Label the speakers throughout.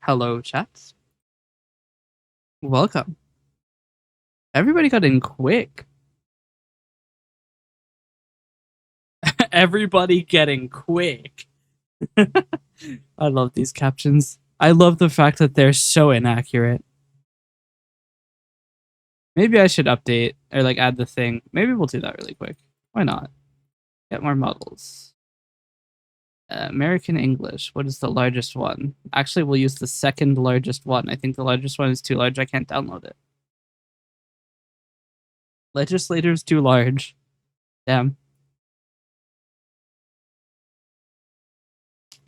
Speaker 1: Hello, chats. Welcome. Everybody got in quick. Everybody getting quick. I love these captions. I love the fact that they're so inaccurate. Maybe I should update or like add the thing. Maybe we'll do that really quick. Why not? Get more models. American English. What is the largest one? Actually, we'll use the second largest one. I think the largest one is too large. I can't download it. Legislator's too large. Damn.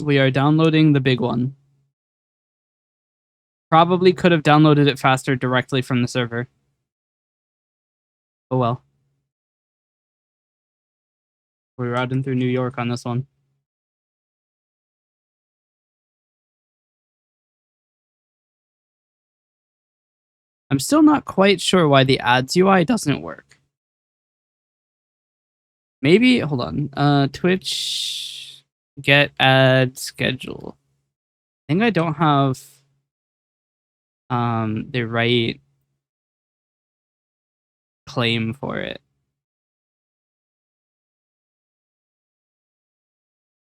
Speaker 1: We are downloading the big one. Probably could have downloaded it faster directly from the server. Oh well. We're routing through New York on this one. I'm still not quite sure why the ads UI doesn't work. Maybe, hold on. Twitch get ad schedule. I think I don't have the right claim for it.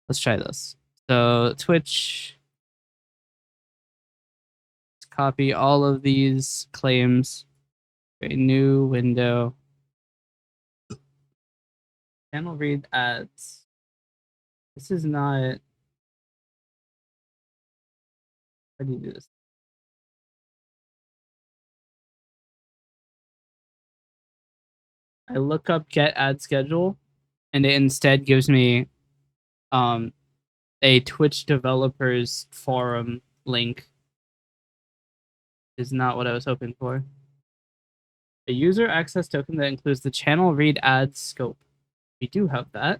Speaker 1: Let's try this. So Twitch, let's copy all of these claims. Create a new window. Channel read ads. This is not. How do you do this? I look up get ad schedule, and it instead gives me a Twitch developers forum link. Is not what I was hoping for. A user access token that includes the channel read ad scope. We do have that.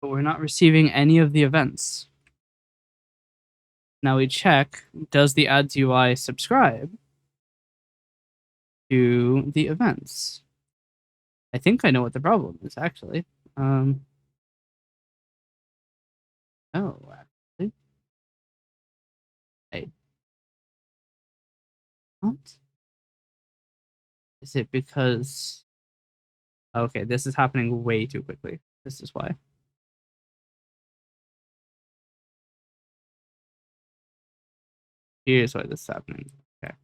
Speaker 1: But we're not receiving any of the events. Now we check, does the ads UI subscribe to the events? I think I know what the problem is, actually. Oh, actually. Hey. What? Is it because... Okay, this is happening way too quickly. This is why. Here's why this is happening. Okay.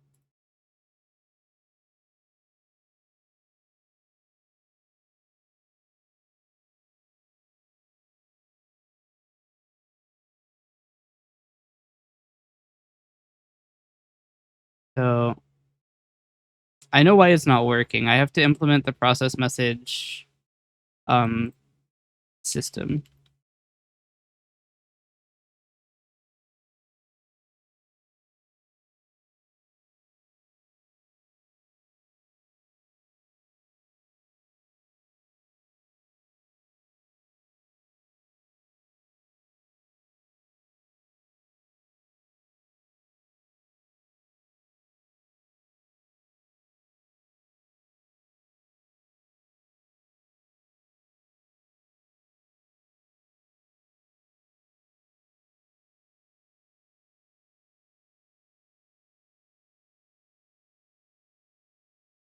Speaker 1: So I know why it's not working. I have to implement the process message system.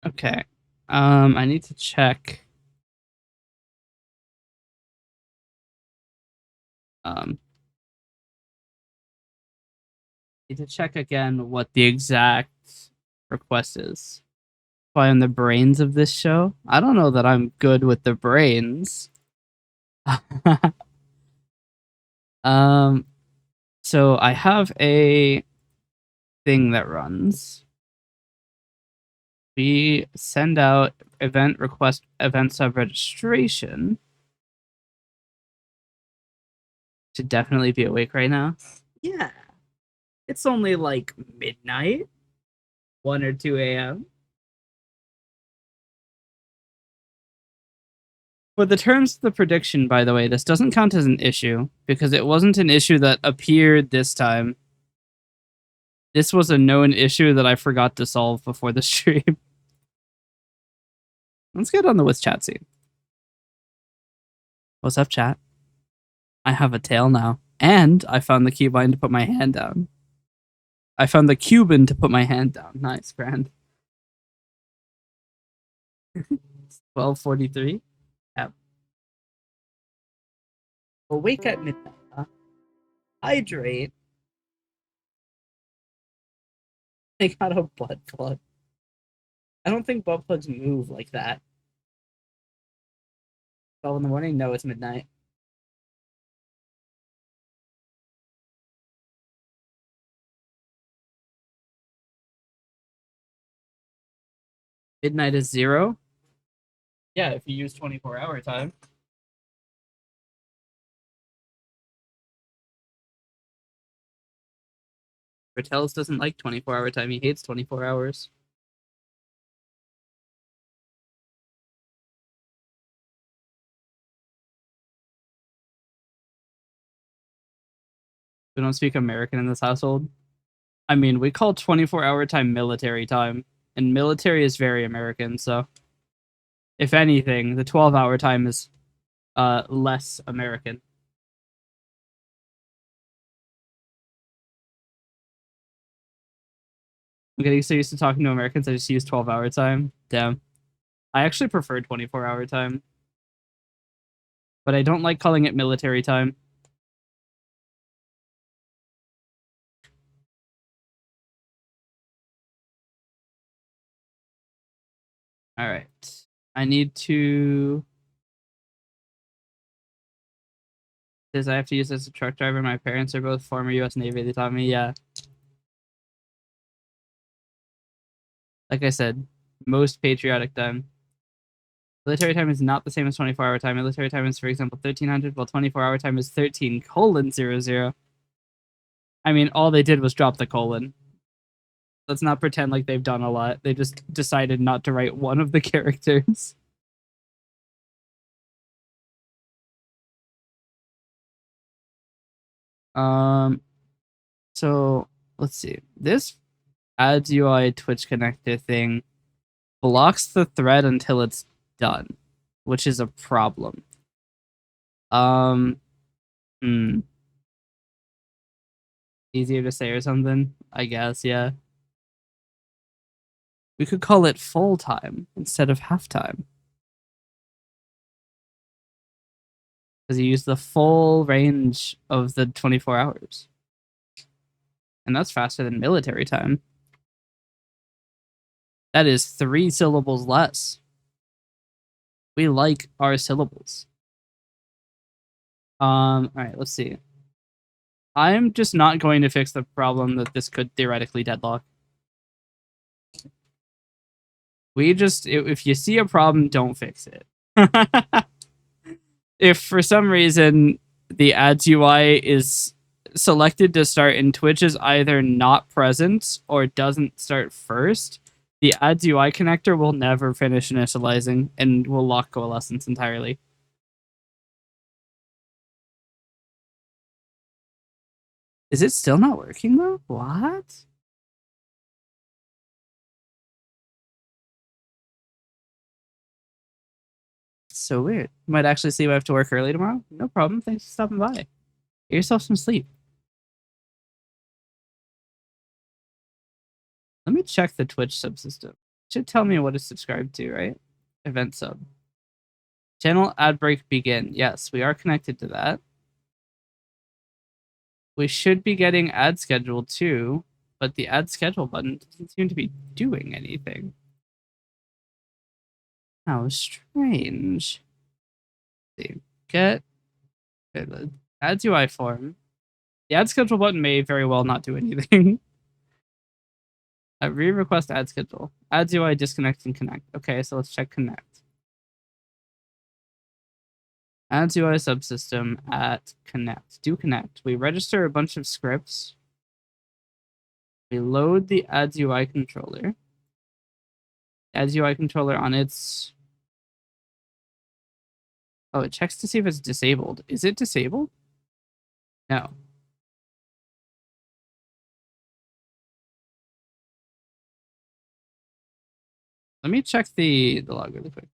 Speaker 1: Okay. I need to check. Need to check again what the exact request is. Why I'm the brains of this show? I don't know that I'm good with the brains. So I have a thing that runs. We send out event request event sub registration. Should definitely be awake right now. Yeah. It's only like midnight, 1 or 2 a.m. For the terms of the prediction, by the way, this doesn't count as an issue because it wasn't an issue that appeared this time. This was a known issue that I forgot to solve before the stream. Let's get on the with chat scene. What's up, chat? I have a tail now. And I found the keybind to put my hand down. I found the Cuban to put my hand down. Nice, grand. 12:43. Yep. Awake at midnight, huh? Hydrate. I got a butt plug. I don't think butt plugs move like that. 12 in the morning? No, it's midnight. Midnight is 0? Yeah, if you use 24-hour time. Bertels doesn't like 24-hour time. He hates 24 hours. We don't speak American in this household. I mean, we call 24-hour time military time, and military is very American, so if anything, the 12-hour time is less American. I'm getting so used to talking to Americans, I just use 12-hour time. Damn. I actually prefer 24-hour time, but I don't like calling it military time. All right. I need to. Says I have to use as a truck driver. My parents are both former U.S. Navy. They taught me, yeah. Like I said, most patriotic time. Military time is not the same as 24-hour time. Military time is, for example, 1300, while 24-hour time is 13:00. I mean, all they did was drop the colon. Let's not pretend like they've done a lot. They just decided not to write one of the characters. So let's see. This adds UI Twitch connector thing blocks the thread until it's done, which is a problem. Hmm. Easier to say or something, I guess, yeah. We could call it full time instead of half time. Because you use the full range of the 24 hours. And that's faster than military time. That is 3 syllables less. We like our syllables. All right, let's see. I'm just not going to fix the problem that this could theoretically deadlock. If you see a problem, don't fix it. If for some reason the ads UI is selected to start and Twitch is either not present or doesn't start first, the ads UI connector will never finish initializing and will lock coalescence entirely. Is it still not working though? What? So weird. Might actually see if I have to work early tomorrow. No problem. Thanks for stopping by. Get yourself some sleep. Let me check the Twitch subsystem. It should tell me what is subscribed to, right? Event sub. Channel ad break begin. Yes, we are connected to that. We should be getting ad schedule too, but the add schedule button doesn't seem to be doing anything. How strange. Let's see. Get the ads UI form. The add schedule button may very well not do anything. Re-request ad schedule. Ads UI disconnect and connect. Okay, so let's check connect. Ads UI subsystem at connect. Do connect. We register a bunch of scripts. We load the ads UI controller. Ads UI controller on its. Oh, it checks to see if it's disabled. Is it disabled? No. Let me check the log really quick.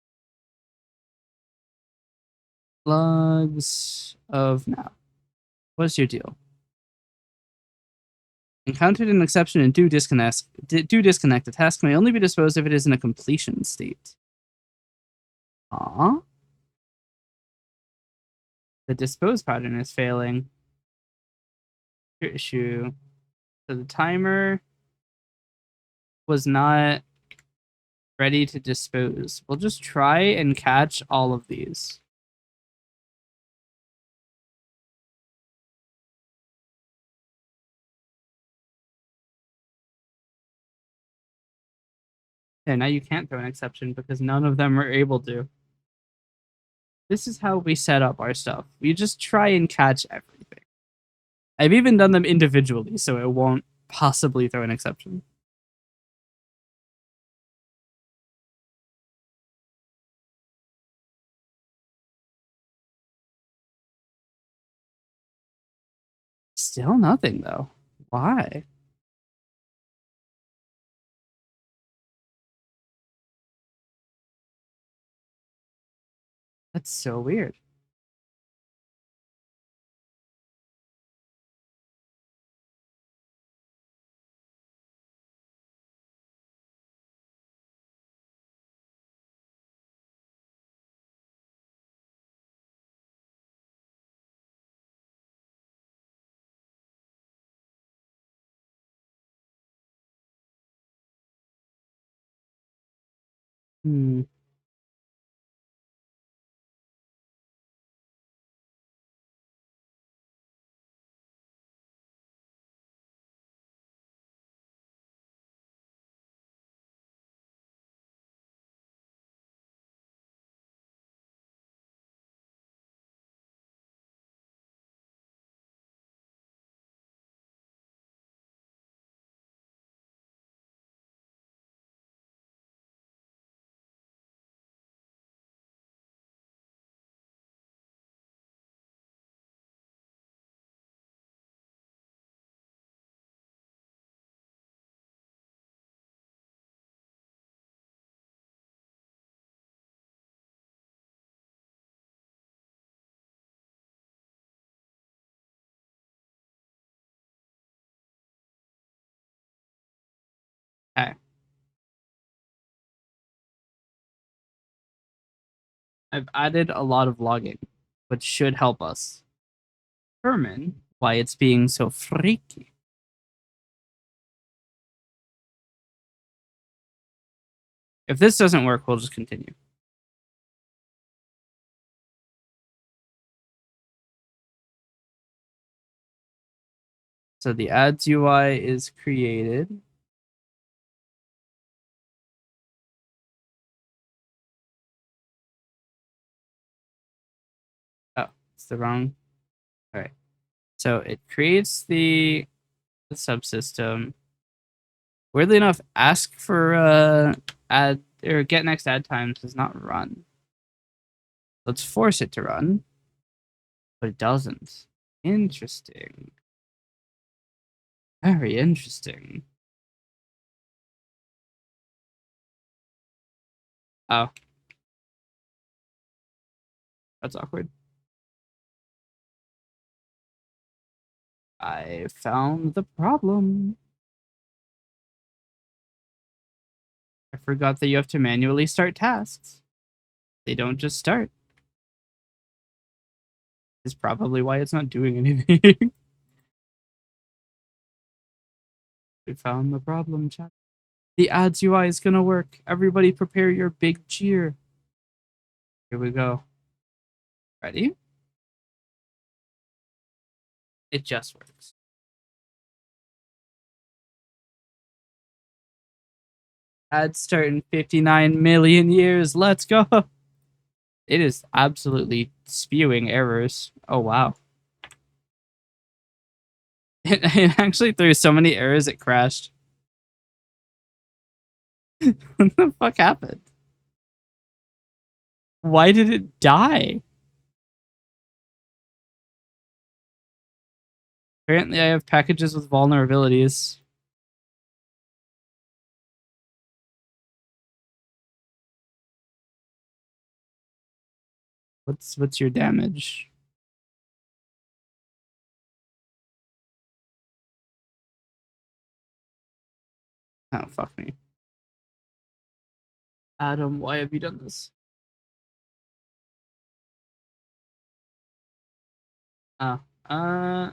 Speaker 1: Logs of now. What's your deal? Encountered an exception in do disconnect. Do disconnect. A task may only be disposed if it is in a completion state. Aww. The dispose pattern is failing. Issue. So the timer was not ready to dispose. We'll just try and catch all of these. Yeah, now you can't throw an exception because none of them are able to. This is how we set up our stuff. We just try and catch everything. I've even done them individually, so it won't possibly throw an exception. Still nothing, though. Why? That's so weird. Hmm. Okay. I've added a lot of logging, which should help us determine why it's being so freaky. If this doesn't work, we'll just continue. So the ads UI is created. Oh, it's the wrong. All right. So it creates the subsystem. Weirdly enough, ask for add or get next add times does not run. Let's force it to run, but it doesn't. Interesting. Very interesting. Oh, that's awkward. I found the problem. I forgot that you have to manually start tasks. They don't just start. Is probably why it's not doing anything. We found the problem, chat. The ads UI is gonna work. Everybody prepare your big cheer. Here we go. Ready? It just works. Ads start in 59 million years. Let's go. It is absolutely spewing errors. Oh, wow. It actually threw so many errors it crashed. What the fuck happened? Why did it die? Apparently, I have packages with vulnerabilities. What's your damage? Oh, fuck me. Adam, why have you done this? Oh, I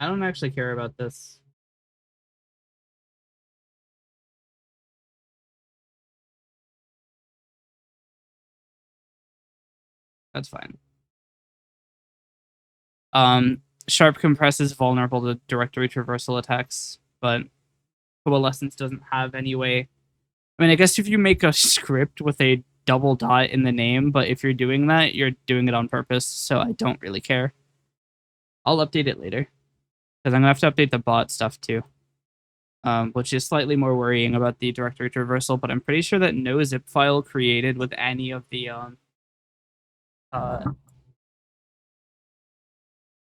Speaker 1: don't actually care about this. That's fine. Sharp compress is vulnerable to directory traversal attacks, but coalescence doesn't have any way. I mean, I guess if you make a script with a double dot in the name, but if you're doing that, you're doing it on purpose, so I don't really care. I'll update it later, because I'm going to have to update the bot stuff too, which is slightly more worrying about the directory traversal, but I'm pretty sure that no zip file created with any of the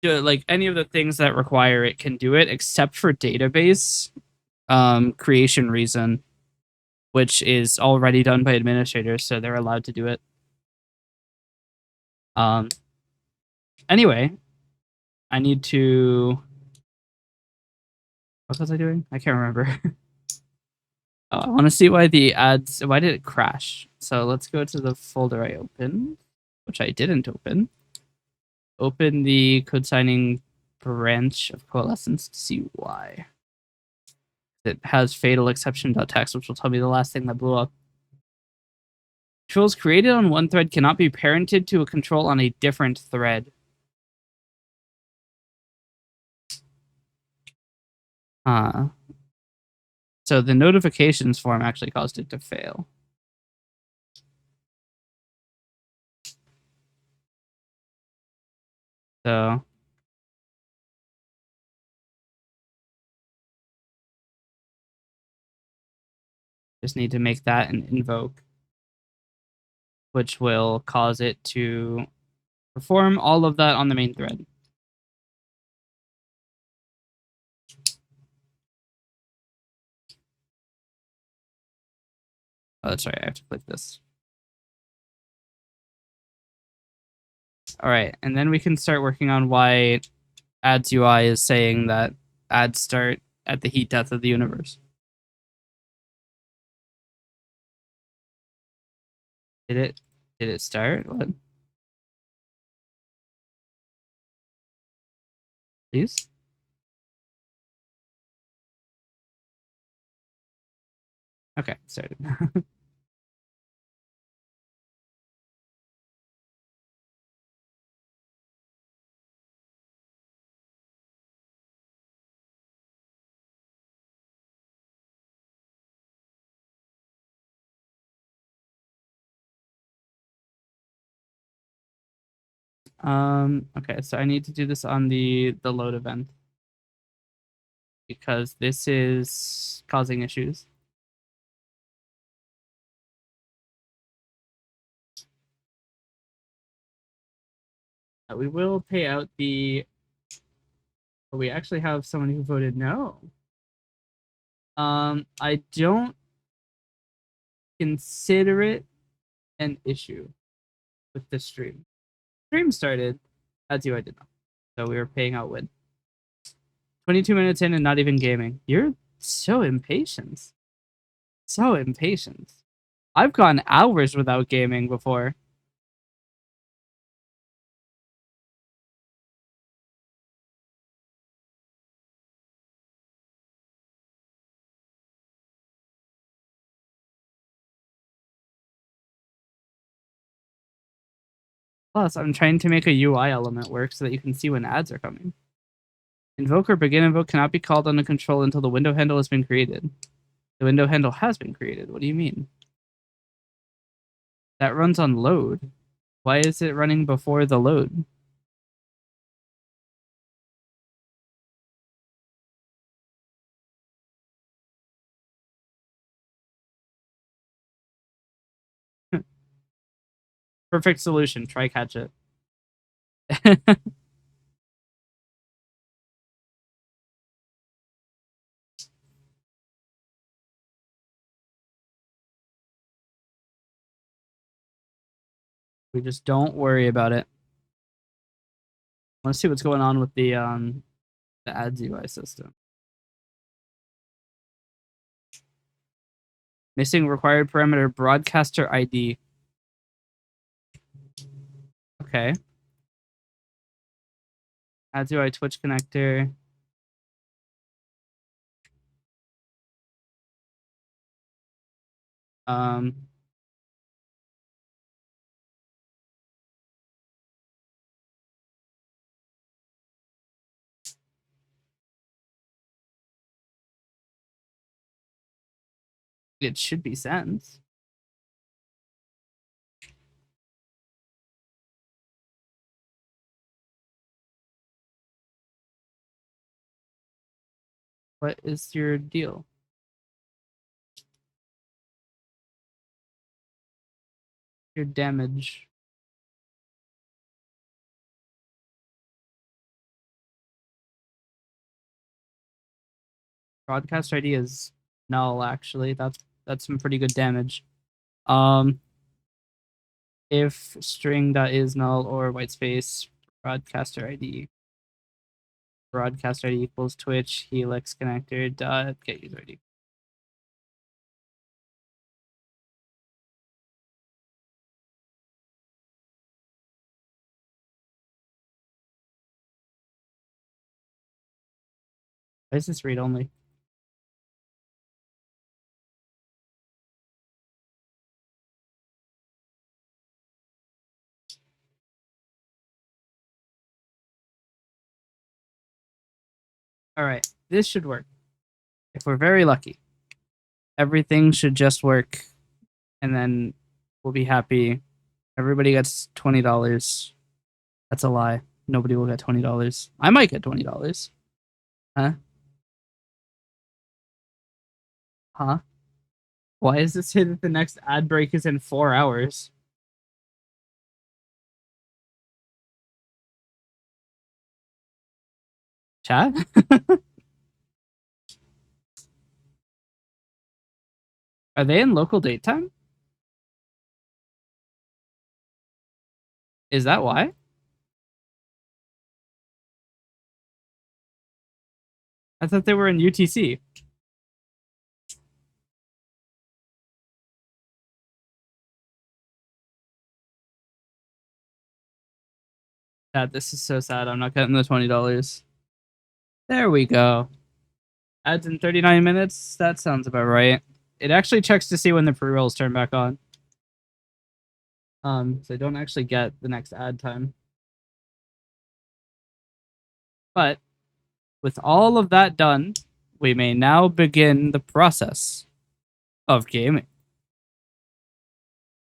Speaker 1: like any of the things that require it can do it, except for database creation reason, which is already done by administrators, so they're allowed to do it. Anyway, I need to. What was I doing? I can't remember. Oh, I want to see why the ads. Why did it crash? So let's go to the folder I opened, which I didn't open. Open the code signing branch of Coalescence to see why. It has fatal exception.txt, which will tell me the last thing that blew up. Controls created on one thread cannot be parented to a control on a different thread. So the notifications form actually caused it to fail. So just need to make that an invoke, which will cause it to perform all of that on the main thread. Oh, that's right. I have to click this. All right, and then we can start working on why ads UI is saying that ads start at the heat death of the universe. Did it start? What? Please? Okay, started. Okay, so I need to do this on the load event because this is causing issues. We will pay out the. We actually have someone who voted no. I don't consider it an issue with the stream. Stream started as you I did not, so we were paying out win. 22 minutes in and not even gaming. You're so impatient. So impatient. I've gone hours without gaming before. Plus, I'm trying to make a UI element work so that you can see when ads are coming. Invoke or begin invoke cannot be called on a control until the window handle has been created. The window handle has been created. What do you mean? That runs on load. Why is it running before the load? Perfect solution. Try catch it. We just don't worry about it. Let's see what's going on with the ads UI system. Missing required parameter broadcaster ID. Okay. Add to Twitch connector. It should be sent. What is your deal? Your damage. Broadcast ID is null, actually. That's some pretty good damage. If string.is null or whitespace broadcaster ID equals Twitch helix connector dot get user ID. Why is this read only? All right, this should work. If we're very lucky, everything should just work, and then we'll be happy. Everybody gets $20. That's a lie. Nobody will get $20. I might get $20. Huh? Huh? Why does it say that the next ad break is in 4 hours? Chat? Are they in local date time? Is that why? I thought they were in UTC. Chat, this is so sad. I'm not getting the $20. There we go. Ads in 39 minutes? That sounds about right. It actually checks to see when the pre-rolls turn back on. So I don't actually get the next ad time. But with all of that done, we may now begin the process of gaming.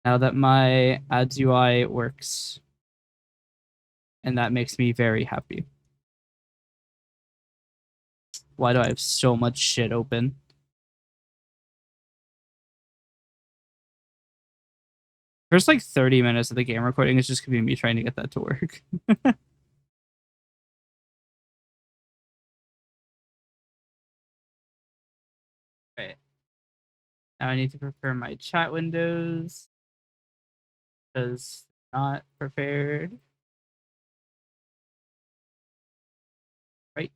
Speaker 1: Now that my ads UI works. And that makes me very happy. Why do I have so much shit open? First, like 30 minutes of the game recording is just gonna be me trying to get that to work. Right. Now I need to prepare my chat windows because not prepared. Right.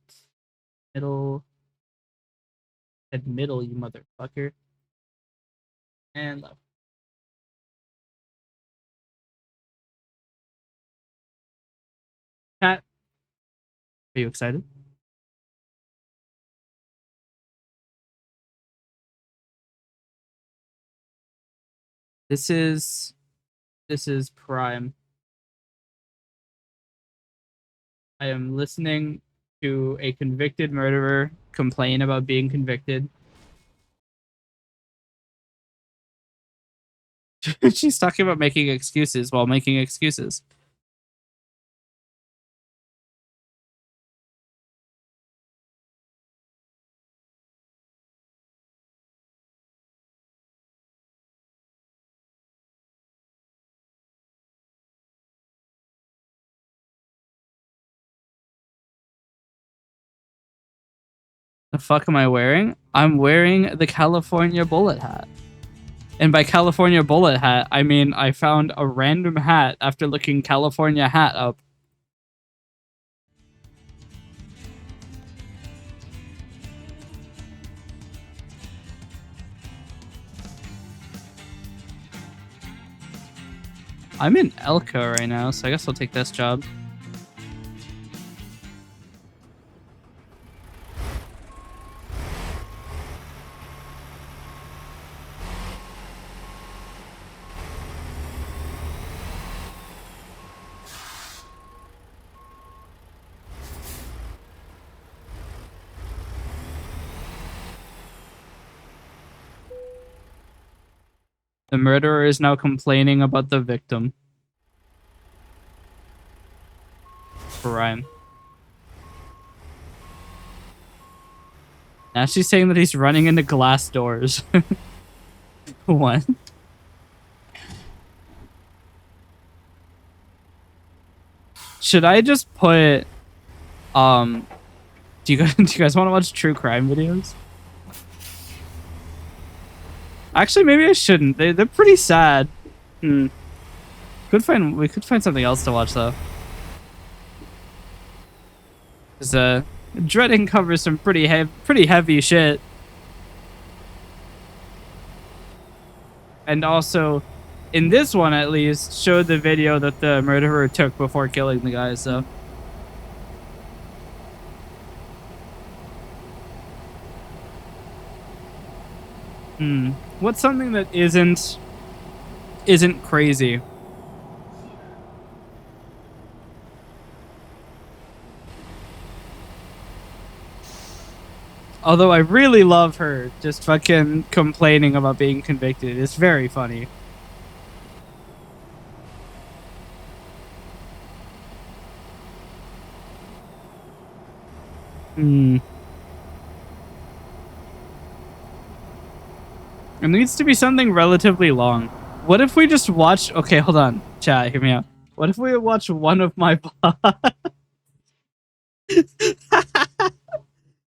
Speaker 1: Middle. At middle, you motherfucker. And left. Chat. Are you excited? This is prime. I am listening to a convicted murderer complain about being convicted. She's talking about making excuses while making excuses. The fuck am I wearing? I'm wearing the California bullet hat. And by California bullet hat, I mean I found a random hat after looking California hat up. I'm in Elko right now, so I guess I'll take this job. The murderer is now complaining about the victim. Crime. Now she's saying that he's running into glass doors. What? Should I just put do you guys want to watch true crime videos? Actually, maybe I shouldn't. They're pretty sad. We could find something else to watch though. Cause dreading covers some pretty heavy shit. And also, in this one at least, showed the video that the murderer took before killing the guy, so. What's something that isn't crazy? Although I really love her just fucking complaining about being convicted. It's very funny. It needs to be something relatively long. What if we just watch... Okay, hold on. Chat, hear me out. What if we watch one of my VODs?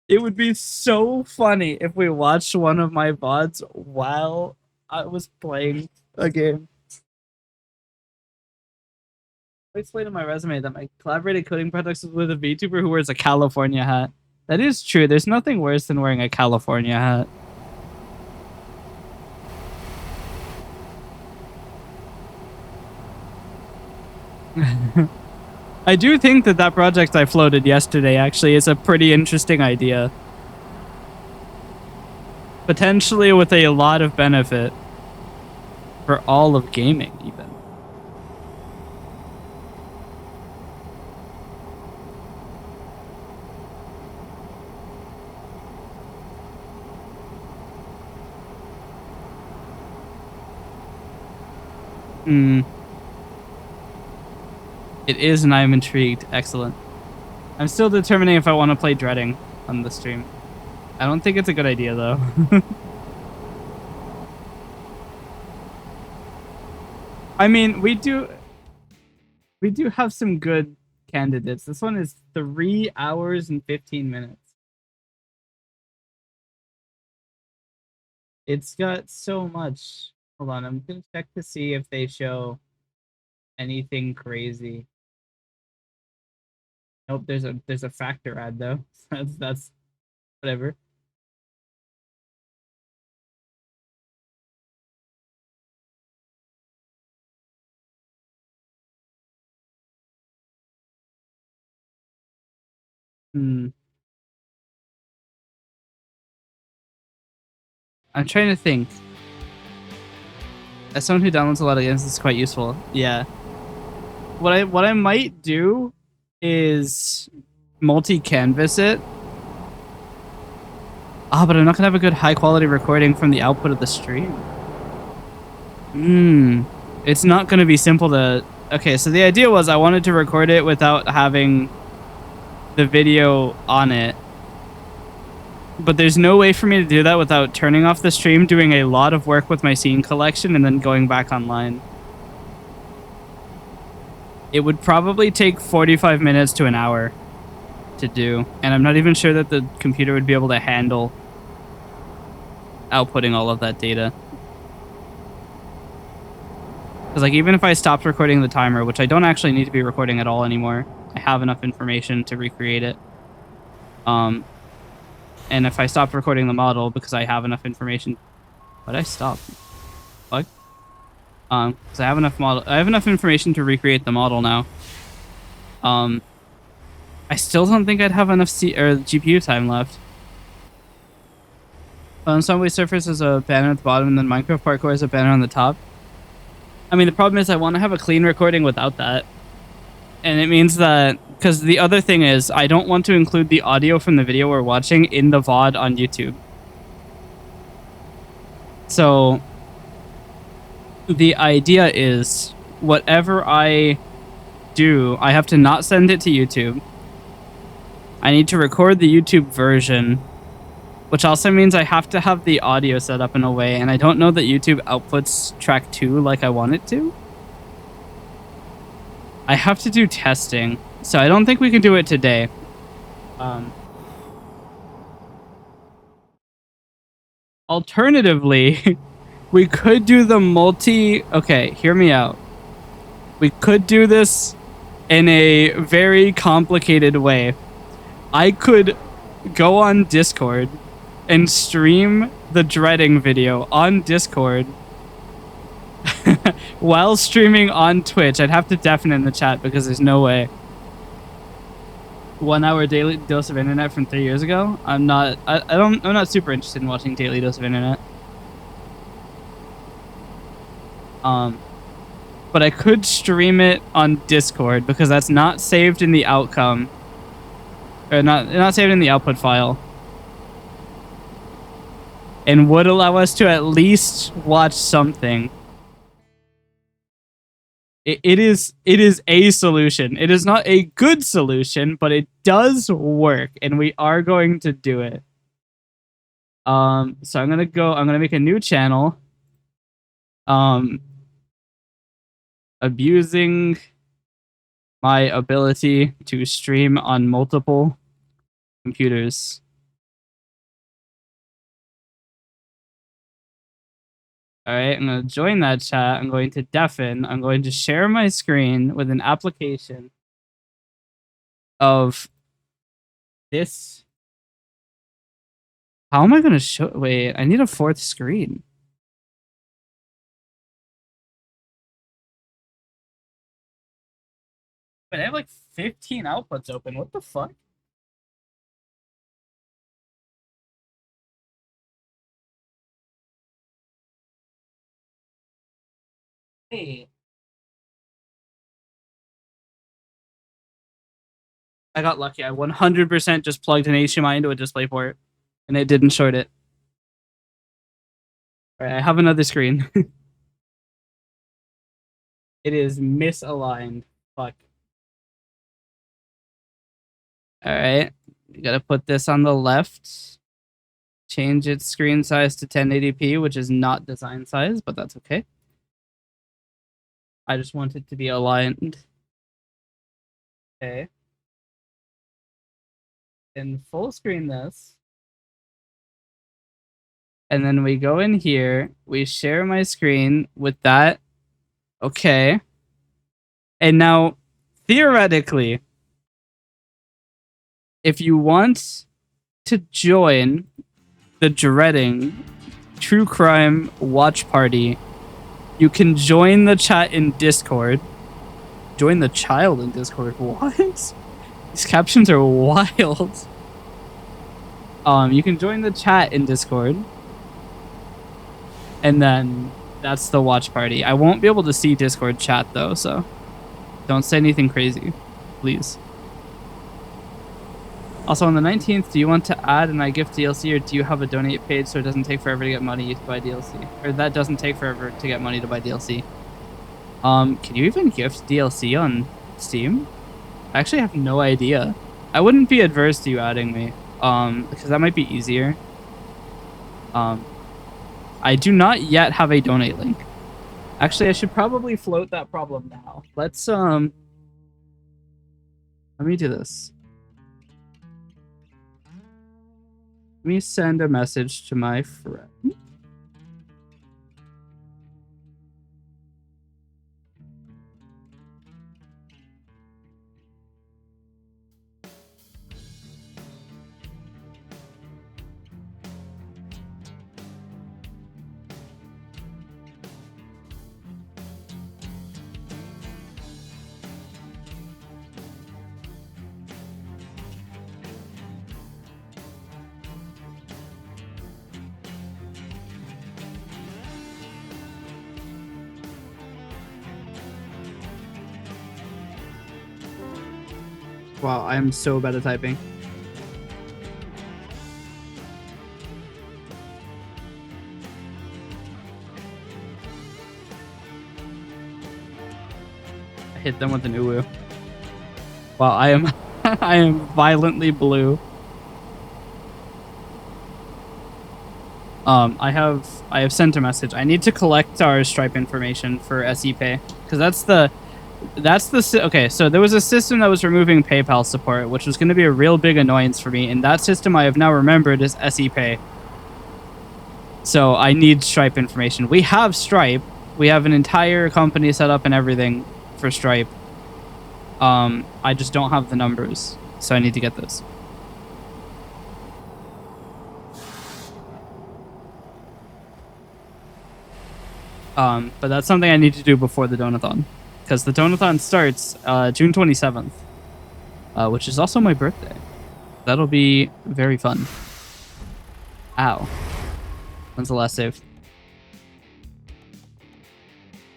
Speaker 1: It would be so funny if we watched one of my VODs while I was playing a game. I explained in my resume that my collaborated coding projects was with a VTuber who wears a California hat. That is true. There's nothing worse than wearing a California hat. I do think that project I floated yesterday actually is a pretty interesting idea. Potentially with a lot of benefit for all of gaming, even. It is, and I'm intrigued. Excellent. I'm still determining if I want to play Dreading on the stream. I don't think it's a good idea, though. I mean, we do have some good candidates. This one is 3 hours and 15 minutes. It's got so much. Hold on, I'm gonna check to see if they show anything crazy. Nope, there's a factor ad though. That's whatever. I'm trying to think. As someone who downloads a lot of games, it's quite useful. Yeah. What I might do is multi-canvas it. But I'm not gonna have a good high quality recording from the output of the stream. It's not gonna be simple to... Okay, so the idea was I wanted to record it without having the video on it. But there's no way for me to do that without turning off the stream, doing a lot of work with my scene collection, and then going back online. It would probably take 45 minutes to an hour to do, and I'm not even sure that the computer would be able to handle outputting all of that data. Because like, even if I stopped recording the timer, which I don't actually need to be recording at all anymore, I have enough information to recreate it. And if I stopped recording the model because I have enough information... Why'd I stop? What? Because I have enough information to recreate the model now. I still don't think I'd have enough GPU time left. Subway Surfers is a banner at the bottom, and then Minecraft Parkour is a banner on the top. I mean, the problem is I want to have a clean recording without that. And it means that, because the other thing is, I don't want to include the audio from the video we're watching in the VOD on YouTube. So, the idea is, whatever I do, I have to not send it to YouTube. I need to record the YouTube version, which also means I have to have the audio set up in a way, and I don't know that YouTube outputs track 2 like I want it to. I have to do testing, so I don't think we can do it today. Alternatively, we could do the okay, hear me out. We could do this in a very complicated way. I could go on Discord and stream the dreading video on Discord while streaming on Twitch. I'd have to deafen in the chat because there's no way. 1 hour daily dose of internet from 3 years ago. I'm not super interested in watching daily dose of internet. But I could stream it on Discord because that's not saved in the outcome. Or not saved in the output file. And would allow us to at least watch something. It is a solution. It is not a good solution, but it does work, and we are going to do it. So I'm gonna make a new channel. Abusing my ability to stream on multiple computers. All right, I'm going to join that chat. I'm going to deafen. I'm going to share my screen with an application of this. How am I going to show? Wait, I need a 4th screen. But I have like 15 outputs open. What the fuck? Hey. I got lucky. I 100% just plugged an HDMI into a DisplayPort, and it didn't short it. All right, I have another screen. It is misaligned. Fuck. All right, you gotta put this on the left. Change its screen size to 1080p, which is not design size, but that's okay. I just want it to be aligned. Okay. And full screen this. And then we go in here, we share my screen with that. Okay. And now, theoretically, if you want to join the dreading true crime watch party, you can join the chat in Discord. Join the child in Discord. What? These captions are wild. You can join the chat in Discord. And then that's the watch party. I won't be able to see Discord chat though, so don't say anything crazy, please. Also, on the 19th, do you want to add an I gift DLC, or do you have a donate page so it doesn't take forever to get money to buy DLC? Or that doesn't take forever to get money to buy DLC. Can you even gift DLC on Steam? I actually have no idea. I wouldn't be adverse to you adding me, because that might be easier. I do not yet have a donate link. Actually, I should probably float that problem now. Let me do this. Let me send a message to my friend. Wow, I am so bad at typing. I hit them with an uwu. Wow, I am I am violently blue. I have sent a message. I need to collect our Stripe information for SEPay because okay. So there was a system that was removing PayPal support, which was going to be a real big annoyance for me. And that system I have now remembered is SEPay. So I need Stripe information. We have Stripe. We have an entire company set up and everything for Stripe. I just don't have the numbers, so I need to get those. But that's something I need to do before the Donathon, because the Donathon starts June 27th, which is also my birthday. That'll be very fun. Ow. When's the last save?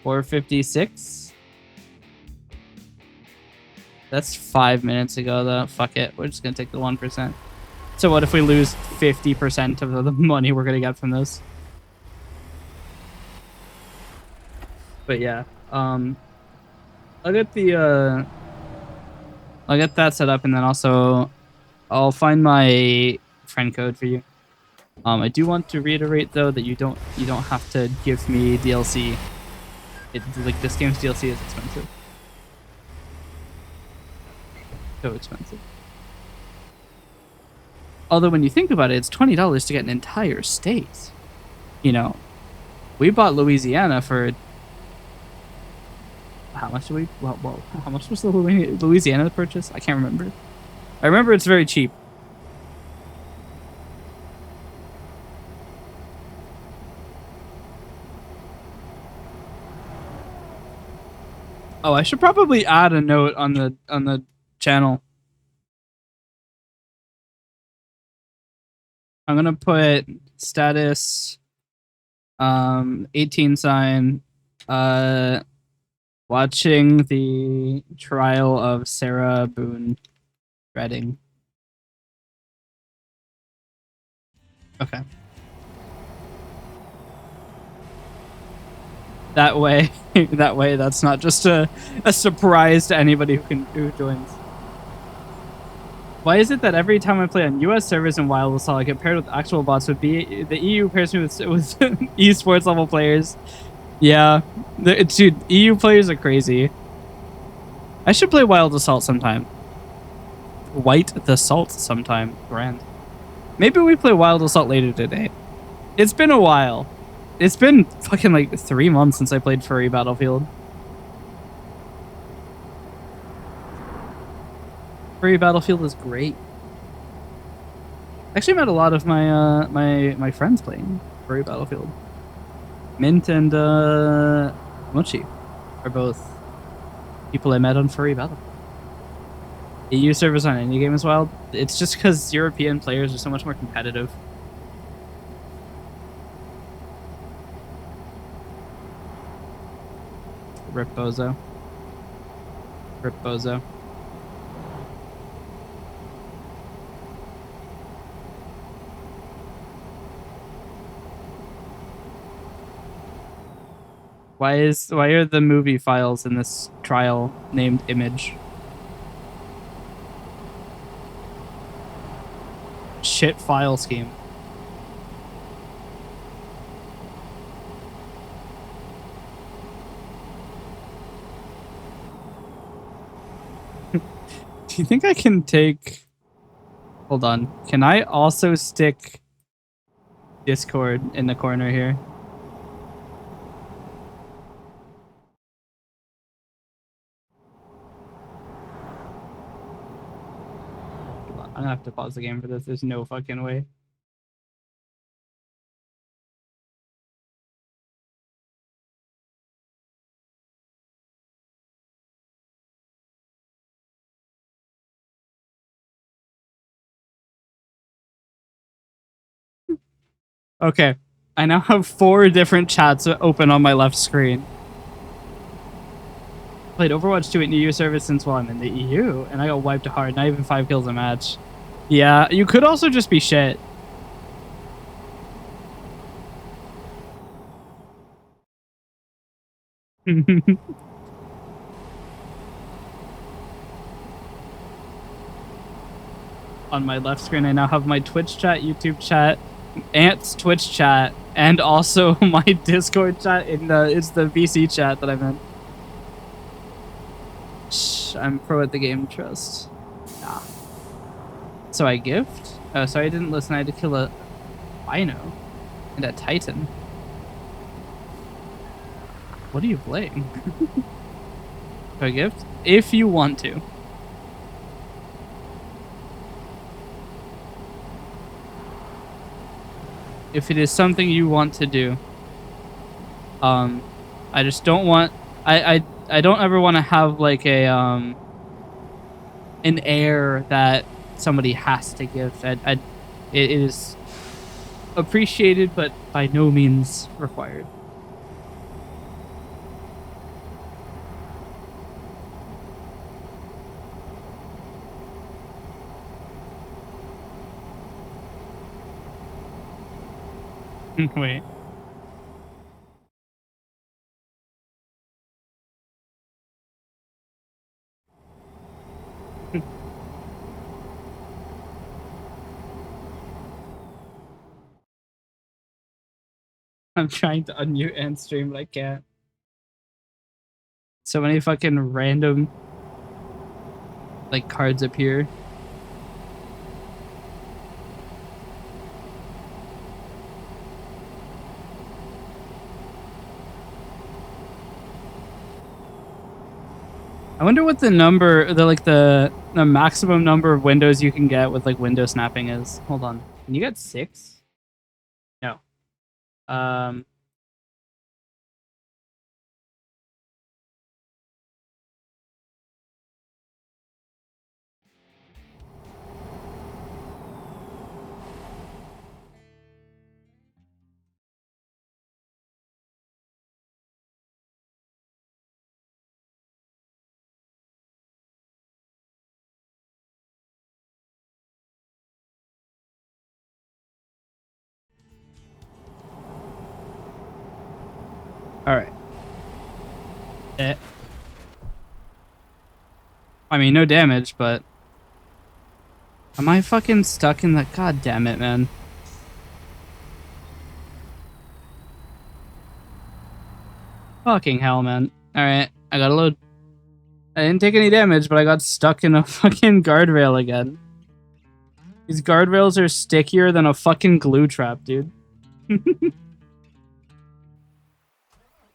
Speaker 1: 4:56? That's 5 minutes ago, though. Fuck it. We're just going to take the 1%. So what if we lose 50% of the money we're going to get from this? But yeah, I'll get that set up, and then also I'll find my friend code for you. I do want to reiterate though that you don't have to give me DLC. Like this game's DLC is expensive. So expensive. Although when you think about it, it's $20 to get an entire state. You know, we bought Louisiana for how much did we? Well, how much was the Louisiana purchase? I can't remember. I remember it's very cheap. Oh, I should probably add a note on the channel. I'm gonna put status 18 sign watching the trial of Sarah Boone Redding. Okay. That way that's not just a surprise to anybody who joins. Why is it that every time I play on US servers in Wild Assault, I get paired with actual bots with the EU pairs me with esports level players? Yeah, dude, EU players are crazy. I should play Wild Assault sometime. White the Salt sometime. Grand. Maybe we play Wild Assault later today. It's been a while. It's been fucking like 3 months since I played Furry Battlefield. Furry Battlefield is great. I actually met a lot of my my friends playing Furry Battlefield. Mint and Mochi are both people I met on Furry Battlefield. EU servers on any game as well. It's just because European players are so much more competitive. Rip Bozo. Rip Bozo. Why are the movie files in this trial named image? Shit file scheme. Do you think I can take... Hold on. Can I also stick Discord in the corner here? I'm gonna have to pause the game for this. There's no fucking way. Okay. I now have 4 different chats open on my left screen. Played Overwatch 2 at EU service since while I'm in the EU, and I got wiped hard. Not even 5 kills a match. Yeah, you could also just be shit. On my left screen, I now have my Twitch chat, YouTube chat, Ant's Twitch chat, and also my Discord chat. It's the VC chat that I'm in. Shh, I'm pro at the game. Trust. Nah. So I gift? Oh, sorry, I didn't listen. I had to kill a Rhino and a Titan. What are you playing? So I gift? If you want to. If it is something you want to do. I just don't want... I don't ever want to have like a an air that somebody has to give. It is appreciated, but by no means required. Wait. I'm trying to unmute and stream, but I can't. So many fucking random like cards appear. I wonder what the number, the maximum number of windows you can get with like window snapping is. Hold on. Can you get 6? No. All right. I mean, no damage, but am I fucking stuck in the? God damn it, man. Fucking hell, man. All right, I gotta load. I didn't take any damage, but I got stuck in a fucking guardrail again. These guardrails are stickier than a fucking glue trap, dude.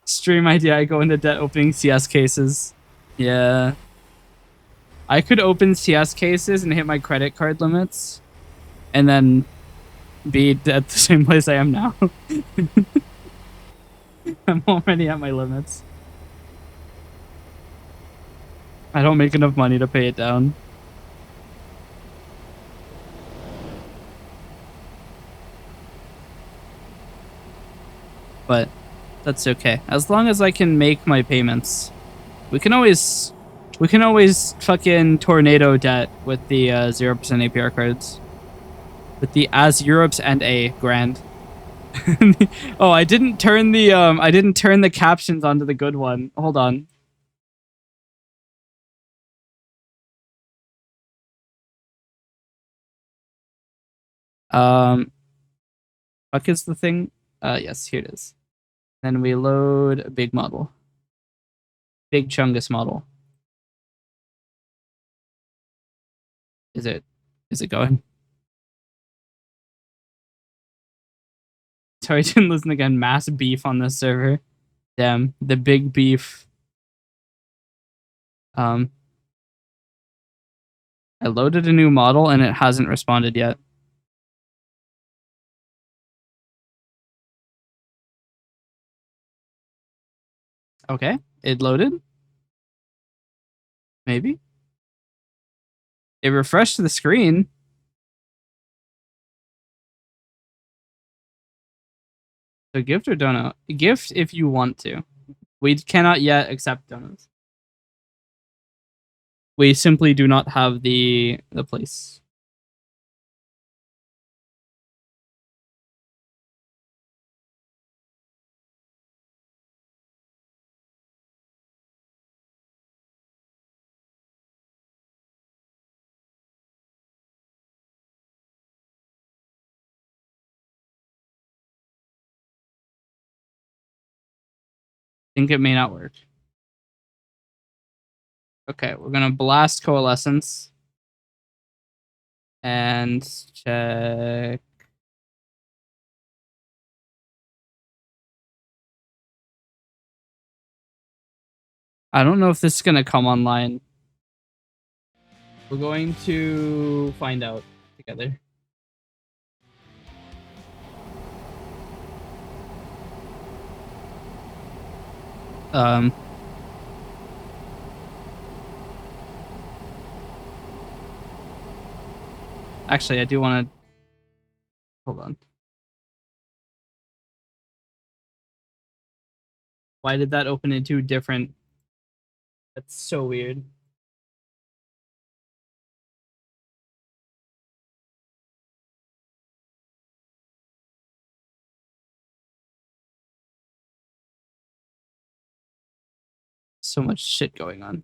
Speaker 1: Stream idea, I go into debt opening CS cases. Yeah. I could open CS cases and hit my credit card limits and then be at the same place I am now. I'm already at my limits. I don't make enough money to pay it down. But that's okay. As long as I can make my payments. We can always fucking tornado debt with the 0% APR cards. With the as Europe's and a grand. Oh, I didn't turn the captions onto the good one. Hold on. Fuck is the thing? Yes, here it is. Then we load a big model. Big Chungus model. Is it going? Sorry, I didn't listen again. Mass beef on this server. Damn, the big beef. I loaded a new model and it hasn't responded yet. Okay, it loaded. Maybe. It refreshed the screen. So gift or donut? Gift if you want to. We cannot yet accept donuts. We simply do not have the place. I think it may not work. Okay, we're gonna blast coalescence and check. I don't know if this is gonna come online. We're going to find out together. Actually, I do want to. Hold on. Why did that open in two different? That's so weird. So much shit going on.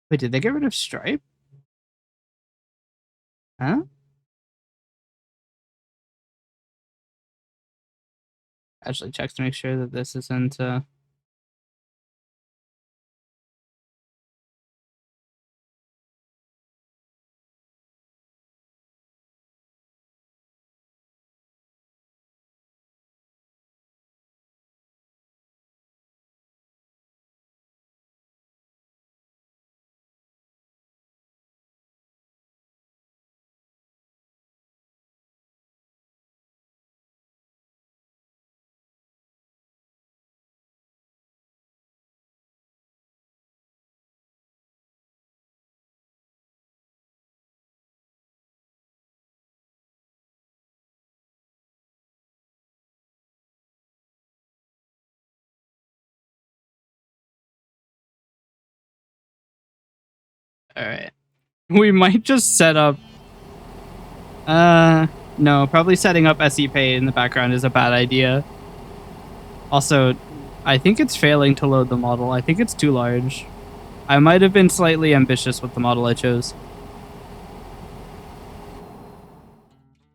Speaker 1: Wait, did they get rid of Stripe? Huh? Actually, checks to make sure that this isn't. All right. We might just set up. No, probably setting up SEPay in the background is a bad idea. Also, I think it's failing to load the model. I think it's too large. I might have been slightly ambitious with the model I chose.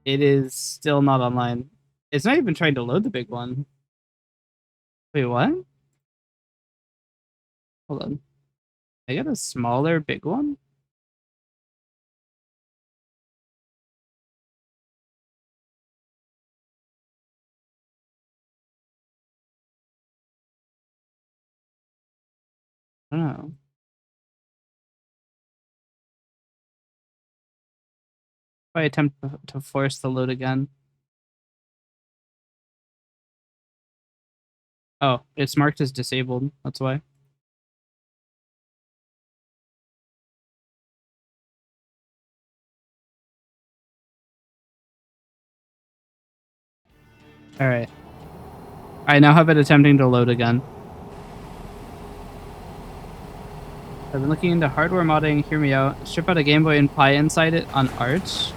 Speaker 1: It is still not online. It's not even trying to load the big one. Wait, what? Hold on. I got a smaller big one? I don't know. If I attempt to force the load again. Oh, it's marked as disabled. That's why. All right. I now have it attempting to load again. I've been looking into hardware modding. Hear me out. Strip out a Game Boy and Pi inside it on Arch.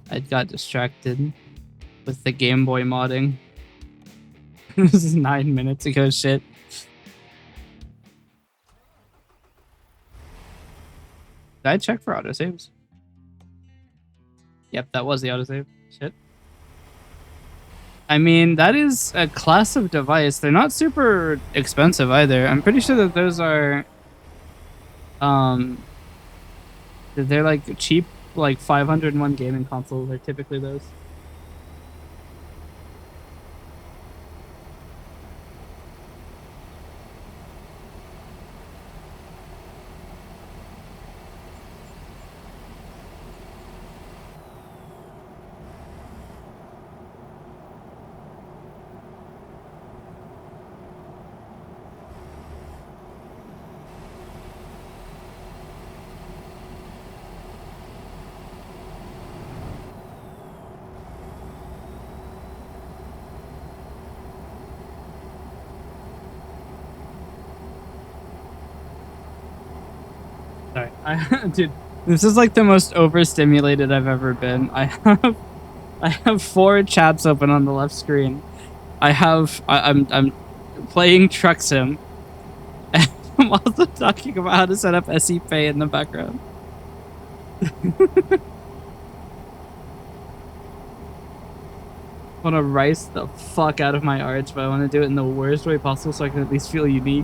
Speaker 1: I got distracted with the Game Boy modding. This is 9 minutes ago. Shit. Did I check for autosaves? Yep, that was the autosave. Shit. I mean, that is a class of device. They're not super expensive either. I'm pretty sure that those are they're like cheap, like 501 gaming consoles are typically those. Sorry, dude, this is like the most overstimulated I've ever been. I have 4 chats open on the left screen. I'm playing Truck Sim. And I'm also talking about how to set up SE Pay in the background. I want to rice the fuck out of my arts, but I want to do it in the worst way possible so I can at least feel unique.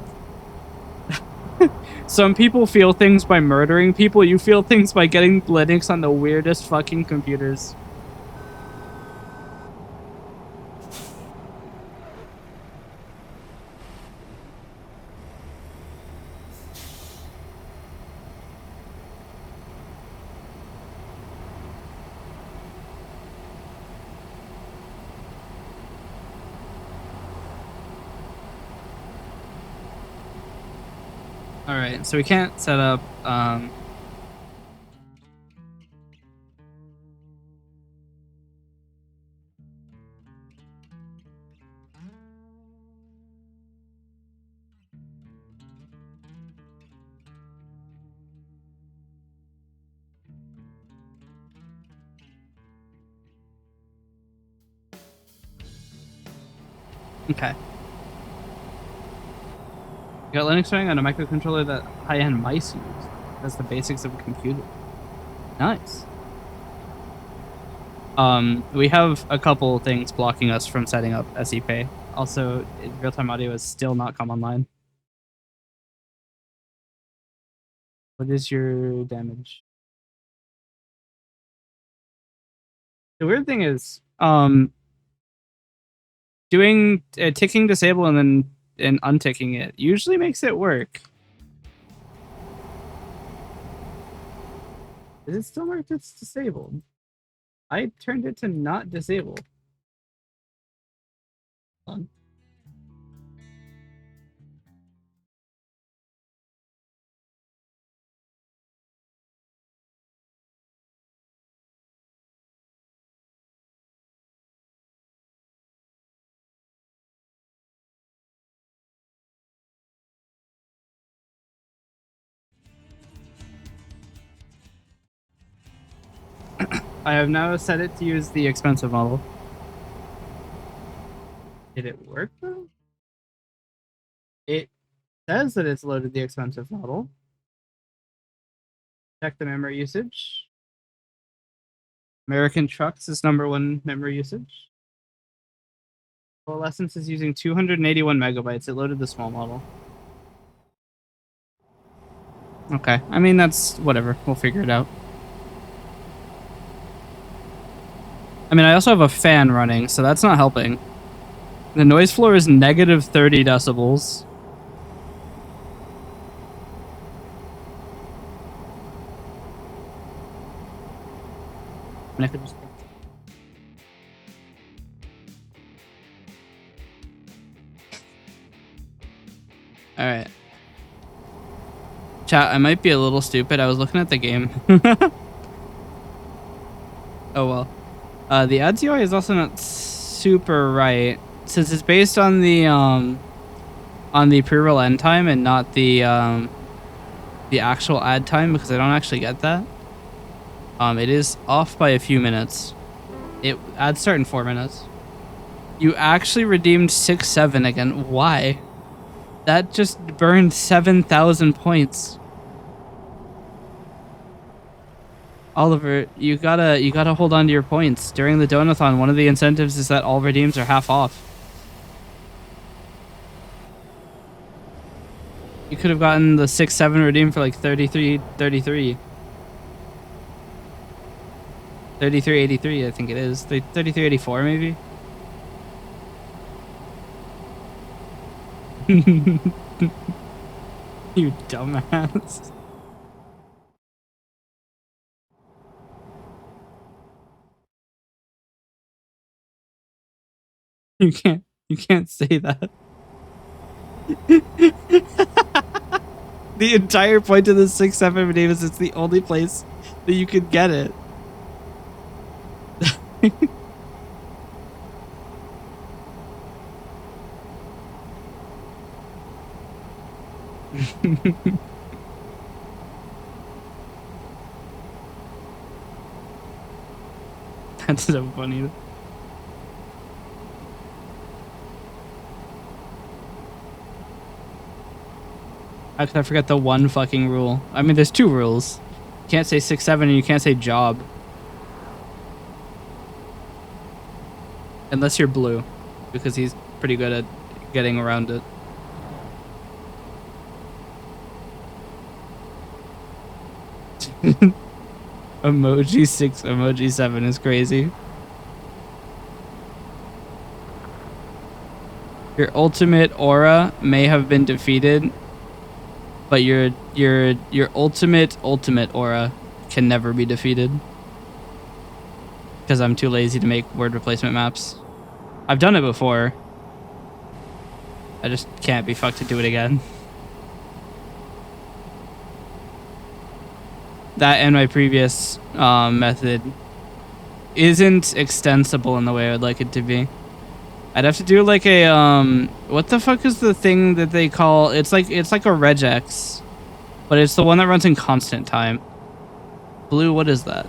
Speaker 1: Some people feel things by murdering people. You feel things by getting Linux on the weirdest fucking computers. All right, so we can't set up okay. You got Linux running on a microcontroller that high-end mice use. That's the basics of a computer. Nice. We have a couple things blocking us from setting up SEPay. Also, real-time audio has still not come online. What is your damage? The weird thing is, doing ticking disable and then unticking it usually makes it work. Is it still marked it's disabled? I turned it to not disable. Hold on. I have now set it to use the expensive model. Did it work though? It says that it's loaded the expensive model. Check the memory usage. American Trucks is #1 memory usage. Coalescence is using 281 megabytes. It loaded the small model. Okay, I mean, that's whatever. We'll figure it out. I mean, I also have a fan running, so that's not helping. The noise floor is negative 30 decibels. I could just... All right. Chat, I might be a little stupid. I was looking at the game. Oh well. The ads UI is also not super right, since it's based on the pre-roll end time and not the actual ad time, because I don't actually get that. It is off by a few minutes. It ads start in 4 minutes. You actually redeemed 6-7 again. Why? That just burned 7,000 points. Oliver, you gotta hold on to your points. During the donathon, one of the incentives is that all redeems are half off. You could have gotten the 6-7 redeem for like 33.83, I think it is. 33.84 maybe. You dumbass. You can't say that. The entire point of the 6-7 redeem is it's the only place that you can get it. That's so funny. How could I forget the one fucking rule? I mean, there's two rules. You can't say 6-7 and you can't say job. Unless you're blue, because he's pretty good at getting around it. Emoji 6, emoji 7 is crazy. Your ultimate aura may have been defeated, but your ultimate aura can never be defeated. Because I'm too lazy to make word replacement maps. I've done it before. I just can't be fucked to do it again. That and my previous method isn't extensible in the way I would like it to be. I'd have to do like a what the fuck is the thing that they call, it's like a regex, but it's the one that runs in constant time. Blue, what is that?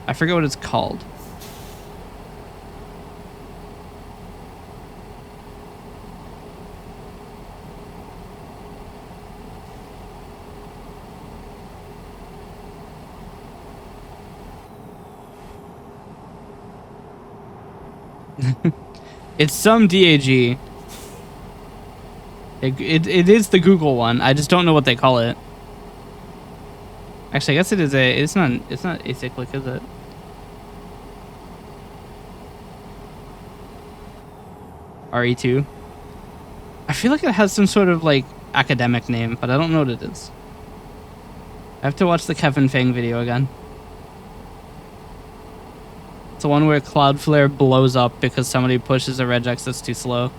Speaker 1: I forget what it's called. It's some DAG. It is the Google one. I just don't know what they call it. Actually, I guess it is a. It's not acyclic, is it? RE2. I feel like it has some sort of like academic name, but I don't know what it is. I have to watch the Kevin Fang video again. It's the one where Cloudflare blows up because somebody pushes a regex that's too slow.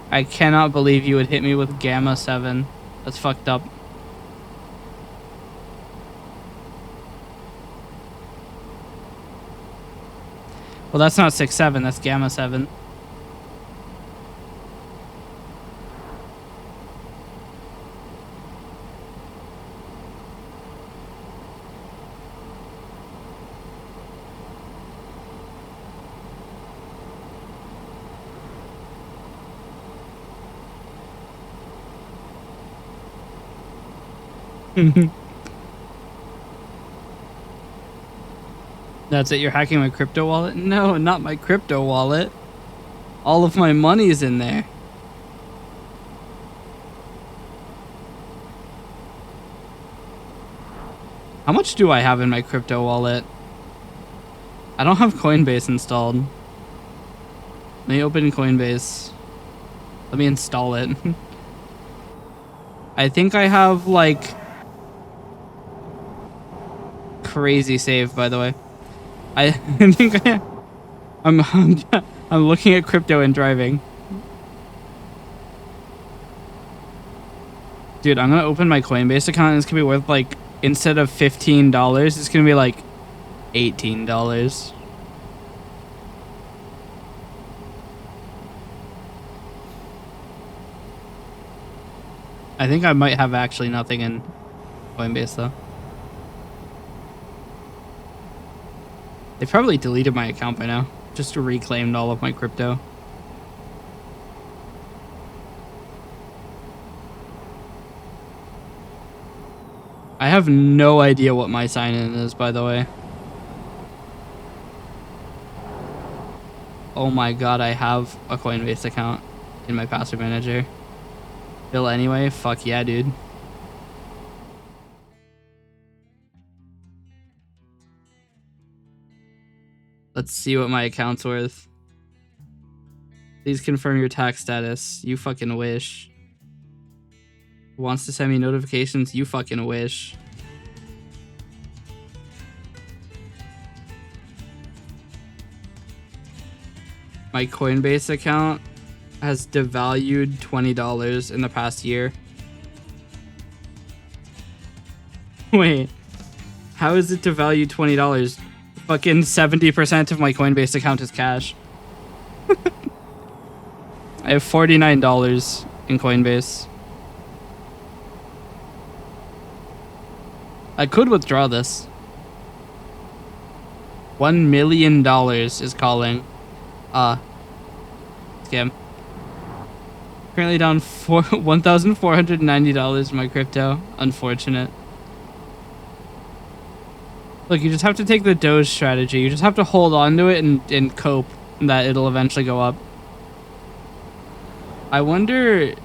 Speaker 1: I cannot believe you would hit me with Gamma 7. That's fucked up. Well, that's not 6-7, that's Gamma 7. That's it, you're hacking my crypto wallet? No, not my crypto wallet. All of my money's in there. How much do I have in my crypto wallet? I don't have Coinbase installed. Let me open Coinbase. Let me install it. I think I have like crazy save, by the way. I think I'm looking at crypto and driving. Dude, I'm gonna open my Coinbase account and it's gonna be worth like, instead of $15, it's gonna be like $18. I think I might have actually nothing in Coinbase though. They probably deleted my account by now. Just reclaimed all of my crypto. I have no idea what my sign-in is, by the way. Oh my god, I have a Coinbase account in my password manager. Bill anyway? Fuck yeah, dude. Let's see what my account's worth. Please confirm your tax status. You fucking wish. Wants to send me notifications? You fucking wish. My Coinbase account has devalued $20 in the past year. Wait, how is it devalued $20? Fucking 70% of my Coinbase account is cash. I have $49 in Coinbase. I could withdraw this. $1 million is calling. Scam. Currently down $1,490 in my crypto. Unfortunate. Look, you just have to take the Doge strategy. You just have to hold on to it and cope that it'll eventually go up. I wonder,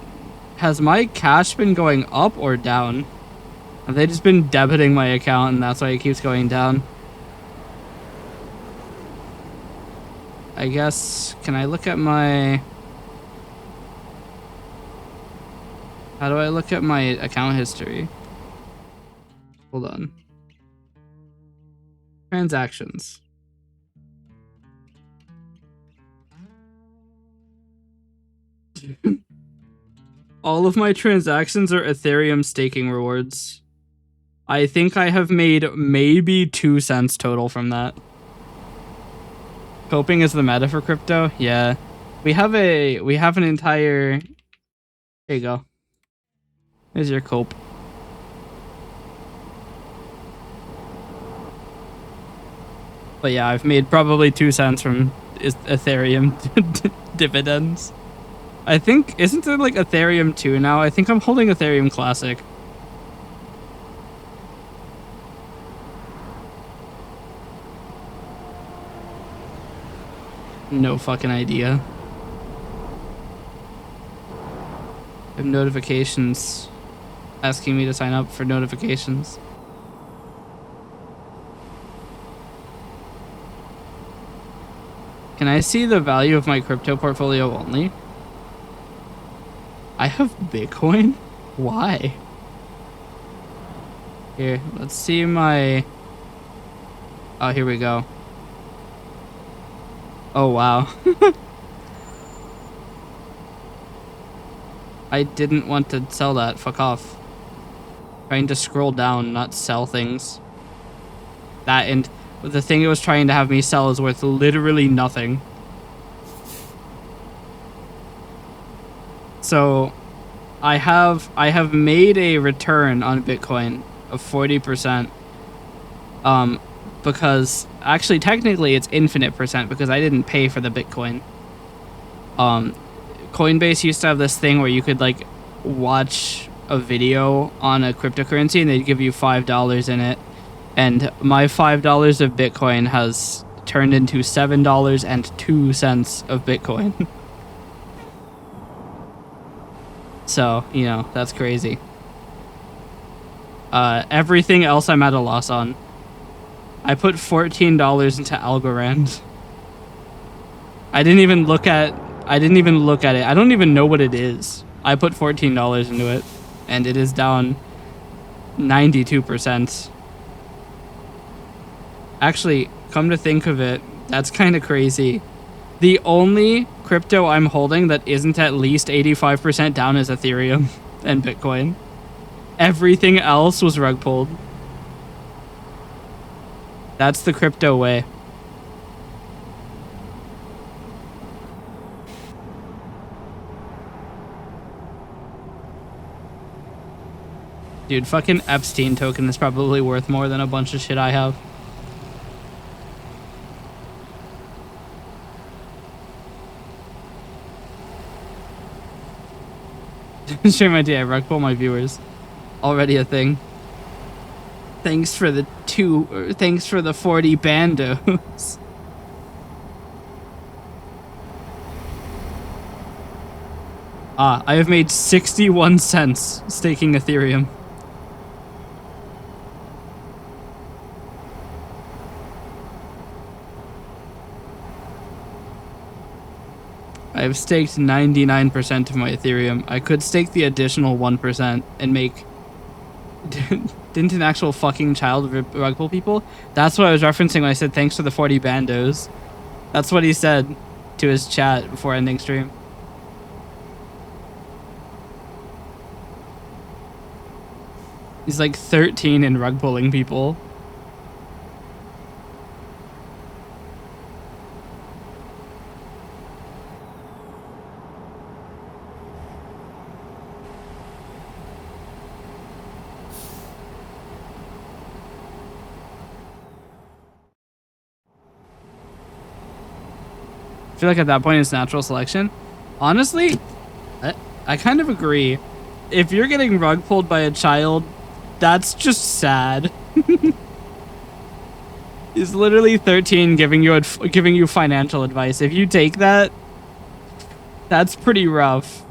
Speaker 1: has my cash been going up or down? Have they just been debiting my account and that's why it keeps going down? I guess, can I look at my... How do I look at my account history? Hold on. Transactions. All of my transactions are Ethereum staking rewards. I think I have made maybe 2 cents total from that. Coping is the meta for crypto? Yeah. We have an entire... There you go. There's your cope. But yeah, I've made probably 2 cents from Ethereum dividends. I think, isn't there like Ethereum 2 now? I think I'm holding Ethereum Classic. No fucking idea. I have notifications asking me to sign up for notifications. Can I see the value of my crypto portfolio only? I have Bitcoin? Why? Here, let's see my... Oh, here we go. Oh, wow. I didn't want to sell that. Fuck off. Trying to scroll down, not sell things. That and the thing it was trying to have me sell is worth literally nothing. So I have made a return on Bitcoin of 40%. Because actually technically it's infinite percent because I didn't pay for the Bitcoin. Coinbase used to have this thing where you could like watch a video on a cryptocurrency and they'd give you $5 in it. And my $5 of Bitcoin has turned into $7.02 of Bitcoin. So, you know, that's crazy. Everything else I'm at a loss on. I put $14 into Algorand. I didn't even look at it. I don't even know what it is. I put $14 into it, and it is down 92%. Actually, come to think of it, that's kind of crazy. The only crypto I'm holding that isn't at least 85% down is Ethereum and Bitcoin. Everything else was rug pulled. That's the crypto way. Dude, fucking Epstein token is probably worth more than a bunch of shit I have. Share my idea, rug pull my viewers. Already a thing. Thanks for the 40 bandos. I have made 61 cents staking Ethereum. I have staked 99% of my Ethereum. I could stake the additional 1% and make... Didn't an actual fucking child rug pull people? That's what I was referencing when I said thanks for the 40 bandos. That's what he said to his chat before ending stream. He's like 13 and rug pulling people. I feel like at that point it's natural selection. Honestly, I kind of agree. If you're getting rug pulled by a child, that's just sad. He's literally 13 giving you financial advice. If you take that, that's pretty rough.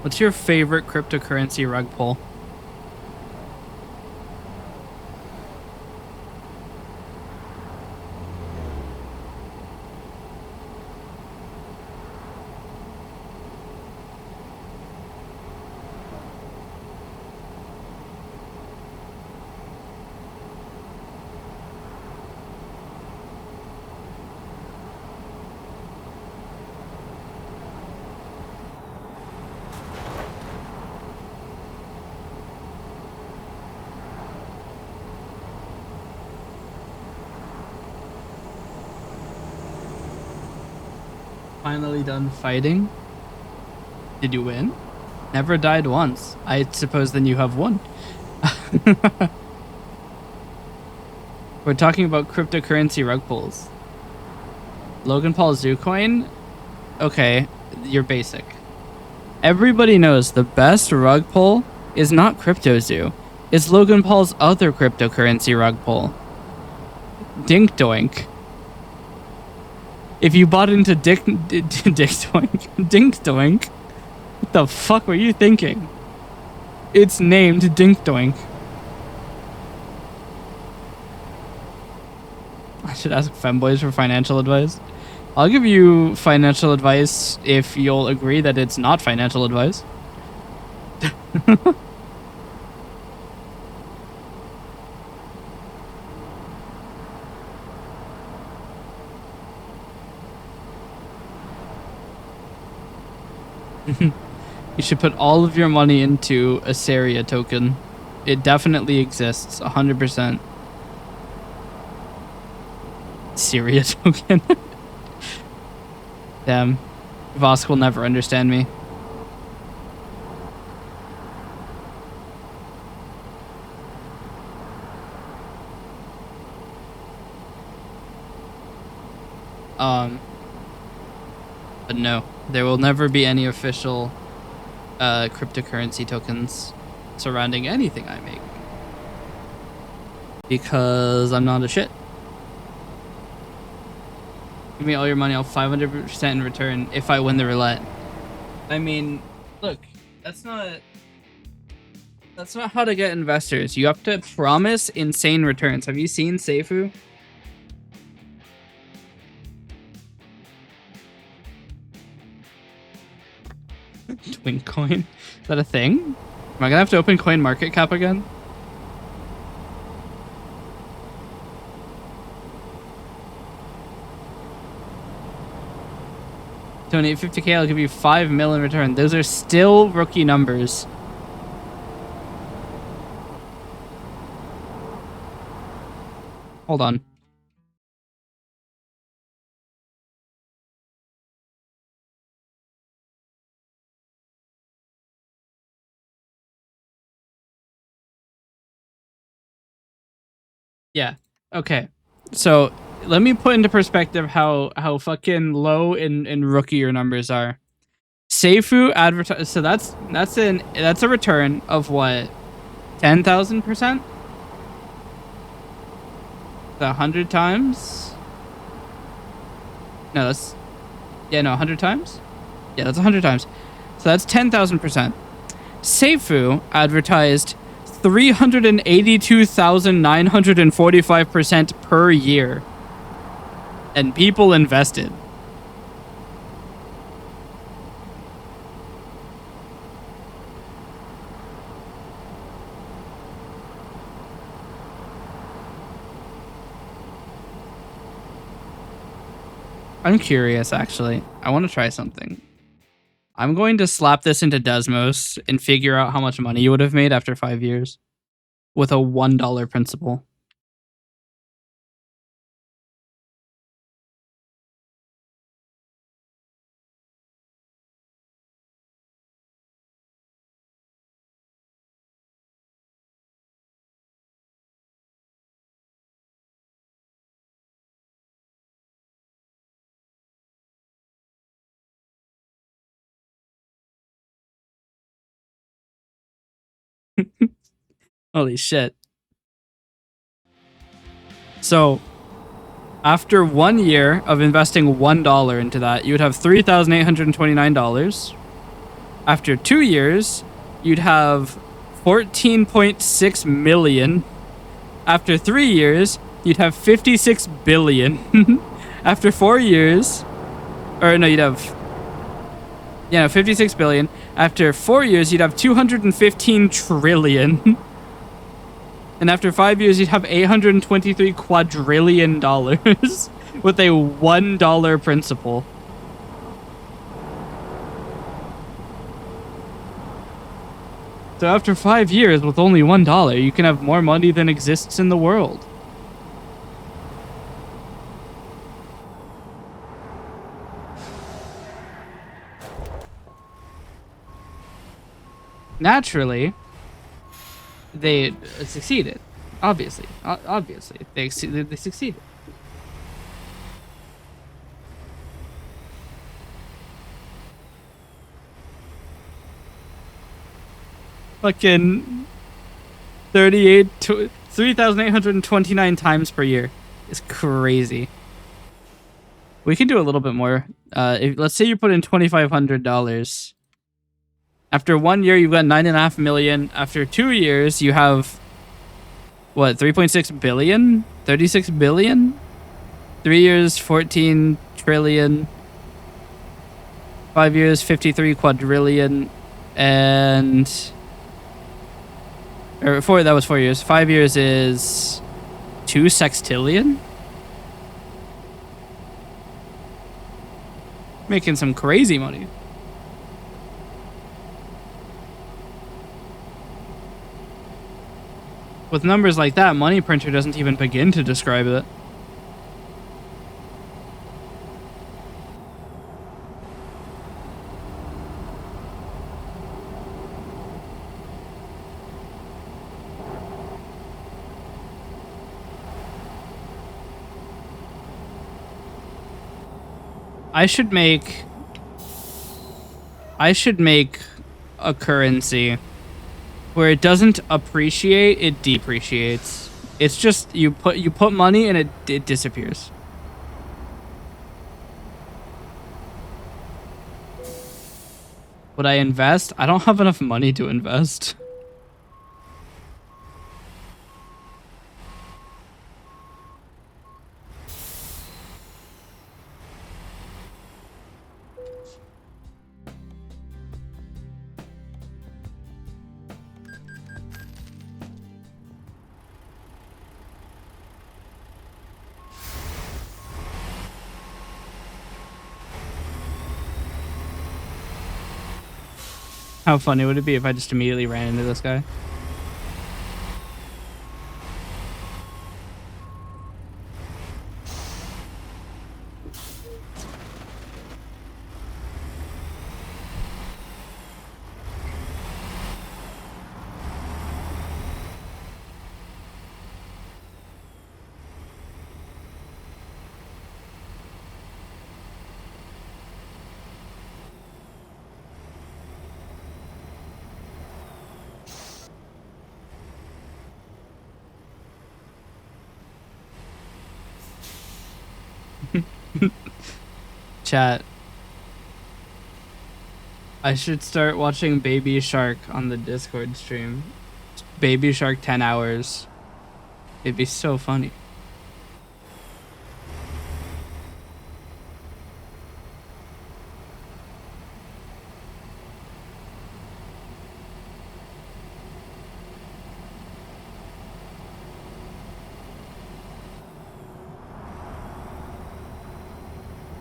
Speaker 1: What's your favorite cryptocurrency rug pull? Finally done fighting. Did you win? Never died once. I suppose then you have won. We're talking about cryptocurrency rug pulls. Logan Paul Zoo coin? Okay, you're basic. Everybody knows the best rug pull is not Crypto Zoo. It's Logan Paul's other cryptocurrency rug pull. Dink Doink. If you bought into Dick Doink, Dink Doink, what the fuck were you thinking? It's named Dink Doink. I should ask femboys for financial advice. I'll give you financial advice if you'll agree that it's not financial advice. You should put all of your money into a Seria token. It definitely exists, 100%. Seria token. Damn. Vosk will never understand me. But no, there will never be any official cryptocurrency tokens surrounding anything I make. Because I'm not a shit. Give me all your money, I'll 500% in return if I win the roulette. I mean, look, that's not how to get investors. You have to promise insane returns. Have you seen Seifu? Twink coin? Is that a thing? Am I gonna have to open coin market cap again? Donate 50k, I'll give you 5 mil in return. Those are still rookie numbers. Hold on. Yeah. Okay. So let me put into perspective how fucking low in rookie your numbers are. Seifu advertise. So that's a return of what, 10,000%? 100 times? No, that's Yeah, no, 100 times? Yeah, that's 100 times. So that's 10,000%. Seifu advertised 382,945% per year. And people invested. I'm curious, actually. I want to try something. I'm going to slap this into Desmos and figure out how much money you would have made after 5 years with a $1 principal. Holy shit. So, after 1 year of investing $1 into that, you would have $3,829. After 2 years, you'd have 14.6 million. After 3 years, you'd have 56 billion. After 4 years, or no, you'd have 56 billion. After 4 years, you'd have 215 trillion. And after 5 years, you'd have 823 quadrillion dollars with a $1 principal. So after 5 years, with only $1, you can have more money than exists in the world. Naturally, they succeeded. Obviously, they succeeded. Fucking 3,829 times per year is crazy. We can do a little bit more. Let's say you put in $2,500. After 1 year, you've got 9.5 million. After 2 years, you have what? 3.6 billion? 36 billion? 3 years, 14 trillion. 5 years, 53 quadrillion. And that was 4 years. 5 years is 2 sextillion. Making some crazy money. With numbers like that, Money Printer doesn't even begin to describe it. I should make a currency where it doesn't appreciate, it depreciates. It's just you put money and it disappears. Would I invest? I don't have enough money to invest. How funny would it be if I just immediately ran into this guy? Chat. I should start watching Baby Shark on the Discord stream. Baby Shark 10 hours. It'd be so funny.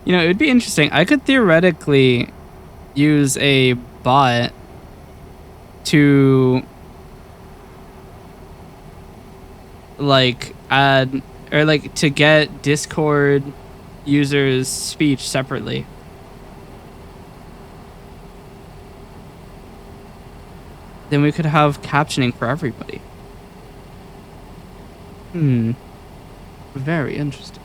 Speaker 1: You know, it would be interesting. I could theoretically use a bot to like add or like to get Discord users' speech separately. Then we could have captioning for everybody. Very interesting.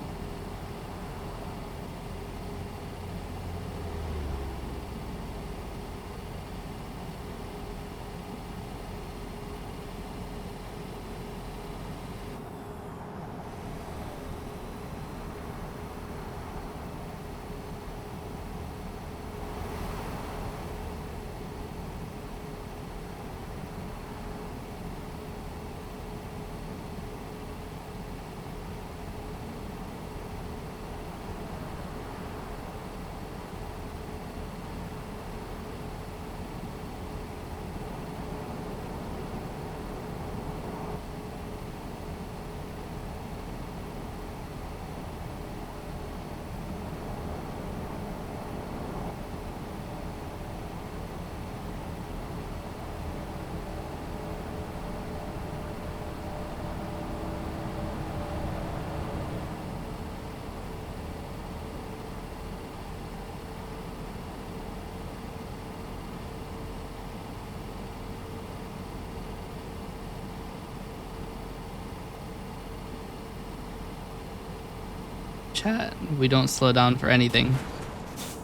Speaker 1: Chat, we don't slow down for anything.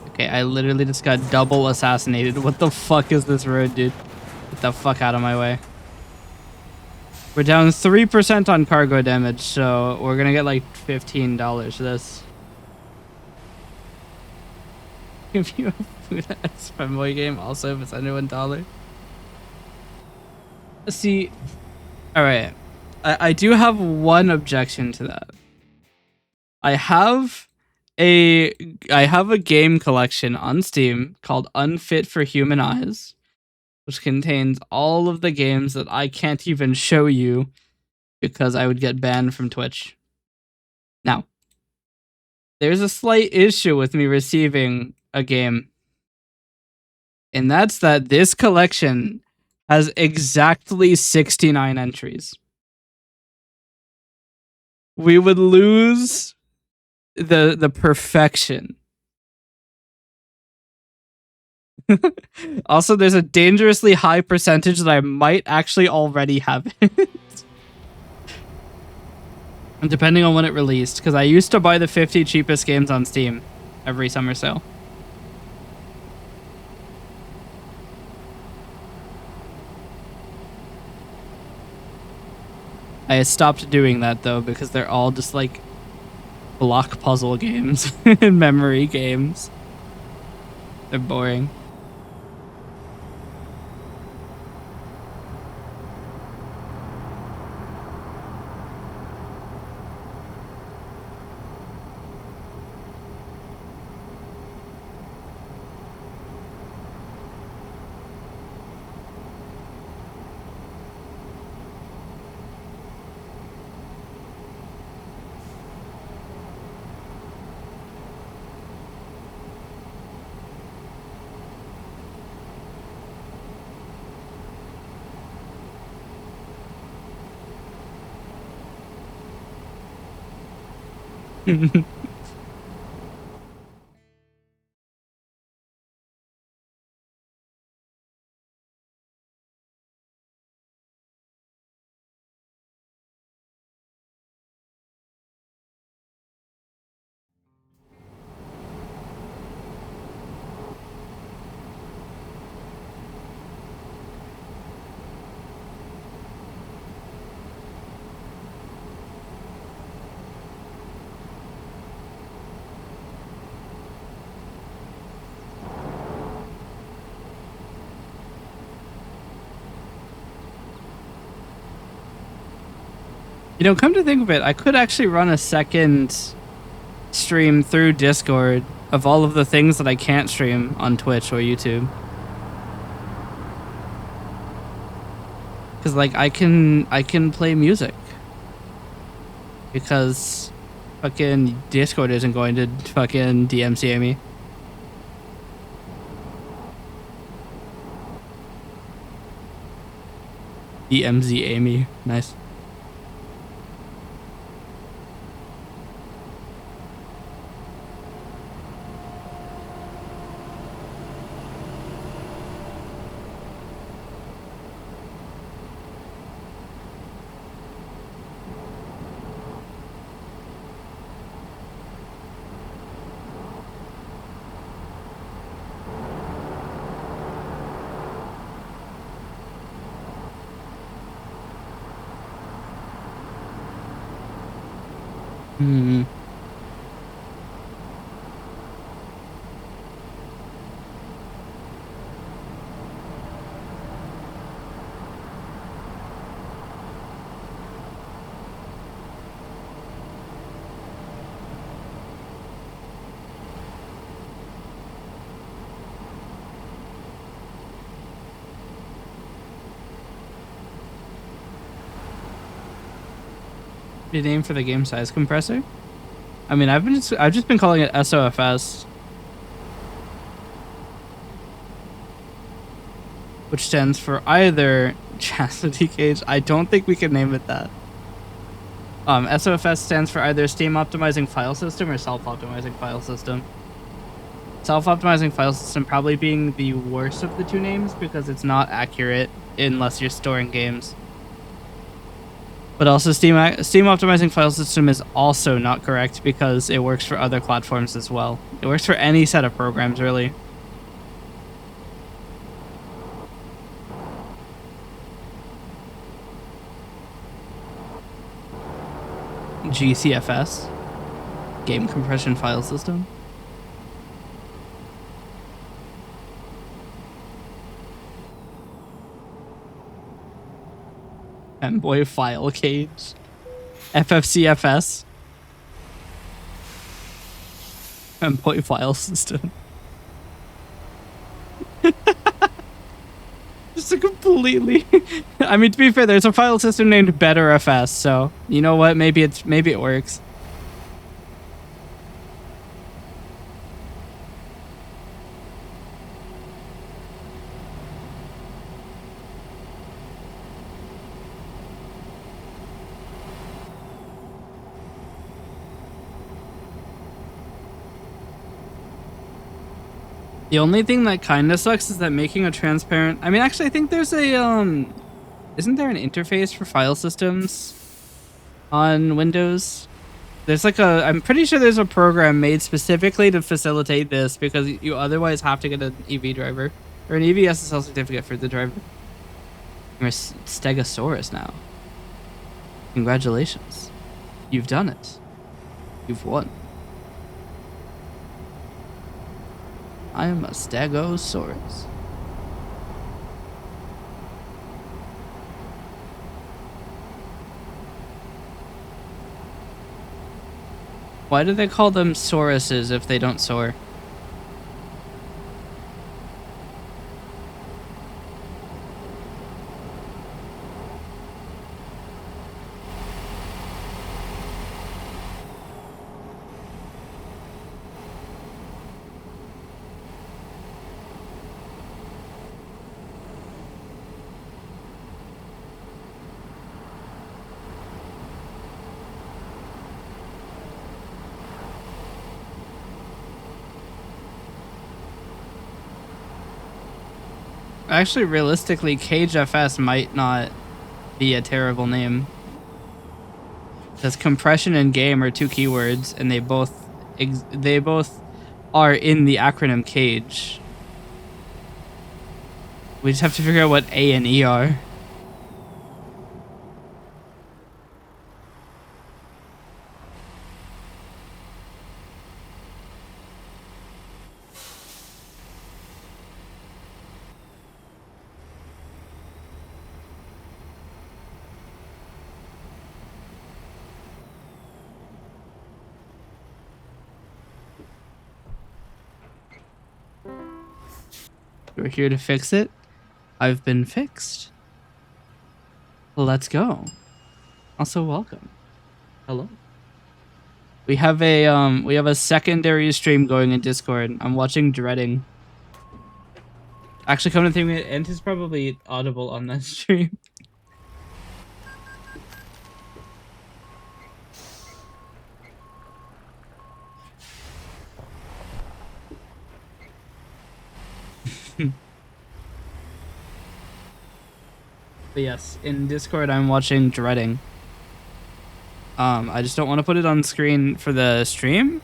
Speaker 1: Okay, I literally just got double assassinated. What the fuck is this road, dude? Get the fuck out of my way. We're down 3% on cargo damage, so we're gonna get like $15 for this. If you have food X fanboy game, also if it's under $1. See, alright. I do have one objection to that. I have a game collection on Steam called Unfit for Human Eyes, which contains all of the games that I can't even show you because I would get banned from Twitch. Now, there's a slight issue with me receiving a game, and that's that this collection has exactly 69 entries. We would lose the perfection. Also, there's a dangerously high percentage that I might actually already have it. Depending on when it released, because I used to buy the 50 cheapest games on Steam every summer sale. I stopped doing that though because they're all just like block puzzle games and memory games. They're boring. You know, come to think of it, I could actually run a second stream through Discord of all of the things that I can't stream on Twitch or YouTube. Because like I can play music. Because fucking Discord isn't going to fucking DMCA me. DMZA me. Nice. Hmm. The name for the game size compressor? I mean, I've just been calling it SOFS, which stands for either chastity cage. I don't think we can name it that. SOFS stands for either Steam Optimizing File System or Self-Optimizing File System. Self-Optimizing File System probably being the worst of the two names because it's not accurate unless you're storing games. But also Steam Optimizing File System is also not correct because it works for other platforms as well. It works for any set of programs, really. GCFS, Game Compression File System. Femboy File Cage. FFCFS. Femboy File System. Just a completely... I mean, to be fair, there's a file system named BetterFS, so you know what? Maybe it works. The only thing that kind of sucks is that making a transparent... I mean, actually, I think there's a... Isn't there an interface for file systems on Windows? There's like a... I'm pretty sure there's a program made specifically to facilitate this because you otherwise have to get an EV driver. Or an EV SSL certificate for the driver. You're a Stegosaurus now. Congratulations. You've done it. You've won. I am a Stegosaurus. Why do they call them sauruses if they don't soar? Actually, realistically, CageFS might not be a terrible name. Because compression and game are two keywords, and they both are in the acronym CAGE. We just have to figure out what A and E are. You're here to fix it. I've been fixed. Let's go. Also, welcome. Hello. We have a secondary stream going in Discord. I'm watching Dreading. Actually, come to think of it, Ent is probably audible on that stream. But yes, in Discord I'm watching Dreading. I just don't want to put it on screen for the stream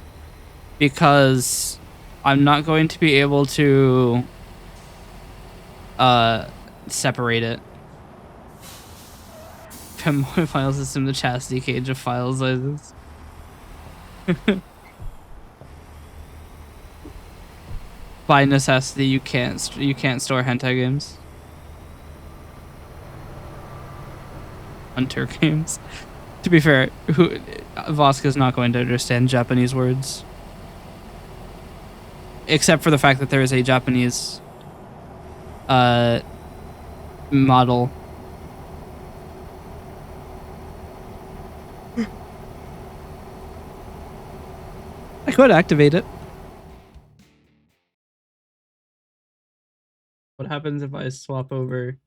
Speaker 1: because I'm not going to be able to separate it. Femboy file system, the chastity cage of file sizes. By necessity, you can't store hentai games. Hunter games. To be fair, Voska's not going to understand Japanese words. Except for the fact that there is a Japanese model. I could activate it. What happens if I swap over?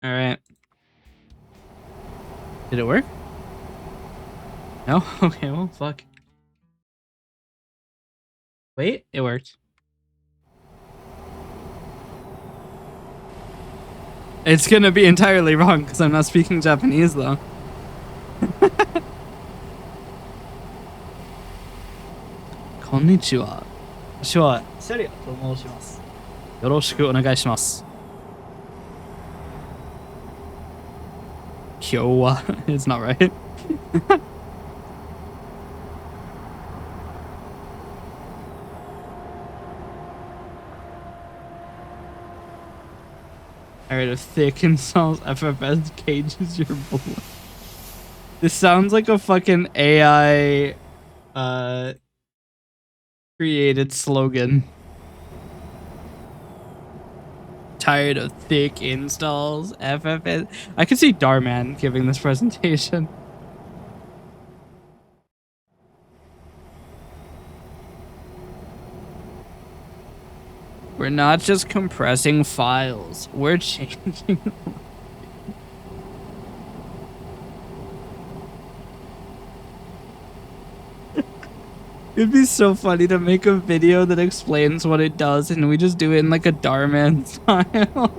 Speaker 1: Alright. Did it work? No? Okay, well, fuck. Wait, it worked. It's gonna be entirely wrong because I'm not speaking Japanese though. Konnichiwa. 私はセリアと申します。よろしくお願いします。今日は it's not right. Alright, if thick installs FFS cages your boy. This sounds like a fucking AI created slogan. Tired of thick installs, FFS. I could see Darman giving this presentation. We're not just compressing files, we're changing. It'd be so funny to make a video that explains what it does and we just do it in like a Darman style.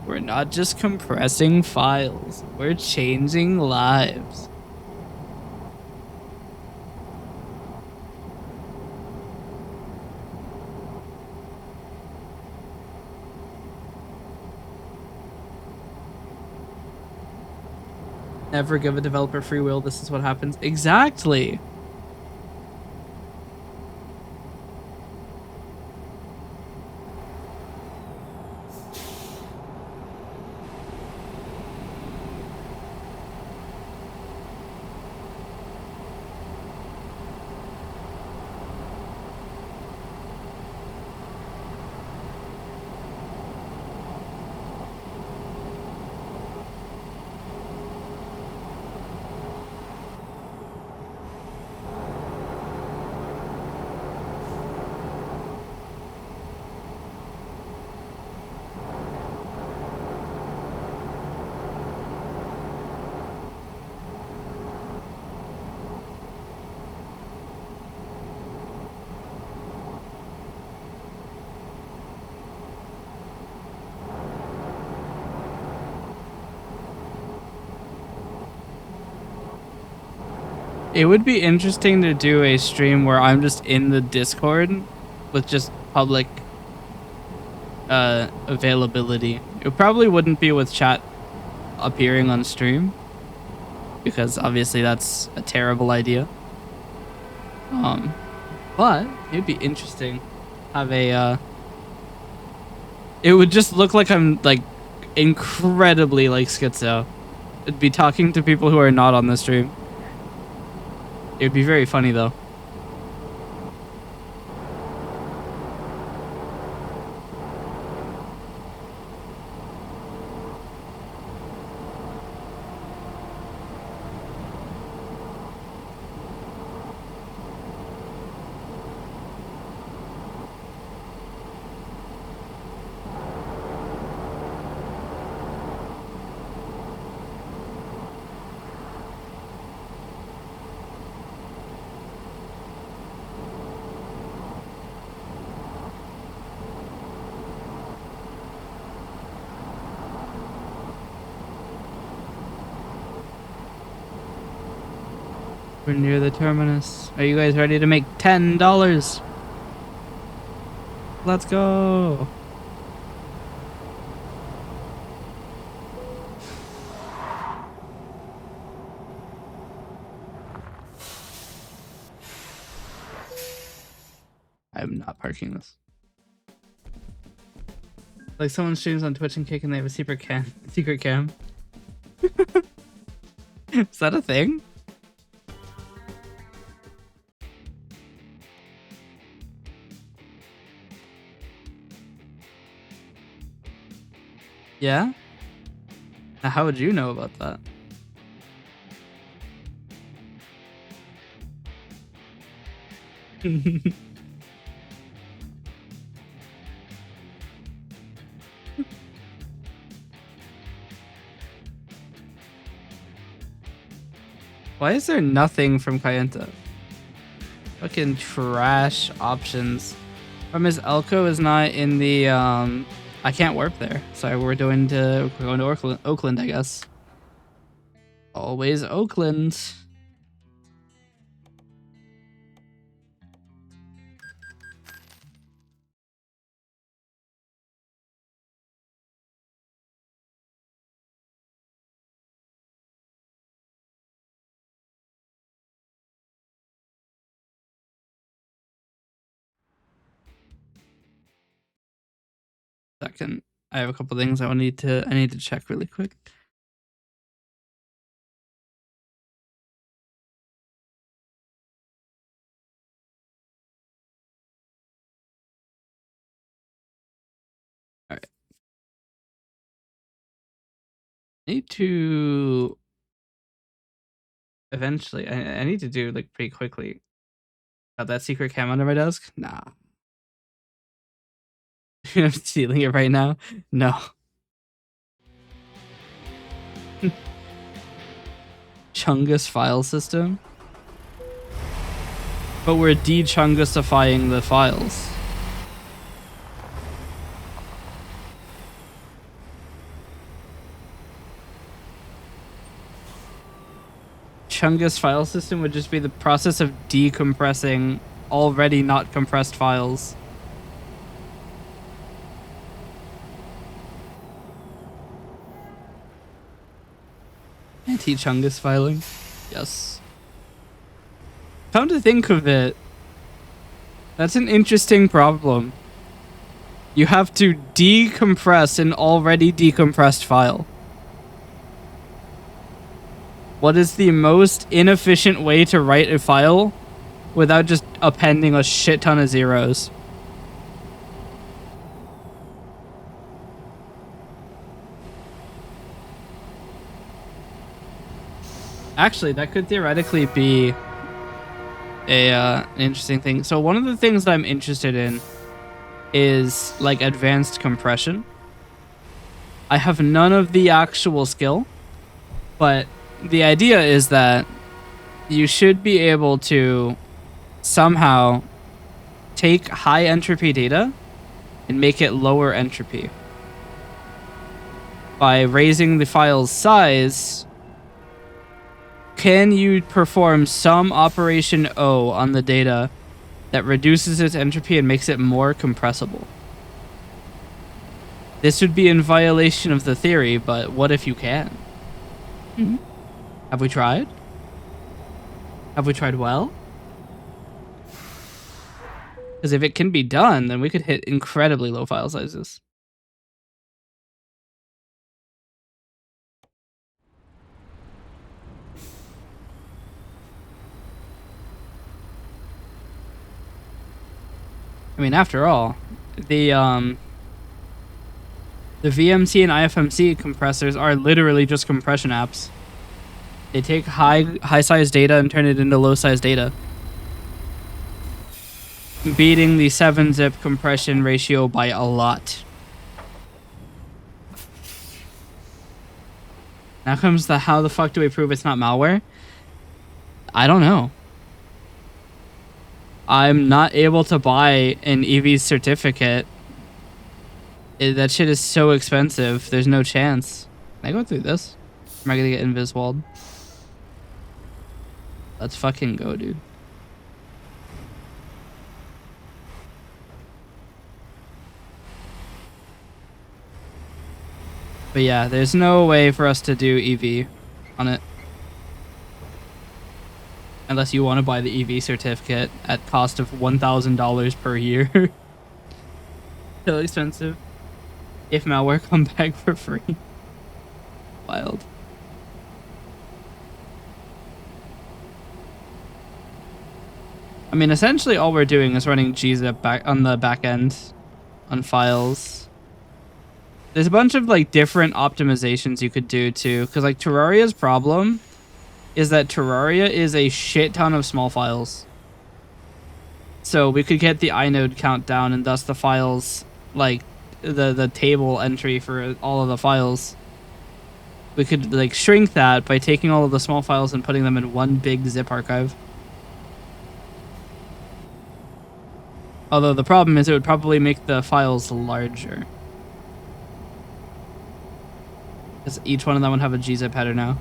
Speaker 1: We're not just compressing files, we're changing lives. Never give a developer free will, this is what happens. Exactly. It would be interesting to do a stream where I'm just in the Discord with just public availability. It probably wouldn't be with chat appearing on stream because obviously that's a terrible idea. But it'd be interesting. Have a it would just look like I'm like incredibly like schizo. It'd be talking to people who are not on the stream. It'd be very funny though. We're near the terminus. Are you guys ready to make $10? Let's go. I'm not parking this. Like someone streams on Twitch and Kick and they have a secret cam. Secret cam. Is that a thing? Yeah? Now, how would you know about that? Why is there nothing from Kayenta? Fucking trash options. From his Elko is not in the I can't warp there. So we're going to Oakland, I guess. Always Oakland. Second, I have a couple things I need to check really quick. All right. Need to eventually. I need to do like pretty quickly. Got that secret cam under my desk? Nah. I'm stealing it right now. No. Chungus file system. But we're de-chungusifying the files. Chungus file system would just be the process of decompressing already not compressed files. Anti-chungus filing? Yes. Come to think of it, that's an interesting problem. You have to decompress an already decompressed file. What is the most inefficient way to write a file without just appending a shit ton of zeros? Actually, that could theoretically be an interesting thing. So one of the things that I'm interested in is like advanced compression. I have none of the actual skill, but the idea is that you should be able to somehow take high entropy data and make it lower entropy by raising the file's size. Can you perform some operation O on the data that reduces its entropy and makes it more compressible? This would be in violation of the theory, but what if you can? Mm-hmm. Have we tried? Have we tried well? Because if it can be done, then we could hit incredibly low file sizes. I mean, after all, the VMC and IFMC compressors are literally just compression apps. They take high size data and turn it into low size data, beating the 7-zip compression ratio by a lot. Now comes the how the fuck do we prove it's not malware? I don't know. I'm not able to buy an EV certificate. That shit is so expensive. There's no chance. Can I go through this? Am I gonna get invis-walled? Let's fucking go, dude. But yeah, there's no way for us to do EV on it. Unless you want to buy the EV certificate at cost of $1,000 per year. Still expensive. If malware come back for free. Wild. I mean, essentially all we're doing is running gzip back on the back end on files. There's a bunch of like different optimizations you could do too, because like Terraria's problem is that Terraria is a shit ton of small files. So we could get the inode count down and thus the files, like the table entry for all of the files. We could like shrink that by taking all of the small files and putting them in one big zip archive. Although the problem is it would probably make the files larger. Because each one of them would have a gzip header now.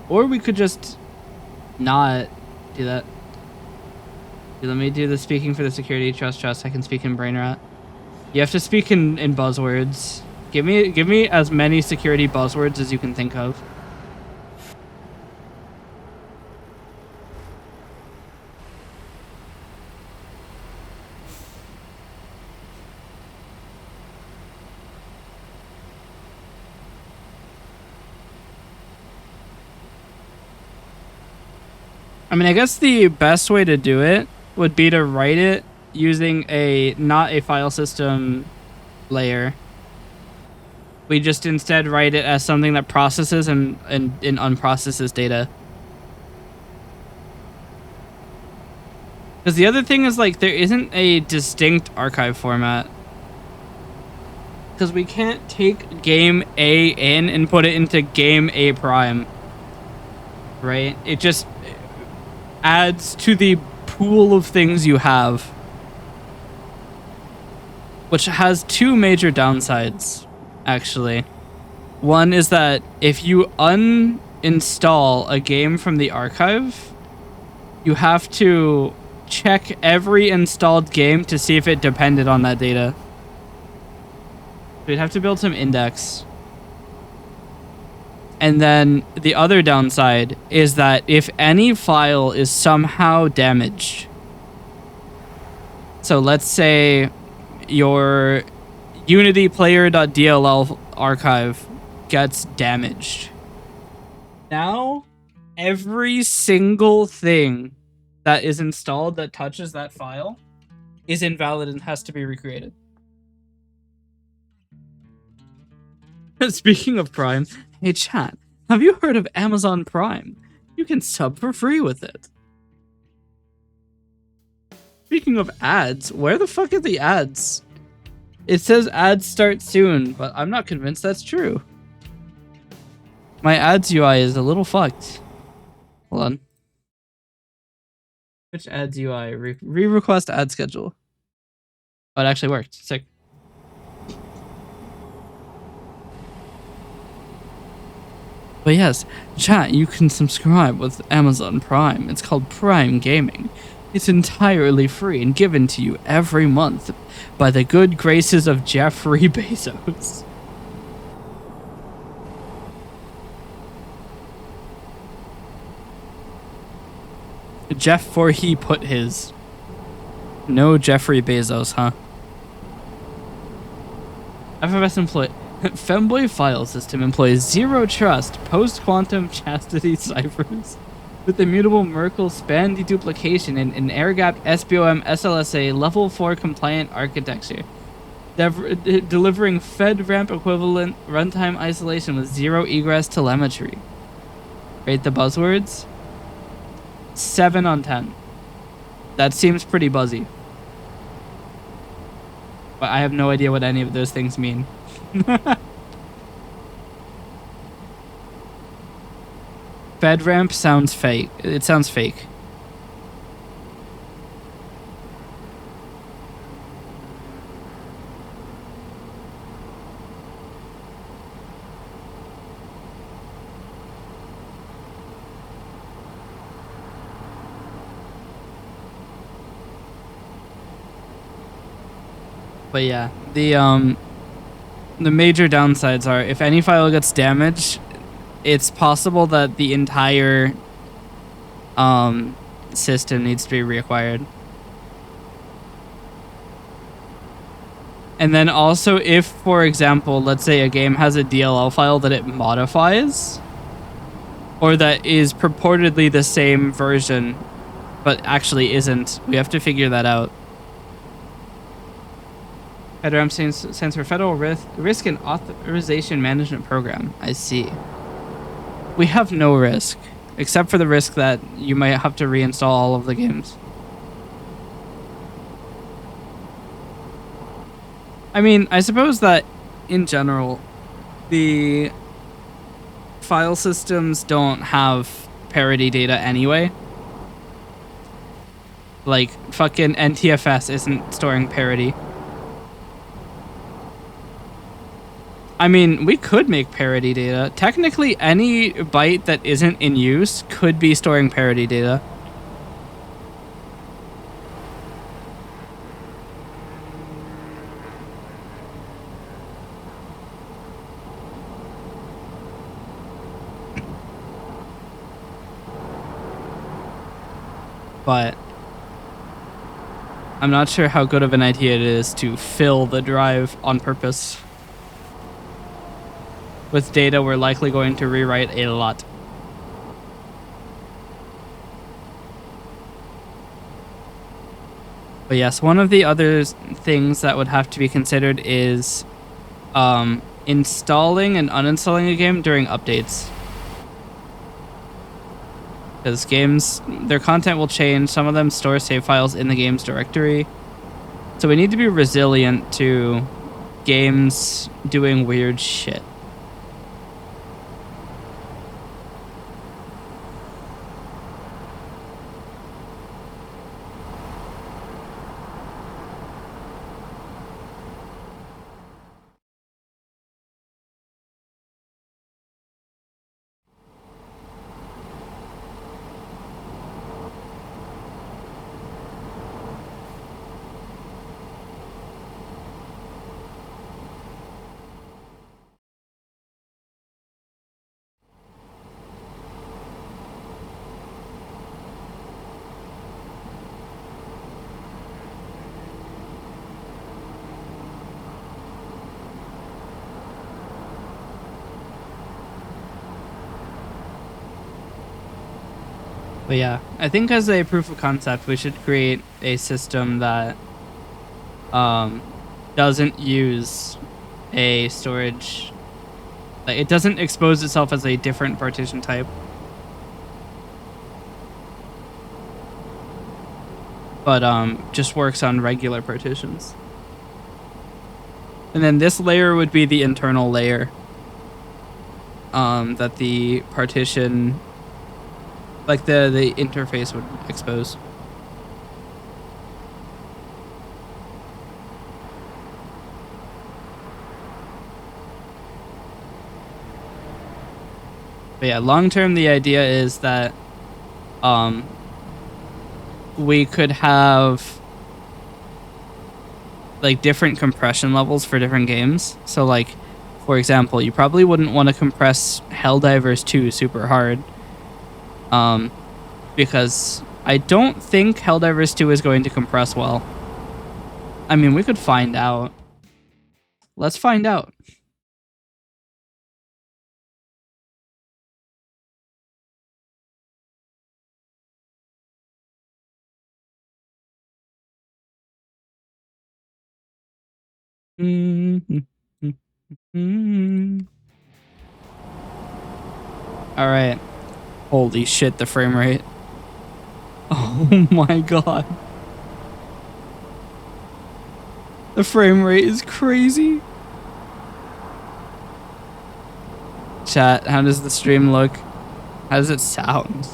Speaker 1: Or we could just not do that. Let me do the speaking for the security. Trust. I can speak in brain rot. You have to speak in buzzwords. Give me as many security buzzwords as you can think of. I mean, I guess the best way to do it would be to write it using not a file system layer. We just instead write it as something that processes and unprocesses data. Because the other thing is, like, there isn't a distinct archive format. Because we can't take game A in and put it into game A prime. Right? It just adds to the pool of things you have. Which has two major downsides, actually. One is that if you uninstall a game from the archive, you have to check every installed game to see if it depended on that data. We'd have to build some index. And then the other downside is that if any file is somehow damaged, so let's say your Unity player.dll archive gets damaged. Now, every single thing that is installed that touches that file is invalid and has to be recreated. Speaking of Prime, hey chat, have you heard of Amazon Prime? You can sub for free with it. Speaking of ads, where the fuck are the ads? It says ads start soon, but I'm not convinced that's true. My ads UI is a little fucked. Hold on. Which ads UI? Re-request ad schedule. Oh, it actually worked. Sick. But yes, chat, you can subscribe with Amazon Prime. It's called Prime Gaming. It's entirely free and given to you every month by the good graces of Jeffrey Bezos. Jeff for he put his. No Jeffrey Bezos, huh? FFS employee. Femboy file system employs zero trust post-quantum chastity ciphers with immutable Merkle span deduplication and an air-gapped SBOM SLSA level 4 compliant architecture. Delivering FedRAMP equivalent runtime isolation with zero egress telemetry. Rate the buzzwords? 7 on 10. That seems pretty buzzy. But I have no idea what any of those things mean. FedRAMP sounds fake. It sounds fake. But yeah, the major downsides are if any file gets damaged, it's possible that the entire system needs to be reacquired. And then also if, for example, let's say a game has a DLL file that it modifies, or that is purportedly the same version, but actually isn't, we have to figure that out. FedRAMP stands for Federal Risk and Authorization Management Program. I see. We have no risk, except for the risk that you might have to reinstall all of the games. I mean, I suppose that in general, the file systems don't have parity data anyway. Like, fucking NTFS isn't storing parity. I mean, we could make parity data. Technically, any byte that isn't in use could be storing parity data. But I'm not sure how good of an idea it is to fill the drive on purpose. With data we're likely going to rewrite a lot. But yes, one of the other things that would have to be considered is installing and uninstalling a game during updates. Because games, their content will change. Some of them store save files in the game's directory. So we need to be resilient to games doing weird shit. But yeah, I think as a proof of concept, we should create a system that doesn't use a storage, like it doesn't expose itself as a different partition type, but just works on regular partitions. And then this layer would be the internal layer that the partition, like the interface would expose. But yeah, long term, the idea is that we could have like different compression levels for different games. So like, for example, you probably wouldn't want to compress Helldivers 2 super hard. Because I don't think Helldivers 2 is going to compress well. I mean, we could find out. Let's find out. All right. Holy shit, the frame rate. Oh my god. The frame rate is crazy. Chat, how does the stream look? How does it sound?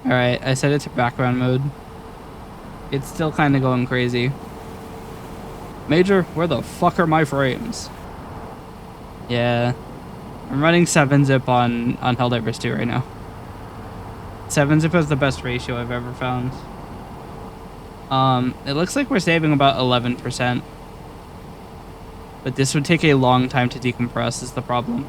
Speaker 1: Alright, I set it to background mode. It's still kind of going crazy. Major, where the fuck are my frames? Yeah. I'm running 7-zip on Helldivers 2 right now. 7-zip is the best ratio I've ever found. It looks like we're saving about 11%. But this would take a long time to decompress is the problem.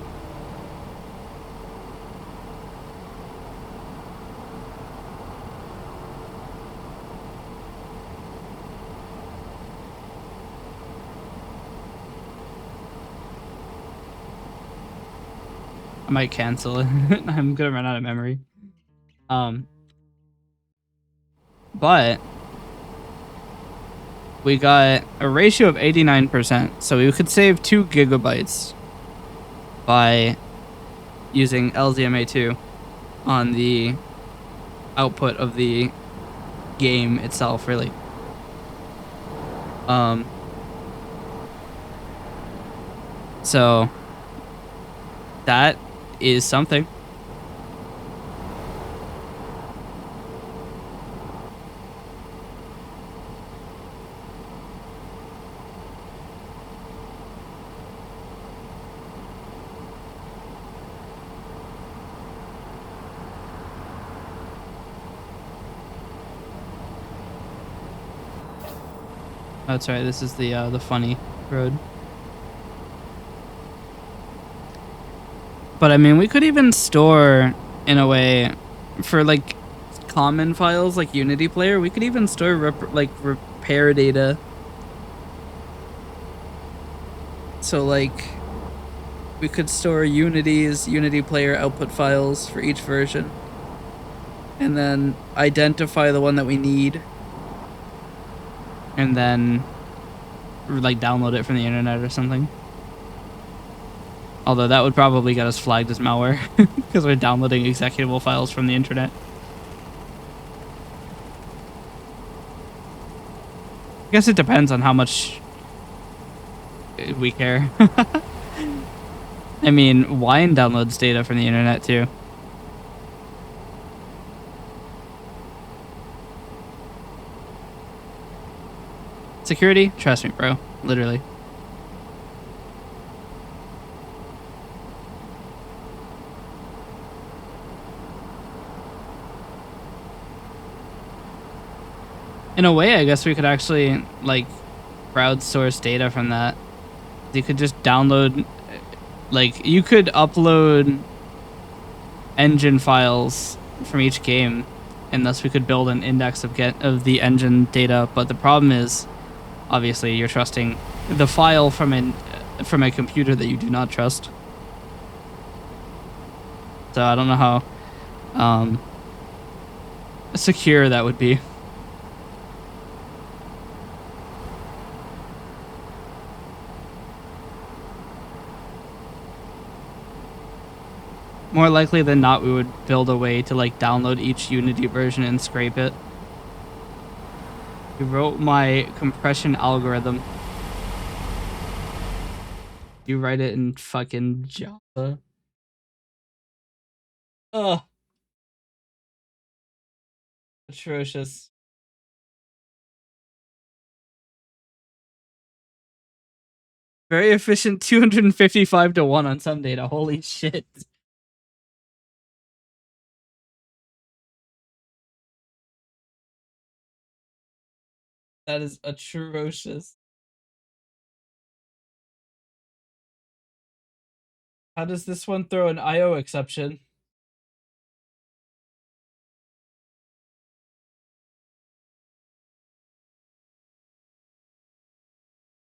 Speaker 1: I might cancel it. I'm gonna run out of memory. But we got a ratio of 89%, so we could save 2 gigabytes by using LZMA2 on the output of the game itself, really. So that is something. Oh, that's right. This is the funny road. But I mean, we could even store in a way for like common files like Unity Player. We could even store repair data. So like we could store Unity Player output files for each version, and then identify the one that we need, and then like download it from the internet or something. Although that would probably get us flagged as malware because we're downloading executable files from the internet. I guess it depends on how much we care. I mean, Wine downloads data from the internet too. Security? Trust me, bro. Literally. In a way, I guess we could actually, like, crowdsource data from that. You could just download, like, you could upload engine files from each game, and thus we could build an index of the engine data. But the problem is, obviously, you're trusting the file from a computer that you do not trust. So I don't know how secure that would be. More likely than not, we would build a way to like download each Unity version and scrape it. You wrote my compression algorithm. You write it in fucking Java. Ugh. Atrocious. Very efficient 255 to 1 on some data. Holy shit. That is atrocious. How does this one throw an IO exception?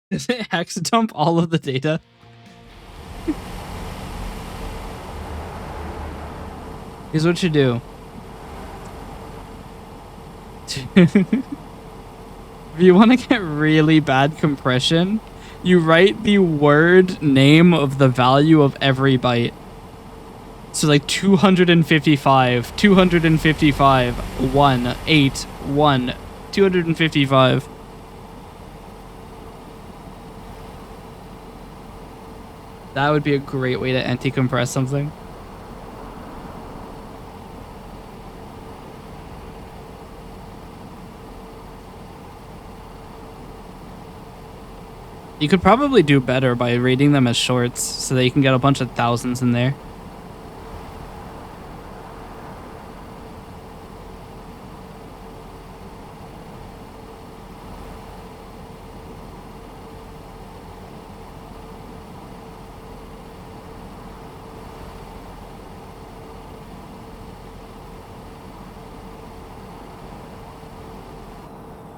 Speaker 1: Does it hex dump all of the data? Here's what you do. If you want to get really bad compression, you write the word name of the value of every byte. So like 255, 255, 1, 8, 1, 255. That would be a great way to anti-compress something. You could probably do better by rating them as shorts so that you can get a bunch of thousands in there.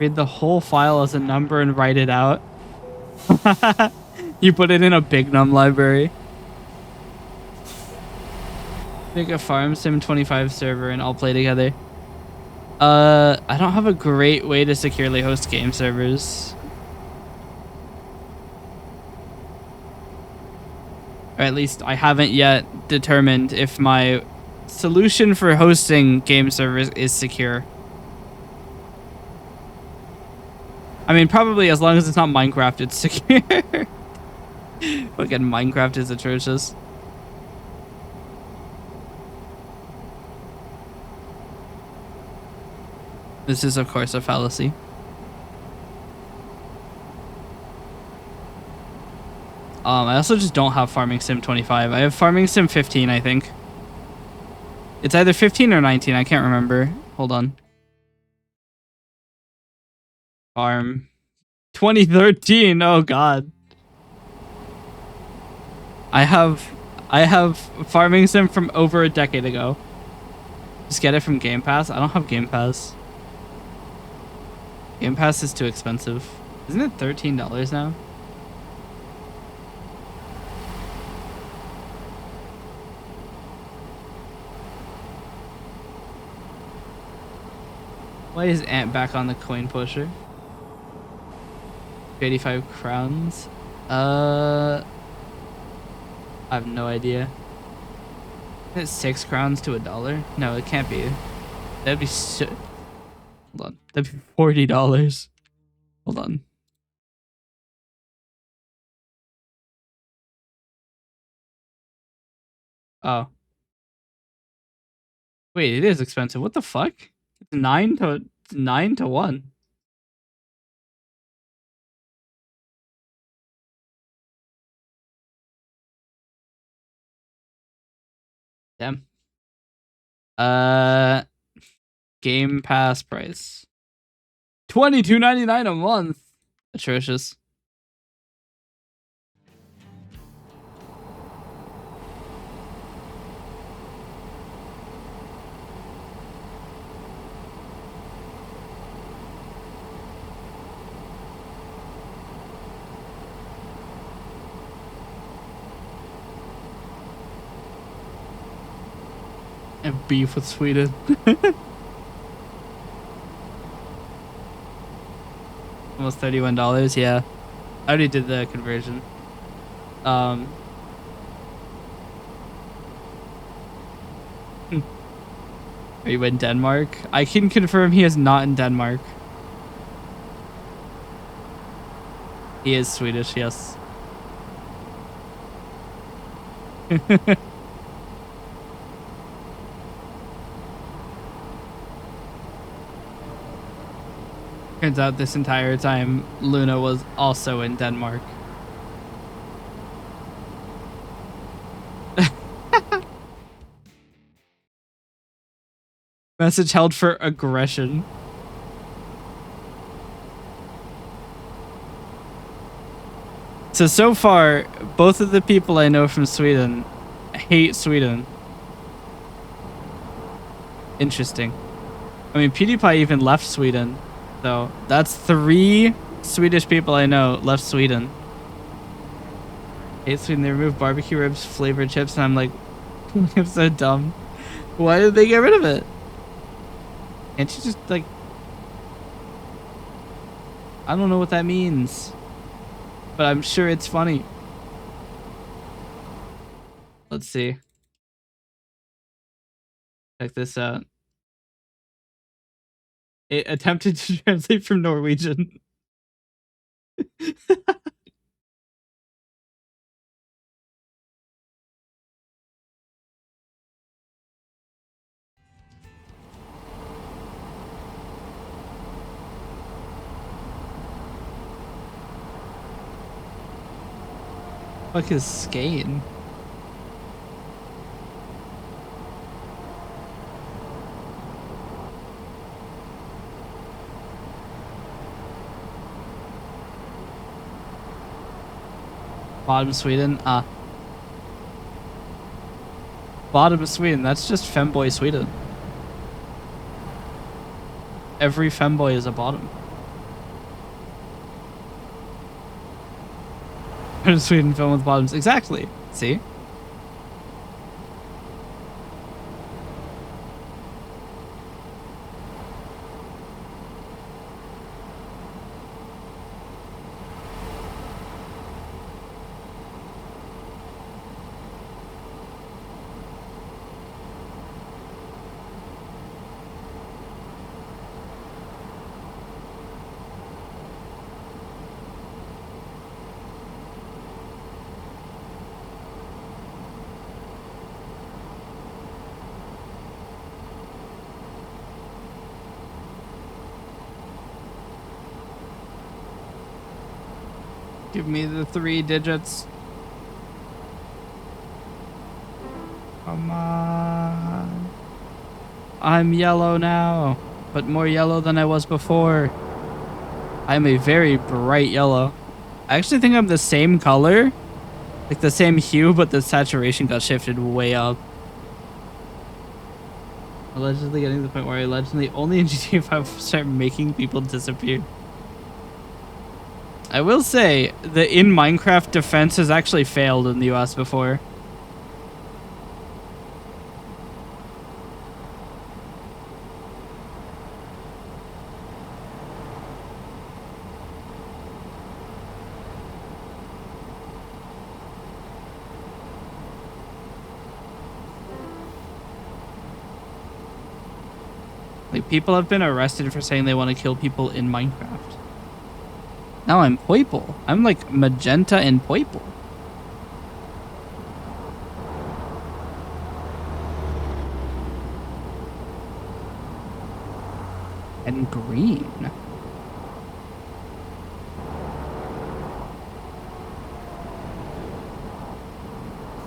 Speaker 1: Read the whole file as a number and write it out. You put it in a big num library. Make a farm sim 25 server and all play together. I don't have a great way to securely host game servers. Or at least I haven't yet determined if my solution for hosting game servers is secure. I mean, probably as long as it's not Minecraft, it's secure. Again, Minecraft is atrocious. This is, of course, a fallacy. I also just don't have Farming Sim 25. I have Farming Sim 15, I think. It's either 15 or 19. I can't remember. Hold on. Farm 2013. Oh God. I have Farming Sim from over a decade ago. Just get it from Game Pass. I don't have Game Pass. Game Pass is too expensive. Isn't it $13 now? Why is Ant back on the coin pusher? 85 crowns. I have no idea. Is it 6 crowns to $1? No, it can't be. That'd be so. Hold on. That'd be $40. Hold on. Oh. Wait, it is expensive. What the fuck? It's 9 to 1. Damn. Game Pass price. $22.99 a month. Atrocious. And beef with Sweden. Almost $31. Yeah, I already did the conversion. Are you in Denmark? I can confirm he is not in Denmark. He is Swedish, yes. Turns out this entire time, Luna was also in Denmark. Message held for aggression. So far, both of the people I know from Sweden hate Sweden. Interesting. I mean, PewDiePie even left Sweden. So that's 3 Swedish people I know left Sweden. Hate Sweden. They removed barbecue ribs, flavored chips, and I'm like, I'm so dumb. Why did they get rid of it? Can't you just like... I don't know what that means. But I'm sure it's funny. Let's see. Check this out. It attempted to translate from Norwegian. Fuck is Skane? Bottom Sweden? Bottom of Sweden, that's just femboy Sweden. Every femboy is a bottom. Sweden film with bottoms. Exactly. See? Give me the 3 digits. Come on. I'm yellow now, but more yellow than I was before. I'm a very bright yellow. I actually think I'm the same color, like the same hue, but the saturation got shifted way up. Allegedly getting to the point where I allegedly only in GTA 5 start making people disappear. I will say, the in Minecraft defense has actually failed in the US before. Like, people have been arrested for saying they want to kill people in Minecraft. Now I'm purple. I'm like magenta and purple. And green.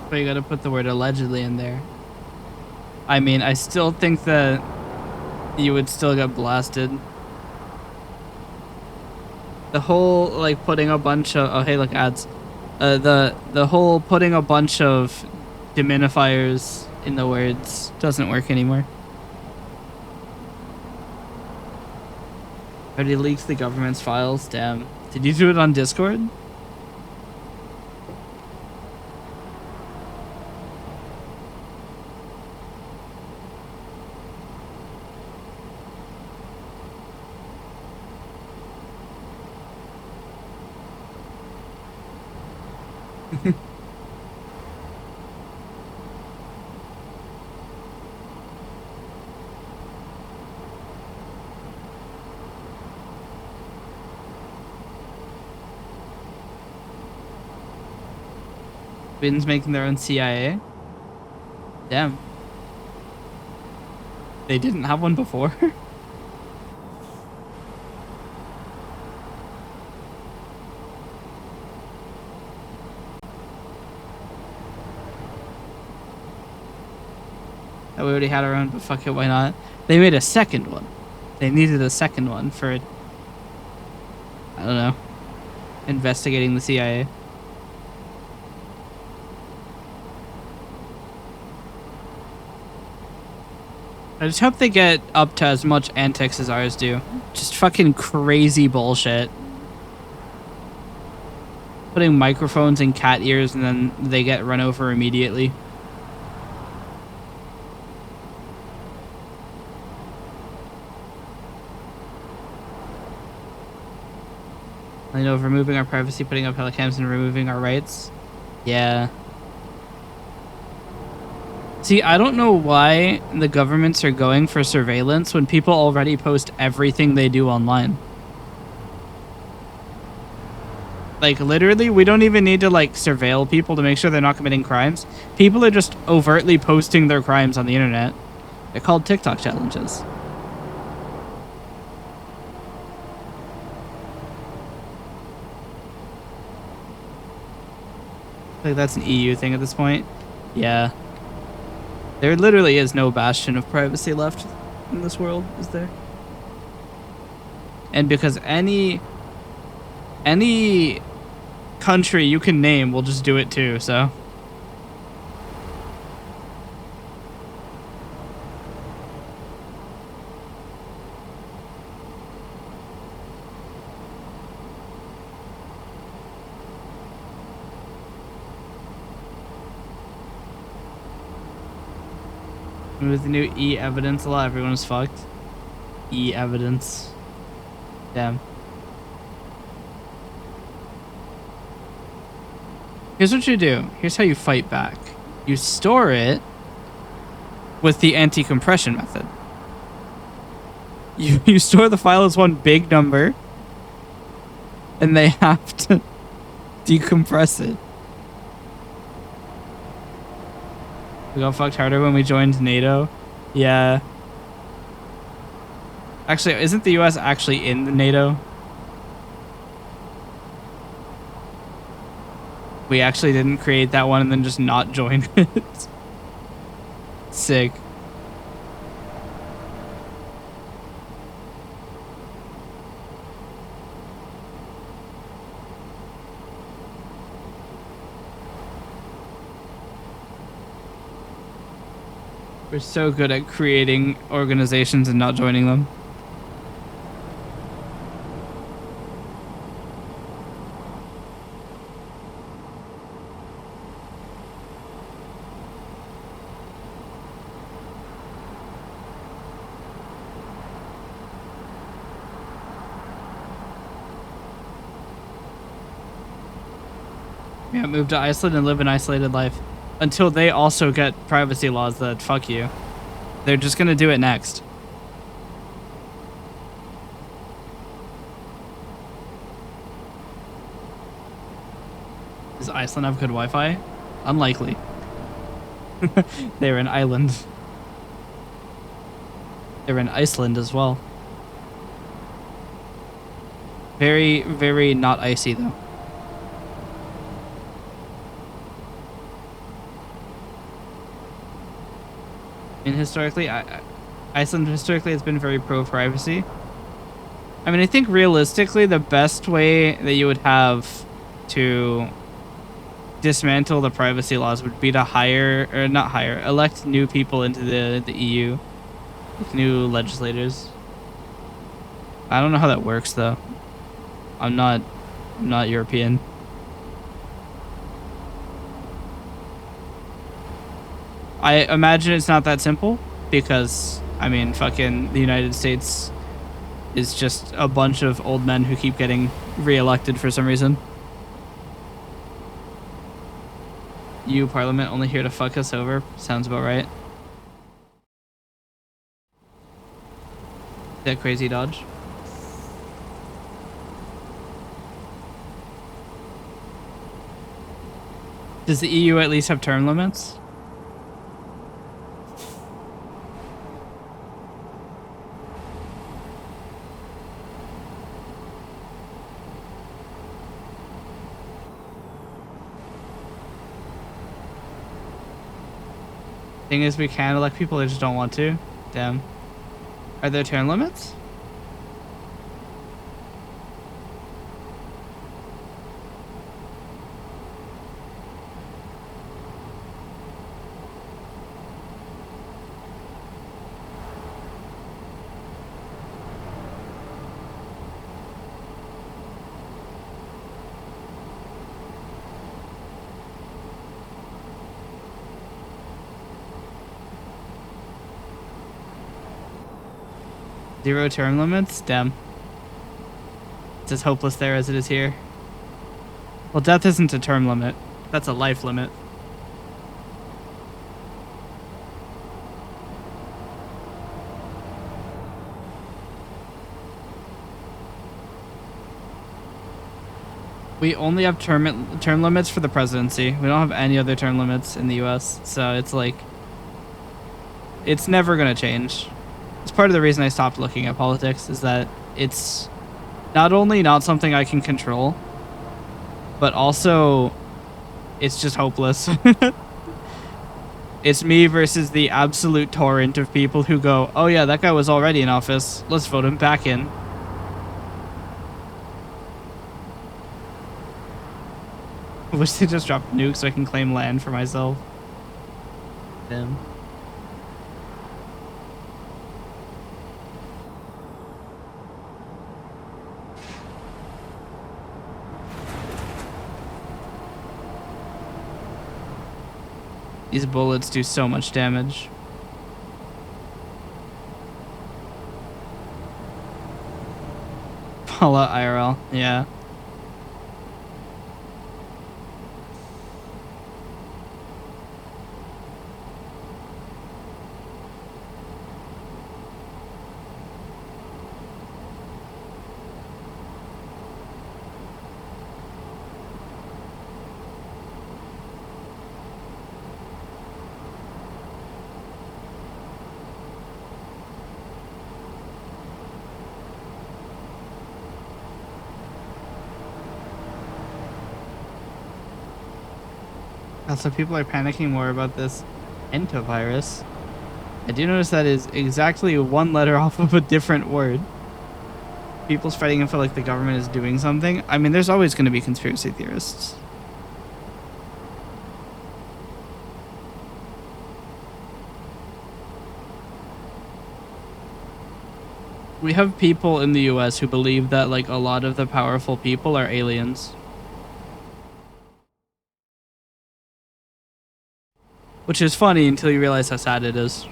Speaker 1: But you gotta put the word allegedly in there. I mean, I still think that you would still get blasted. The whole, like, putting a bunch of... Oh, hey, look, ads. The whole putting a bunch of diminifiers in the words doesn't work anymore. Already leaked the government's files? Damn. Did you do it on Discord? Sweden's making their own CIA? Damn. They didn't have one before? We already had our own, but fuck it, why not? They made a second one. They needed a second one for, I don't know, investigating the CIA. I just hope they get up to as much antics as ours do. Just fucking crazy bullshit. Putting microphones in cat ears and then they get run over immediately. I know, removing our privacy, putting up helicams, and removing our rights. Yeah. See, I don't know why the governments are going for surveillance when people already post everything they do online. Like, literally, we don't even need to, like, surveil people to make sure they're not committing crimes. People are just overtly posting their crimes on the internet. They're called TikTok challenges. Like, that's an EU thing at this point. Yeah. There literally is no bastion of privacy left in this world, is there? And because any country you can name will just do it too, so. With the new e-evidence law, everyone's fucked. E-evidence. Damn. Here's what you do. Here's how you fight back. You store it with the anti-compression method. You store the file as one big number, and they have to decompress it. We got fucked harder when we joined NATO. Yeah. Actually, isn't the US actually in the NATO? We actually didn't create that one and then just not join it. Sick. We're so good at creating organizations and not joining them. Yeah, move to Iceland and live an isolated life. Until they also get privacy laws that fuck you. They're just gonna do it next. Does Iceland have good Wi-Fi? Unlikely. They're an island. They're in Iceland as well. Very, very not icy though. And historically, Iceland historically has been very pro-privacy. I mean, I think realistically, the best way that you would have to dismantle the privacy laws would be to elect new people into the EU, with new legislators. I don't know how that works though. I'm not European. I imagine it's not that simple because, I mean, fucking the United States is just a bunch of old men who keep getting reelected for some reason. EU Parliament only here to fuck us over. Sounds about right. That crazy dodge. Does the EU at least have term limits? Thing is, we can elect people, they just don't want to. Damn. Are there term limits? Zero term limits? Damn. It's as hopeless there as it is here. Well, death isn't a term limit. That's a life limit. We only have term limits for the presidency. We don't have any other term limits in the US. So it's like, it's never going to change. It's part of the reason I stopped looking at politics, is that it's not only not something I can control, but also it's just hopeless. It's me versus the absolute torrent of people who go, oh yeah, that guy was already in office. Let's vote him back in. I wish they just dropped nukes so I can claim land for myself. Damn. These bullets do so much damage. All out IRL, yeah. Also, people are panicking more about this entovirus. I do notice that is exactly one letter off of a different word. People's fighting and feel like the government is doing something. I mean, there's always going to be conspiracy theorists. We have people in the US who believe that like a lot of the powerful people are aliens. Which is funny until you realize how sad it is.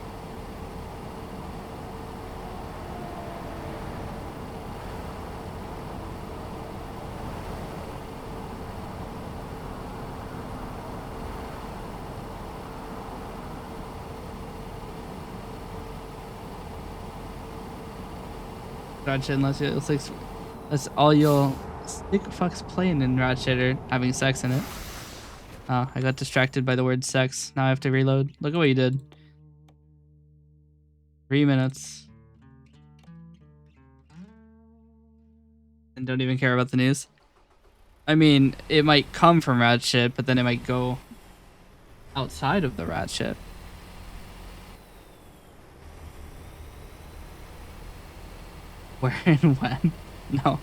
Speaker 1: Ratchet, unless it's like that's all you'll stick fucks playing in Ratchet or having sex in it. Oh, I got distracted by the word sex. Now I have to reload. Look at what you did. 3 minutes. And don't even care about the news. I mean, it might come from Ratchet, but then it might go outside of the Ratchet. Where and when? No.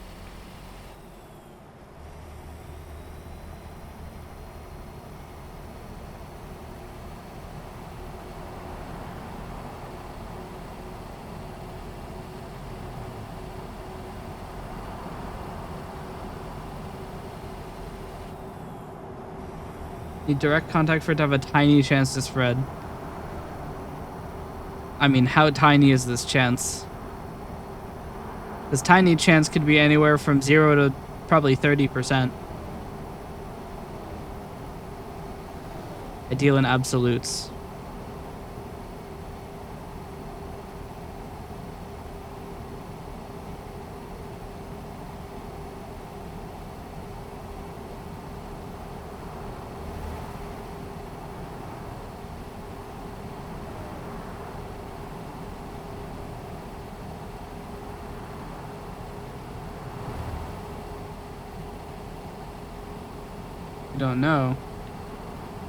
Speaker 1: Need direct contact for it to have a tiny chance to spread. I mean, how tiny is this chance? This tiny chance could be anywhere from 0 to probably 30%. I deal in absolutes. We don't know.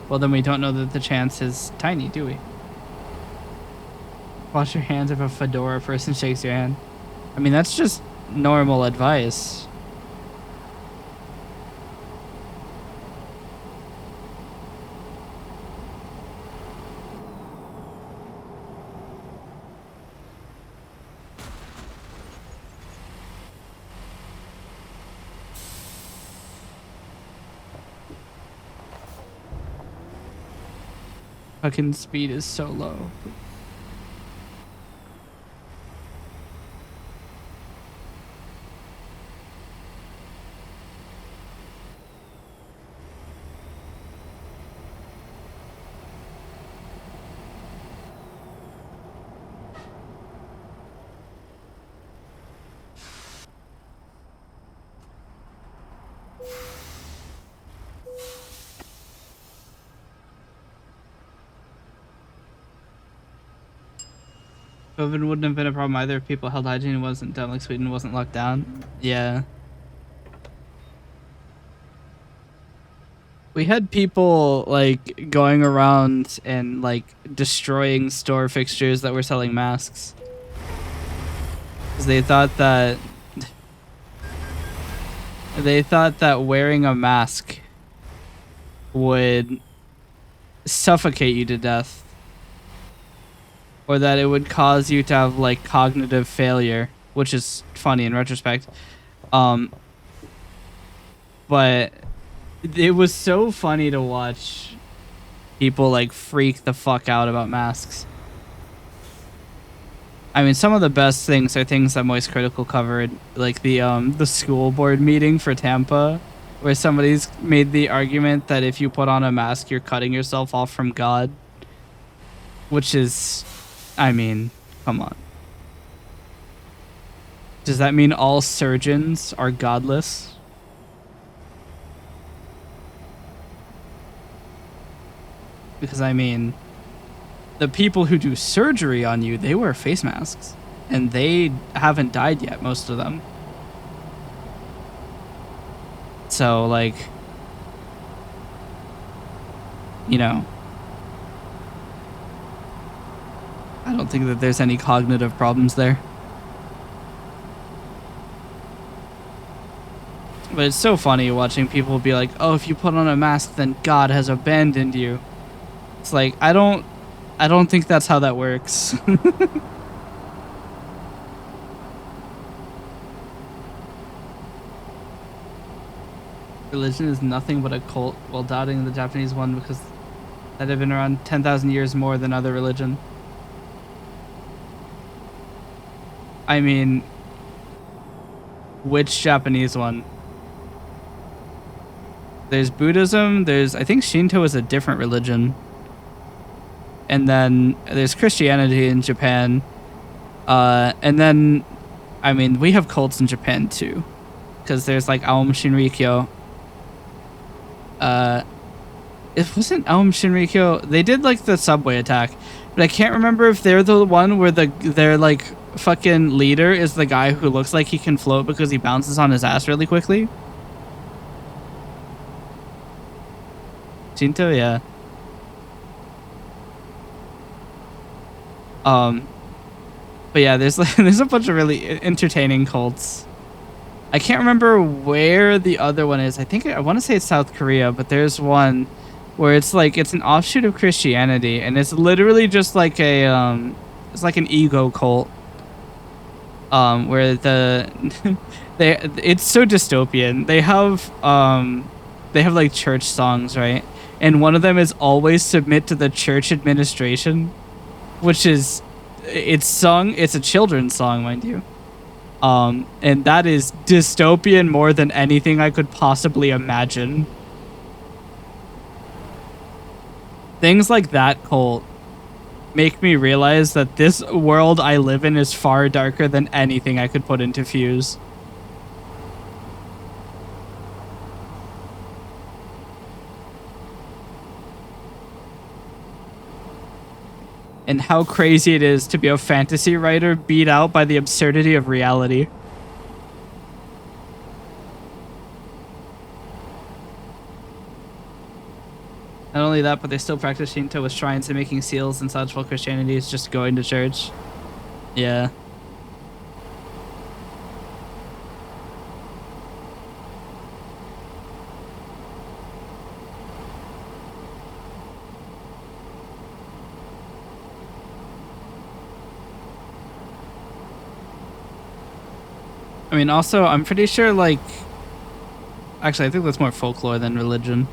Speaker 1: Well, then we don't know that the chance is tiny, do we? Wash your hands if a fedora person shakes your hand. I mean, that's just normal advice. Fucking speed is so low. COVID wouldn't have been a problem either if people held hygiene and wasn't done, like Sweden wasn't locked down. Yeah. We had people like going around and like destroying store fixtures that were selling masks. Because they thought that wearing a mask would suffocate you to death. Or that it would cause you to have like cognitive failure, which is funny in retrospect. But it was so funny to watch people like freak the fuck out about masks. I mean, some of the best things are things that Moist Critical covered, like the school board meeting for Tampa, where somebody's made the argument that if you put on a mask, you're cutting yourself off from God, which is, I mean, come on. Does that mean all surgeons are godless? Because I mean, the people who do surgery on you, they wear face masks, and they haven't died yet, most of them. So, like, you know, I don't think that there's any cognitive problems there. But it's so funny watching people be like, "Oh, if you put on a mask, then God has abandoned you." It's like, I don't think that's how that works. Religion is nothing but a cult, while doubting the Japanese one because that had been around 10,000 years more than other religion. I mean, which Japanese one? There's Buddhism, I think Shinto is a different religion. And then there's Christianity in Japan. And then, I mean, we have cults in Japan too. Because there's like Aum Shinrikyo. It wasn't Aum Shinrikyo. They did like the subway attack. But I can't remember if they're the one where their like fucking leader is the guy who looks like he can float because he bounces on his ass really quickly. Shinto, yeah. Um, but yeah, there's like, there's a bunch of really entertaining cults. I can't remember where the other one is. I want to say it's South Korea, but there's one where it's like it's an offshoot of Christianity, and it's literally just like it's like an ego cult. Where it's so dystopian. They have like church songs, right? And one of them is always submit to the church administration, which is it's a children's song, mind you. And that is dystopian more than anything I could possibly imagine. Things like that cult make me realize that this world I live in is far darker than anything I could put into Fuse. And how crazy it is to be a fantasy writer beat out by the absurdity of reality. Not only that, but they still practice Shinto with shrines and making seals and such, while Christianity is just going to church. Yeah. I mean, also, I'm pretty sure, like... Actually, I think that's more folklore than religion.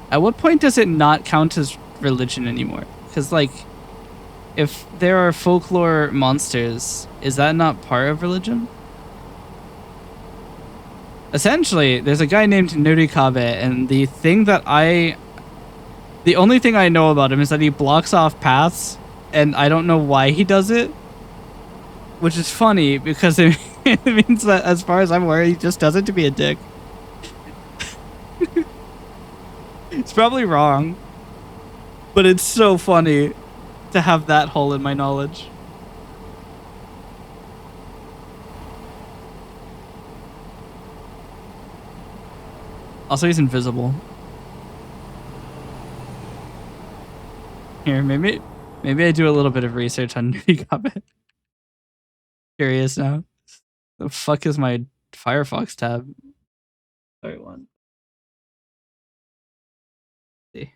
Speaker 1: At what point does it not count as religion anymore? Because, like, if there are folklore monsters, is that not part of religion? Essentially, there's a guy named Nurikabe, and the only thing I know about him is that he blocks off paths, and I don't know why he does it. Which is funny, because it means that, as far as I'm aware, he just does it to be a dick. It's probably wrong, but it's so funny to have that hole in my knowledge. Also, he's invisible. Here, maybe I do a little bit of research on Nurikabe. Curious now. The fuck is my Firefox tab? Sorry, one. See.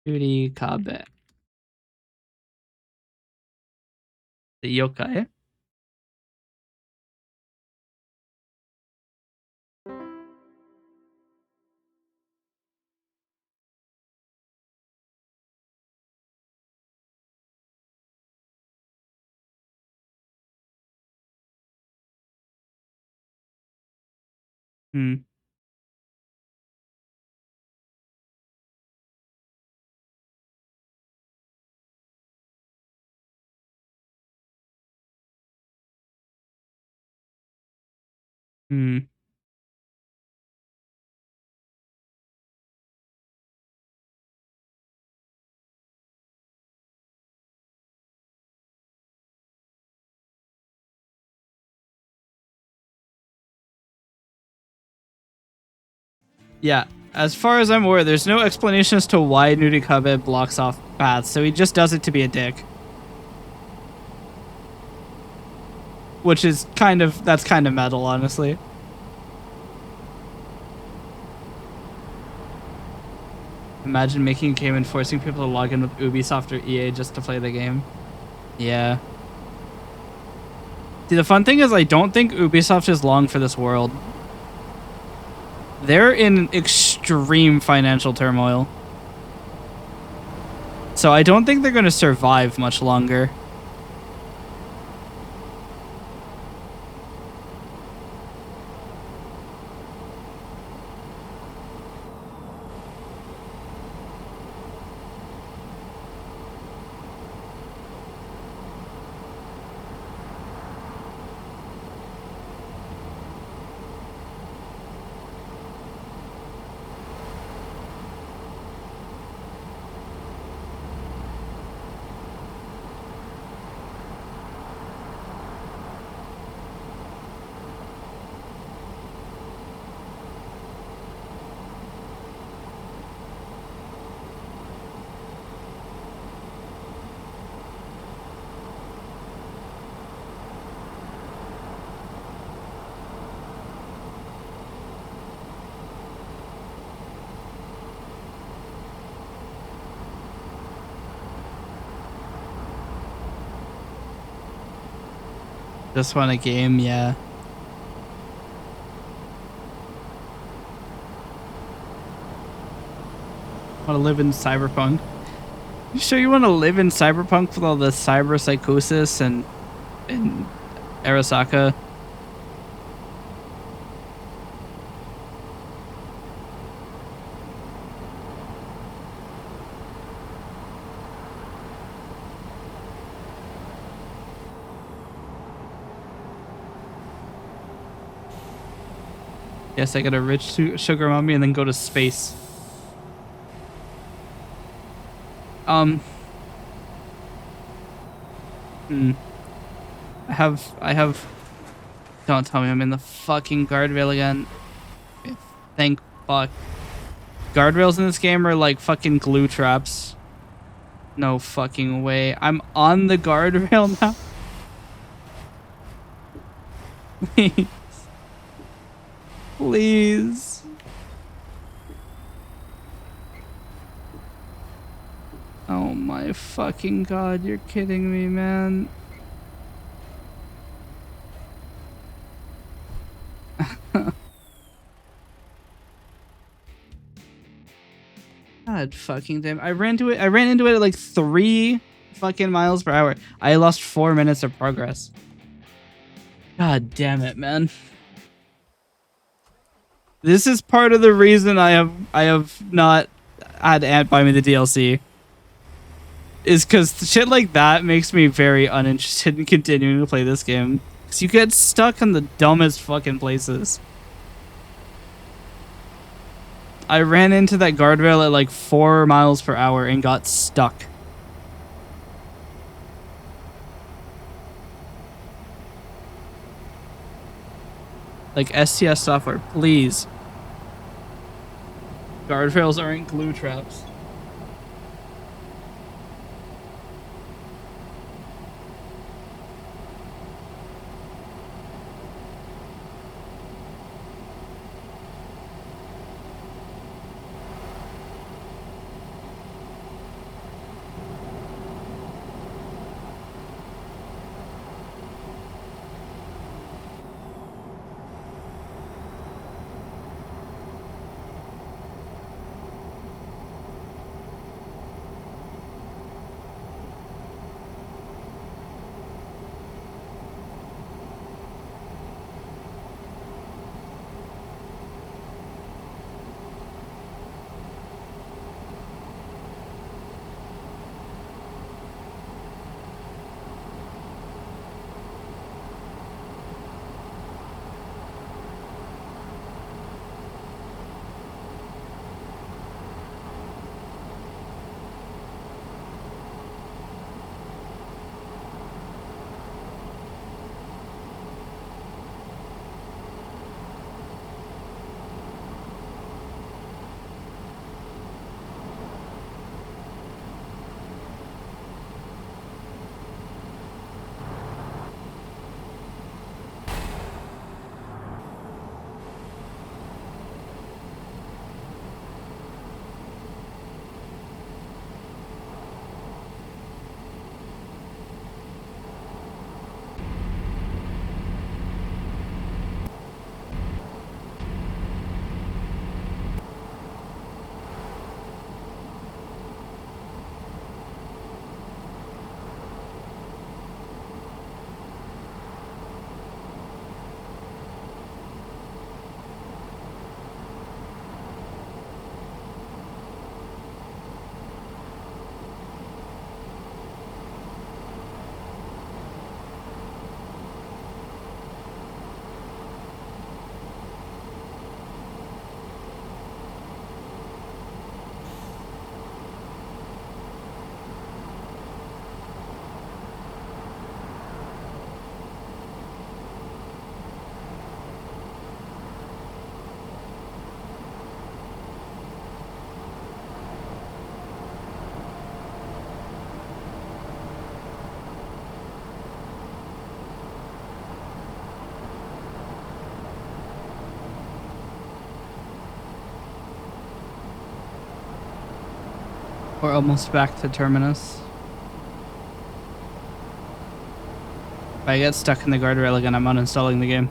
Speaker 1: Nurikabe. The yokai. Hmm. Hmm. Yeah. As far as I'm aware, there's no explanation as to why Nudikabe blocks off paths, so he just does it to be a dick. Which is that's kind of metal, honestly. Imagine making a game and forcing people to log in with Ubisoft or EA just to play the game. Yeah. See, the fun thing is I don't think Ubisoft is long for this world. They're in extreme financial turmoil. So I don't think they're going to survive much longer. Just want a game, yeah. Want to live in cyberpunk. You sure you want to live in cyberpunk with all the cyber psychosis and Arasaka? Yes, I got a rich sugar mommy and then go to space. Hmm. I have. Don't tell me I'm in the fucking guardrail again. Thank fuck. Guardrails in this game are like fucking glue traps. No fucking way. I'm on the guardrail now. Please. Please. Oh my fucking god, you're kidding me, man. God fucking damn. I ran into it at like 3 fucking miles per hour. I lost 4 minutes of progress. God damn it, man. This is part of the reason I have not had Ant buy me the DLC. Is because shit like that makes me very uninterested in continuing to play this game. Because you get stuck in the dumbest fucking places. I ran into that guardrail at like 4 miles per hour and got stuck. Like STS software, please. Guardrails aren't glue traps. We're almost back to Terminus. If I get stuck in the guardrail again, I'm uninstalling the game.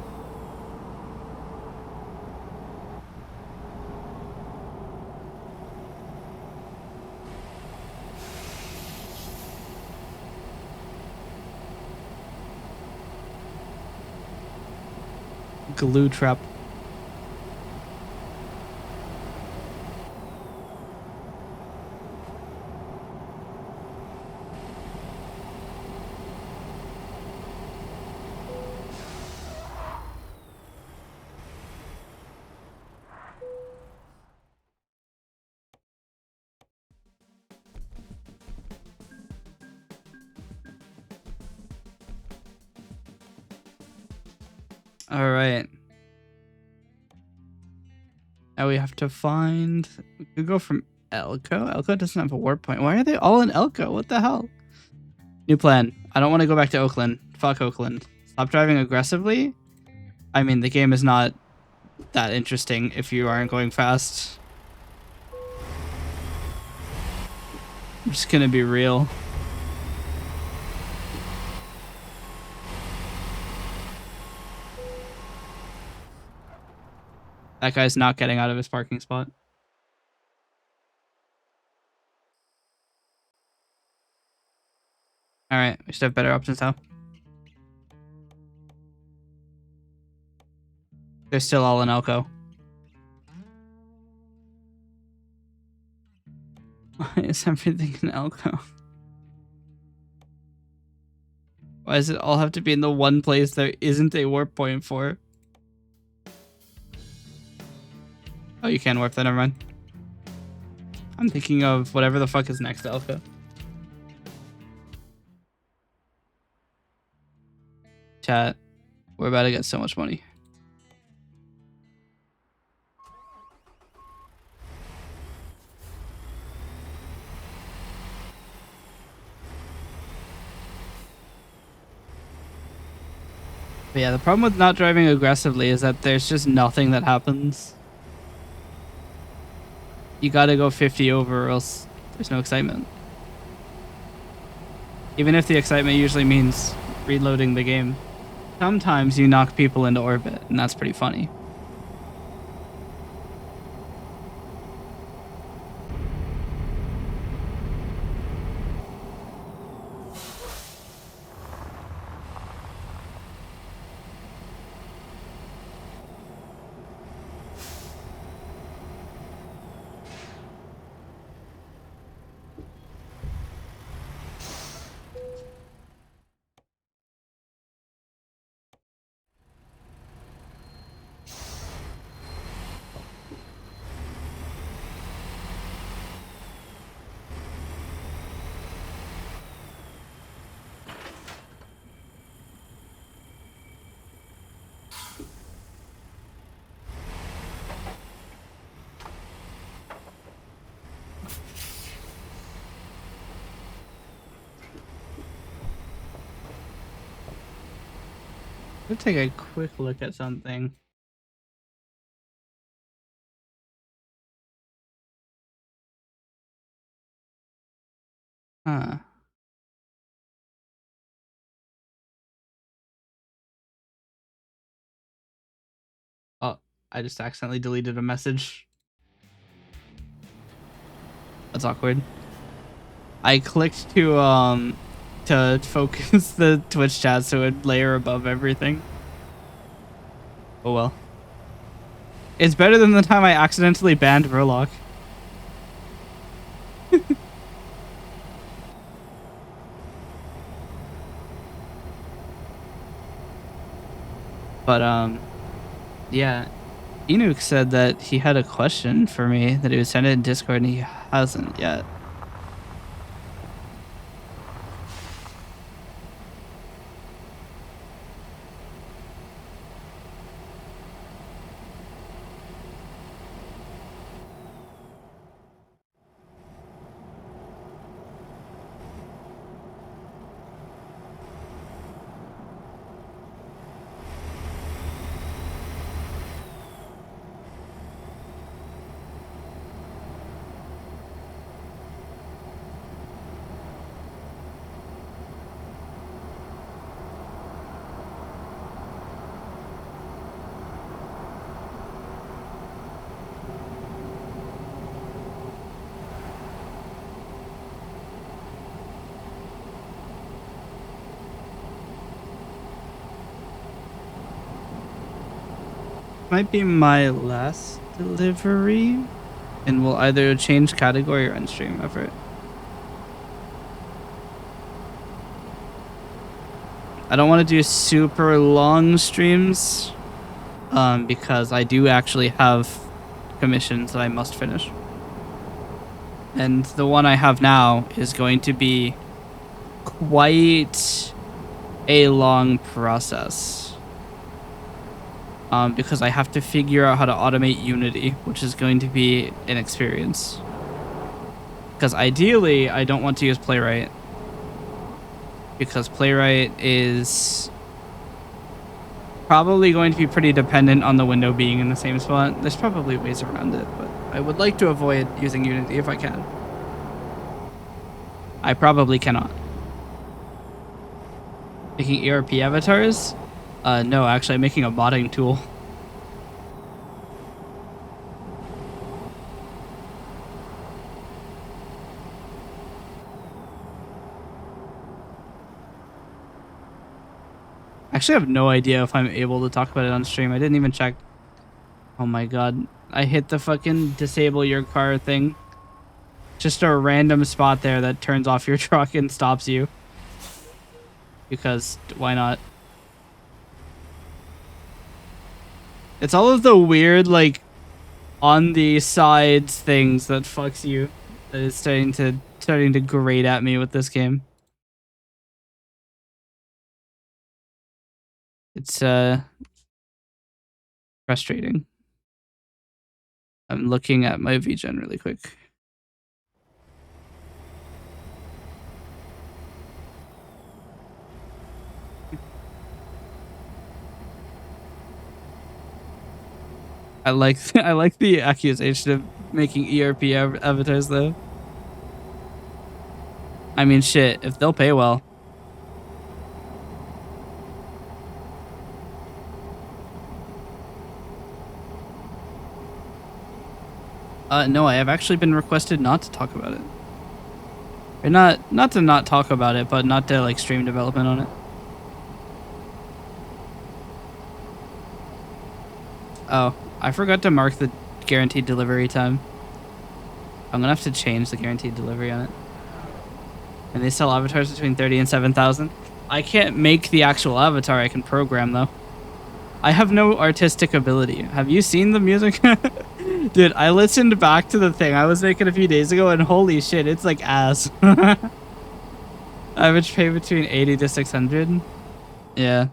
Speaker 1: Glue trap. All right. Now we have to find. We could go from Elko. Elko doesn't have a warp point. Why are they all in Elko? What the hell? New plan. I don't want to go back to Oakland. Fuck Oakland. Stop driving aggressively. I mean, the game is not that interesting if you aren't going fast. I'm just gonna be real. That guy's not getting out of his parking spot. All right, we should have better options now. They're still all in Elko. Why is everything in Elko? Why does it all have to be in the one place there isn't a warp point for? Oh, you can warp that, never mind. I'm thinking of whatever the fuck is next to Elko. Chat, we're about to get so much money. But yeah, the problem with not driving aggressively is that there's just nothing that happens. You gotta go 50 over or else there's no excitement. Even if the excitement usually means reloading the game. Sometimes you knock people into orbit, and that's pretty funny. Let's take a quick look at something. Huh. Oh, I just accidentally deleted a message. That's awkward. I clicked to focus the Twitch chat so it would layer above everything. Oh well. It's better than the time I accidentally banned Verloc. But yeah. Enoch said that he had a question for me that he would send it in Discord and he hasn't yet. might be my last delivery, and we'll either change category or end stream effort. I don't want to do super long streams, because I do actually have commissions that I must finish. And the one I have now is going to be quite a long process. Because I have to figure out how to automate Unity, which is going to be an experience. Because ideally, I don't want to use Playwright. Because Playwright is probably going to be pretty dependent on the window being in the same spot. There's probably ways around it, but I would like to avoid using Unity if I can. I probably cannot. Making ERP avatars? No, actually, I'm making a modding tool. Actually, I have no idea if I'm able to talk about it on stream. I didn't even check. Oh my god. I hit the fucking disable your car thing. Just a random spot there that turns off your truck and stops you. Because why not? It's all of the weird, like, on the sides things that fucks you that is starting to grate at me with this game. It's frustrating. I'm looking at my VGen really quick. I like the accusation of making ERP avatars though. I mean, shit, if they'll pay well. No, I have actually been requested not to talk about it. Or not to not talk about it, but not to like stream development on it. Oh, I forgot to mark the guaranteed delivery time. I'm gonna have to change the guaranteed delivery on it. And they sell avatars between 30 and 7,000. I can't make the actual avatar, I can program though. I have no artistic ability. Have you seen the music? Dude, I listened back to the thing I was making a few days ago and holy shit, it's like ass. Average pay between 80 to 600. Yeah.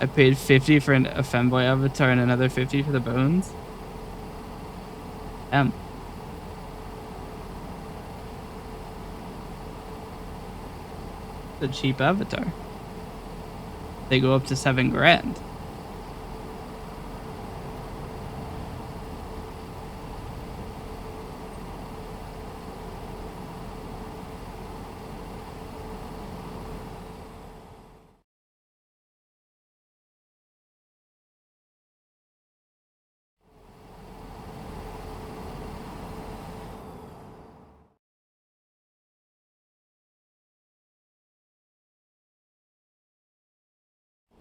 Speaker 1: I paid 50 for a femboy avatar and another 50 for the bones. Damn. The cheap avatar. They go up to 7 grand.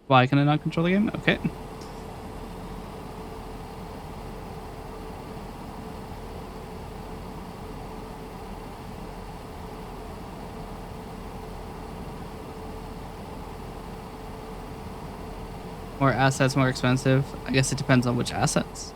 Speaker 1: Why can I not control the game? Okay. More assets, more expensive. I guess it depends on which assets.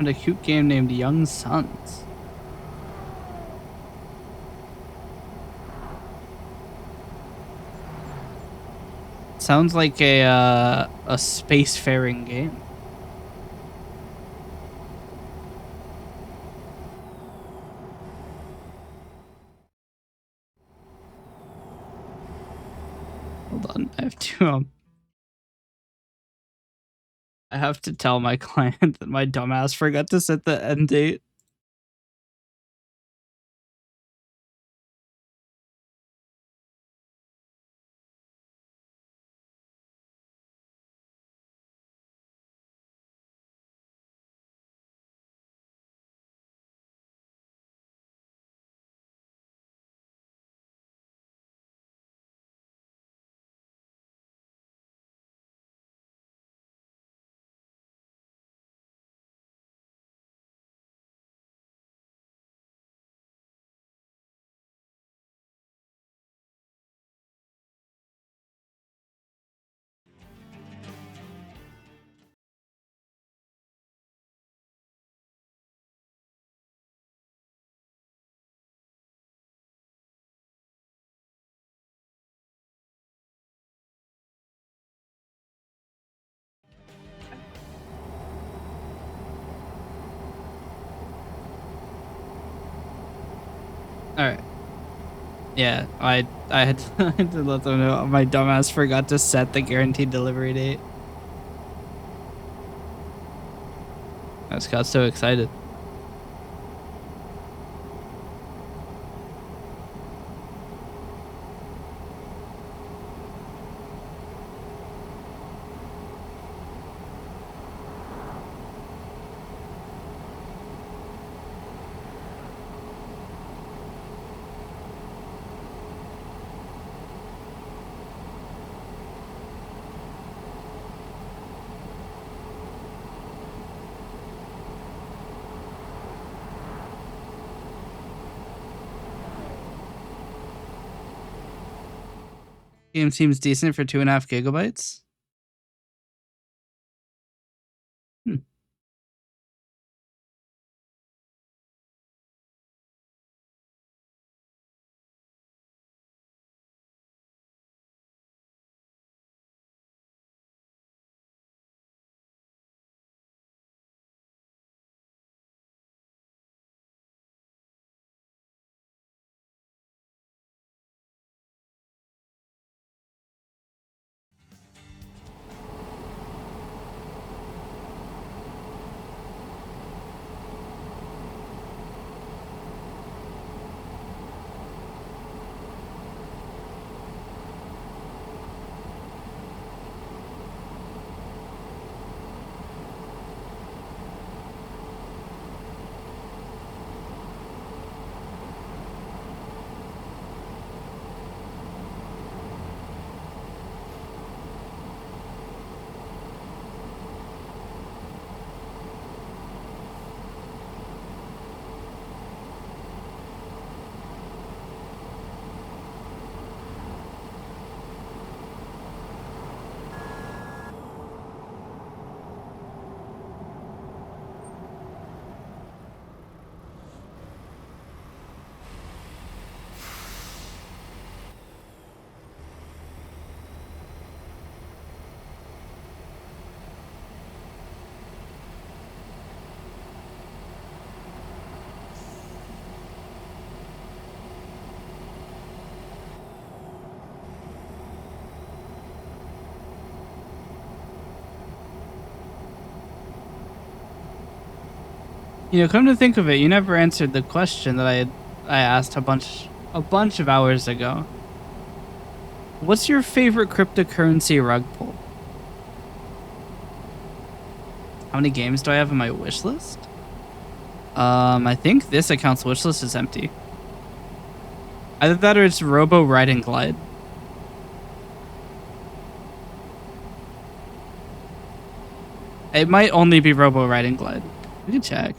Speaker 1: found a cute game named Young Sons. Sounds like a spacefaring game. Hold on, I have to tell my client that my dumbass forgot to set the end date. All right. Yeah, I had to, I had to let them know my dumbass forgot to set the guaranteed delivery date. I just got so excited. Game seems decent for 2.5 gigabytes. Hmm. You know, come to think of it, you never answered the question that I asked a bunch of hours ago. What's your favorite cryptocurrency rug pull? How many games do I have on my wish list? I think this account's wish list is empty. Either that or it's Robo Ride and Glide. It might only be Robo Ride and Glide. We can check.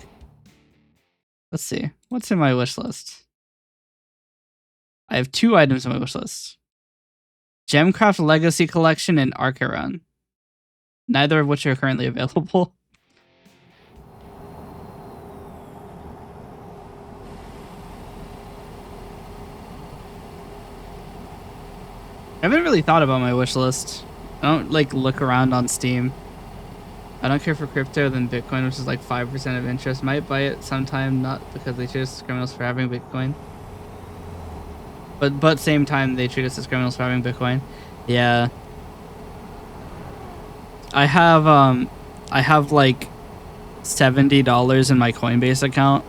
Speaker 1: Let's see. What's in my wish list? I have 2 items on my wish list. Gemcraft Legacy Collection and Archeron. Neither of which are currently available. I haven't really thought about my wish list. I don't like look around on Steam. I don't care for crypto than Bitcoin, which is like 5% of interest. Might buy it sometime, not because they treat us as criminals for having Bitcoin. But same time they treat us as criminals for having Bitcoin. Yeah. I have like $70 in my Coinbase account.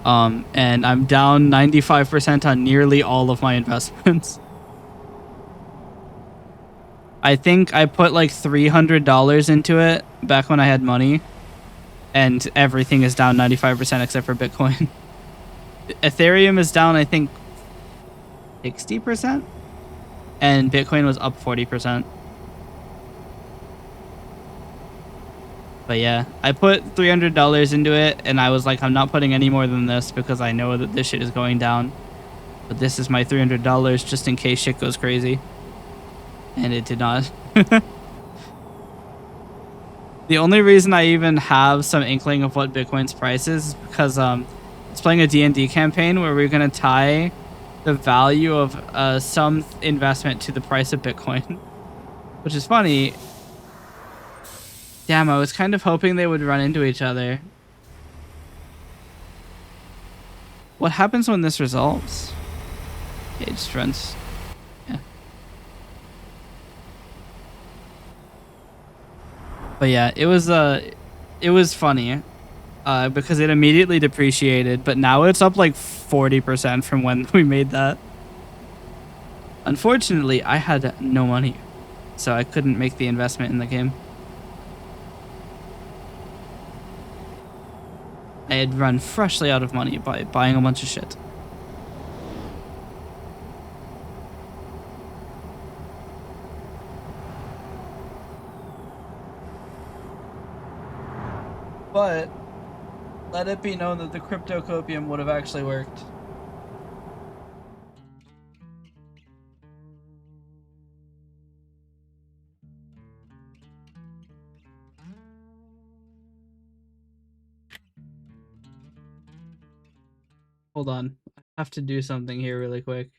Speaker 1: And I'm down 95% on nearly all of my investments. I think I put like $300 into it back when I had money, and everything is down 95% except for Bitcoin. Ethereum is down, I think, 60%, and Bitcoin was up 40%. But yeah, I put $300 into it, and I was like, I'm not putting any more than this because I know that this shit is going down. But this is my $300 just in case shit goes crazy. And it did not. The only reason I even have some inkling of what Bitcoin's price is because it's playing a D&D campaign where we're going to tie the value of some investment to the price of Bitcoin. Which is funny. Damn, I was kind of hoping they would run into each other. What happens when this resolves? It just runs. Yeah. But yeah, it was funny. Because it immediately depreciated, but now it's up like 40% from when we made that. Unfortunately, I had no money, so I couldn't make the investment in the game. I had run freshly out of money by buying a bunch of shit. But let it be known that the crypto copium would have actually worked. Hold on. I have to do something here really quick.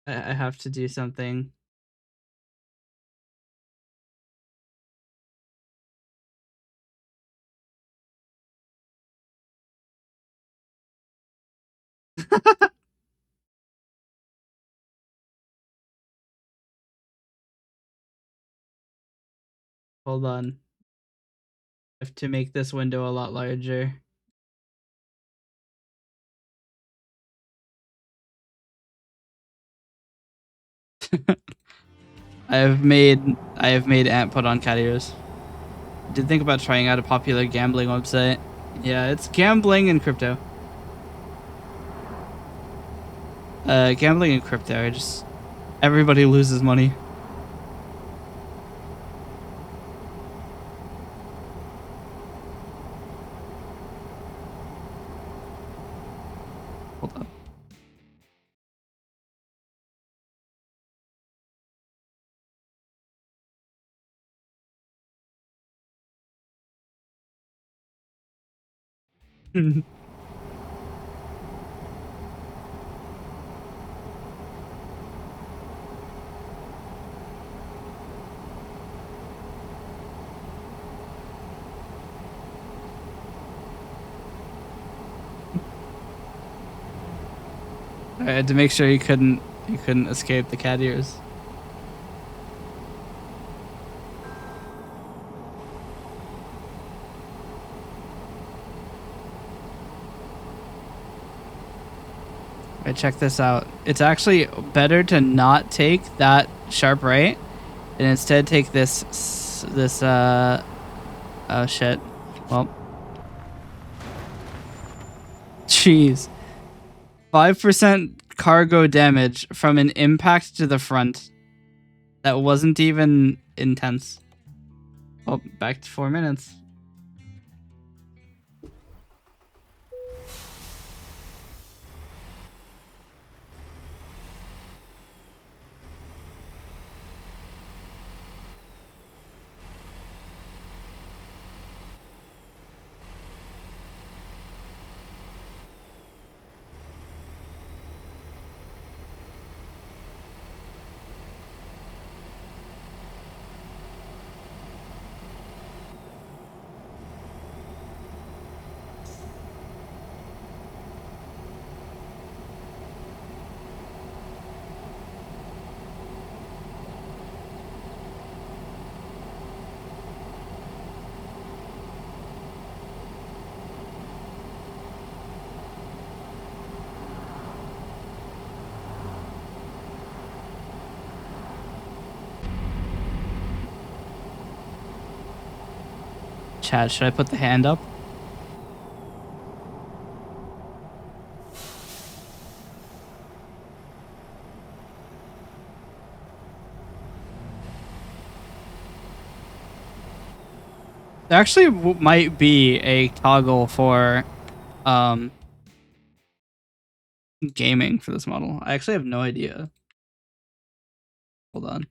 Speaker 1: I have to do something. Hold on. I have to make this window a lot larger. I have made Ant put on cat ears. Did think about trying out a popular gambling website. Yeah, it's gambling and crypto. Gambling and crypto. Everybody loses money. Hold on. I had to make sure he couldn't escape the cat ears. Alright, check this out. It's actually better to not take that sharp right and instead take this oh shit. Well. Jeez. 5% cargo damage from an impact to the front. That wasn't even intense. Oh, back to 4 minutes. Chat, should I put the hand up? There actually might be a toggle for gaming for this model. I actually have no idea. Hold on.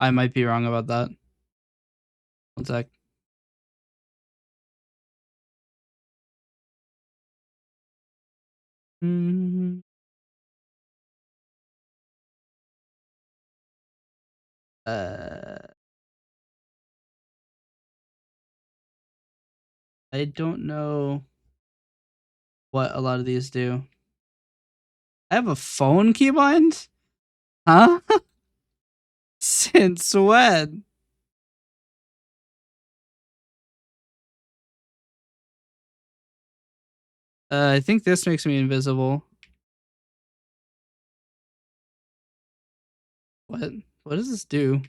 Speaker 1: I might be wrong about that. One sec. Mm-hmm. I don't know what a lot of these do. I have a phone keybind? Huh? Since when? I think this makes me invisible. What? What does this do?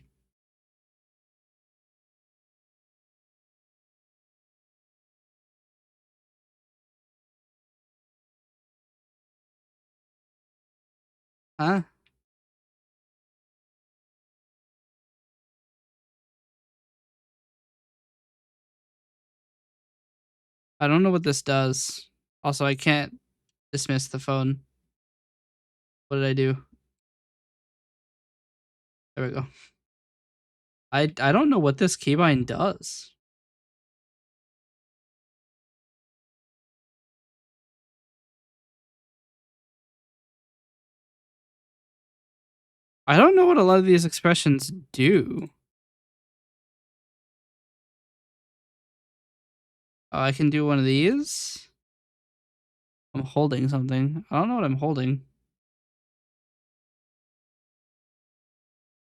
Speaker 1: Huh? I don't know what this does. Also, I can't dismiss the phone. What did I do? There we go. I don't know what this keybind does. I don't know what a lot of these expressions do. I can do one of these. I'm holding something. I don't know what I'm holding.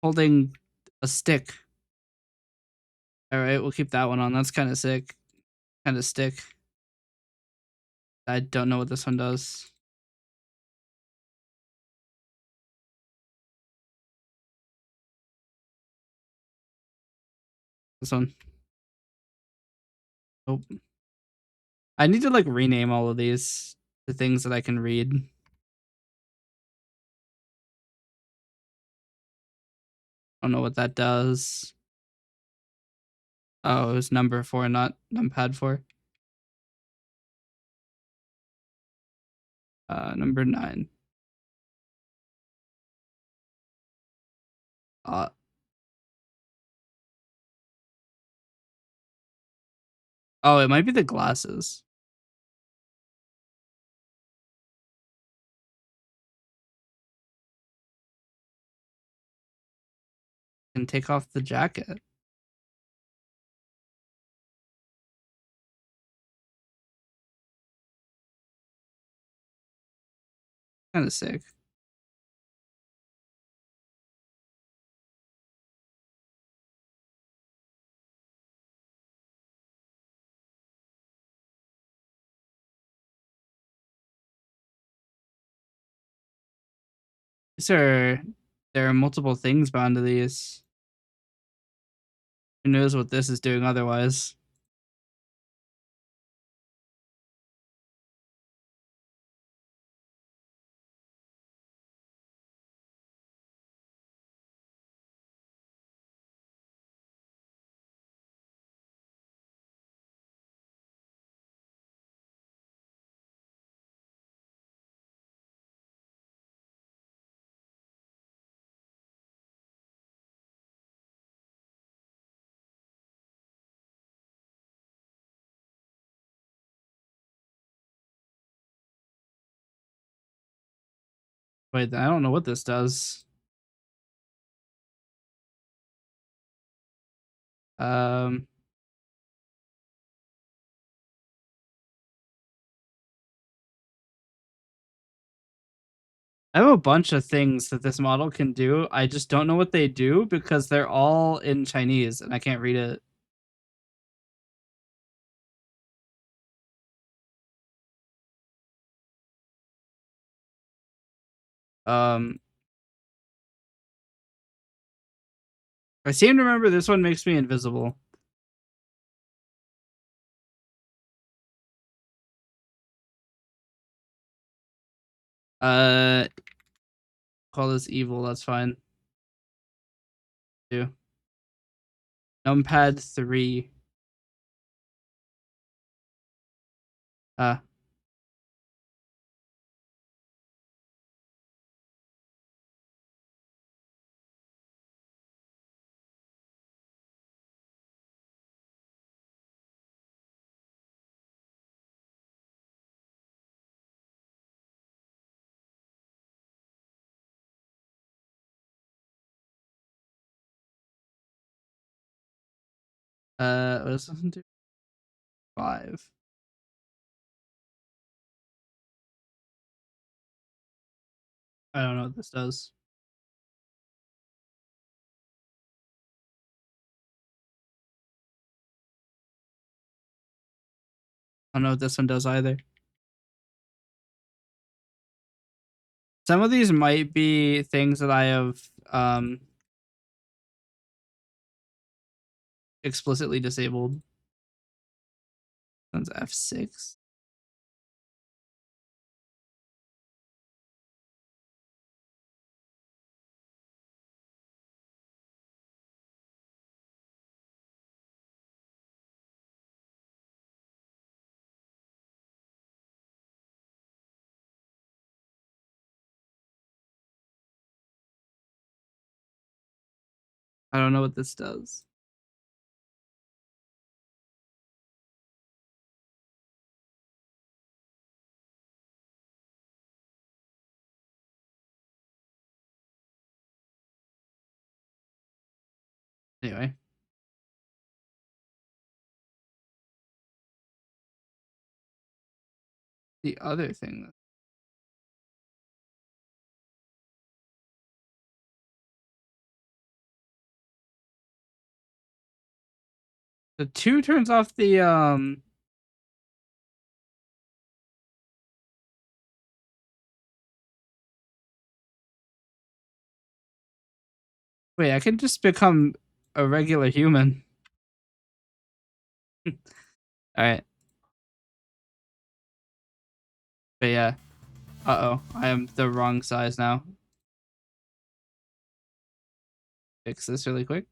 Speaker 1: Holding a stick. All right, we'll keep that one on. That's kind of sick. Kind of stick. I don't know what this one does. This one. Nope. I need to like rename all of these to things that I can read. I don't know what that does. Oh, it was number 4, not numpad 4. Number 9. Uh, oh, it might be the glasses. Can take off the jacket. Kind of sick. These are there are multiple things bound to these. Who knows what this is doing otherwise? Wait, I don't know what this does. Um, I have a bunch of things that this model can do. I just don't know what they do because they're all in Chinese and I can't read it. I seem to remember this one makes me invisible. Uh, call this evil. That's fine. Do numpad 3. Uh, let's listen to 5. I don't know what this does. I don't know what this one does either. Some of these might be things that I have explicitly disabled. That's F6. I don't know what this does. Anyway. The other thing. The 2 turns off the wait, I can just become a regular human. All right. But yeah. Uh-oh. I am the wrong size now. Fix this really quick.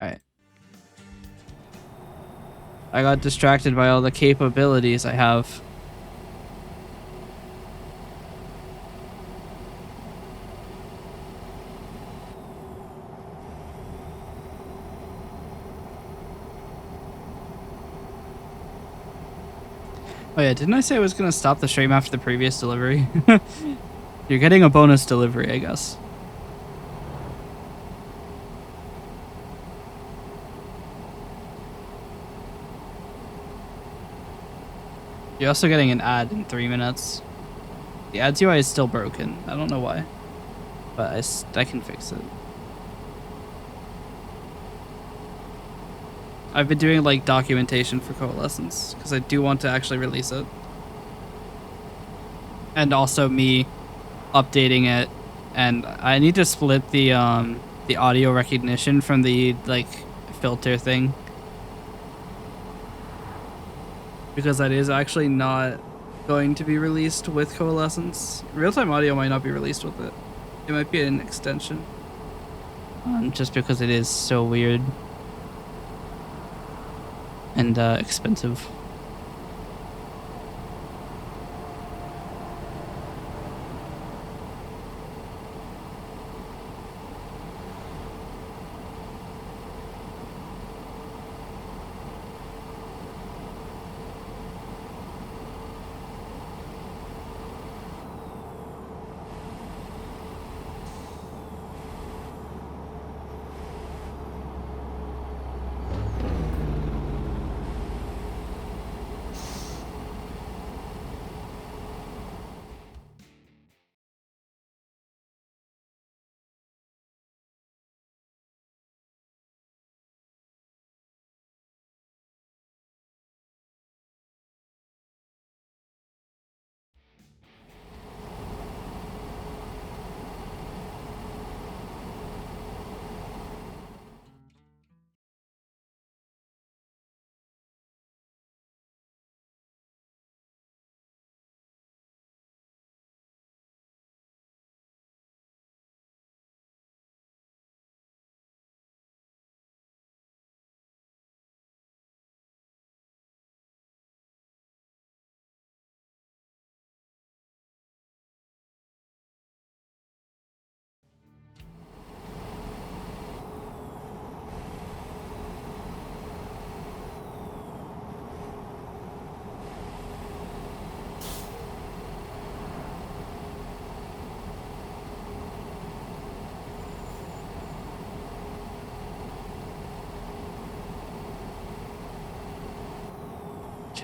Speaker 1: All right. I got distracted by all the capabilities I have. Oh yeah, didn't I say I was gonna stop the stream after the previous delivery? You're getting a bonus delivery, I guess. You're also getting an ad in 3 minutes. The ads UI is still broken. I don't know why, but I can fix it. I've been doing like documentation for Coalescence because I do want to actually release it. And also me updating it, and I need to split the audio recognition from the like filter thing, because that is actually not going to be released with Coalescence. Real-time audio might not be released with it. It might be an extension. Just because it is so weird and expensive.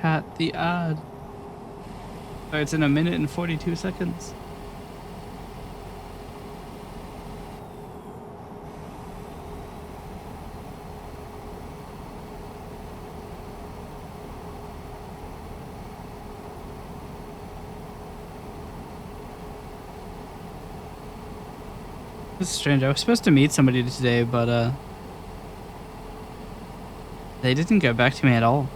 Speaker 1: chat the ad. Oh, it's in 1 minute and 42 seconds. It's strange. I was supposed to meet somebody today, but they didn't get back to me at all.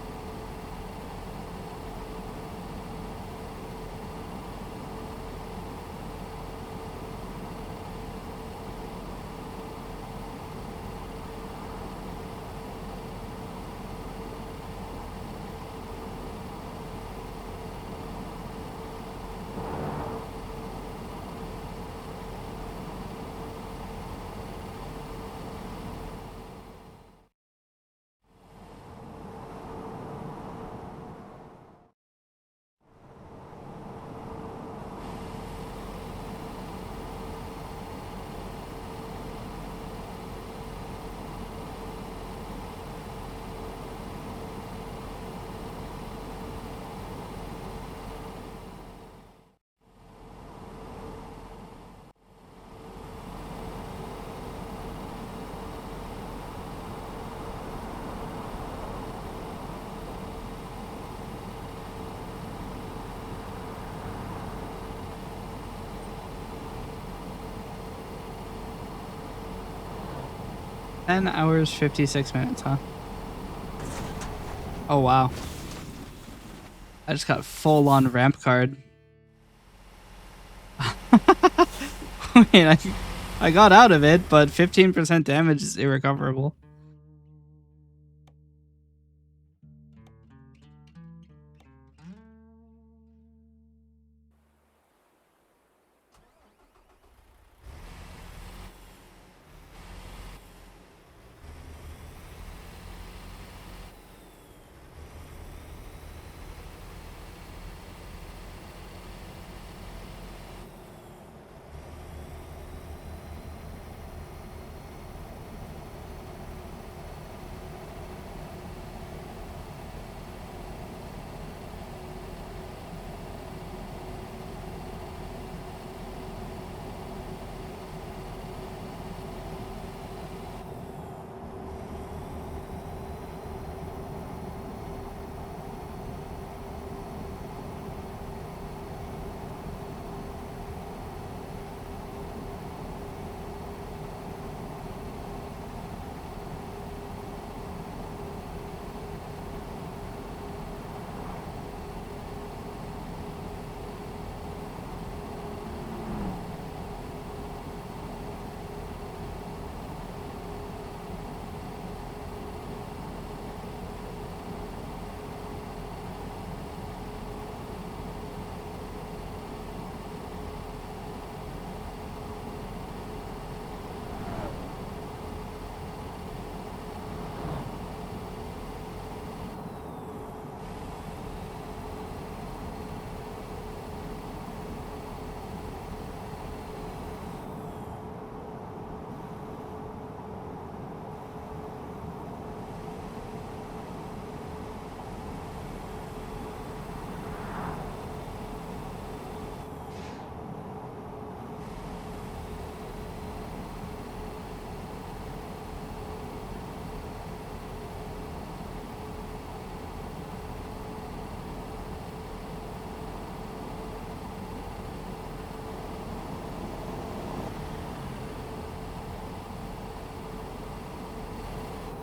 Speaker 1: Ten hours, 56 minutes, huh? Oh, wow. I just got full-on ramp card. Wait, I got out of it, but 15% damage is irrecoverable.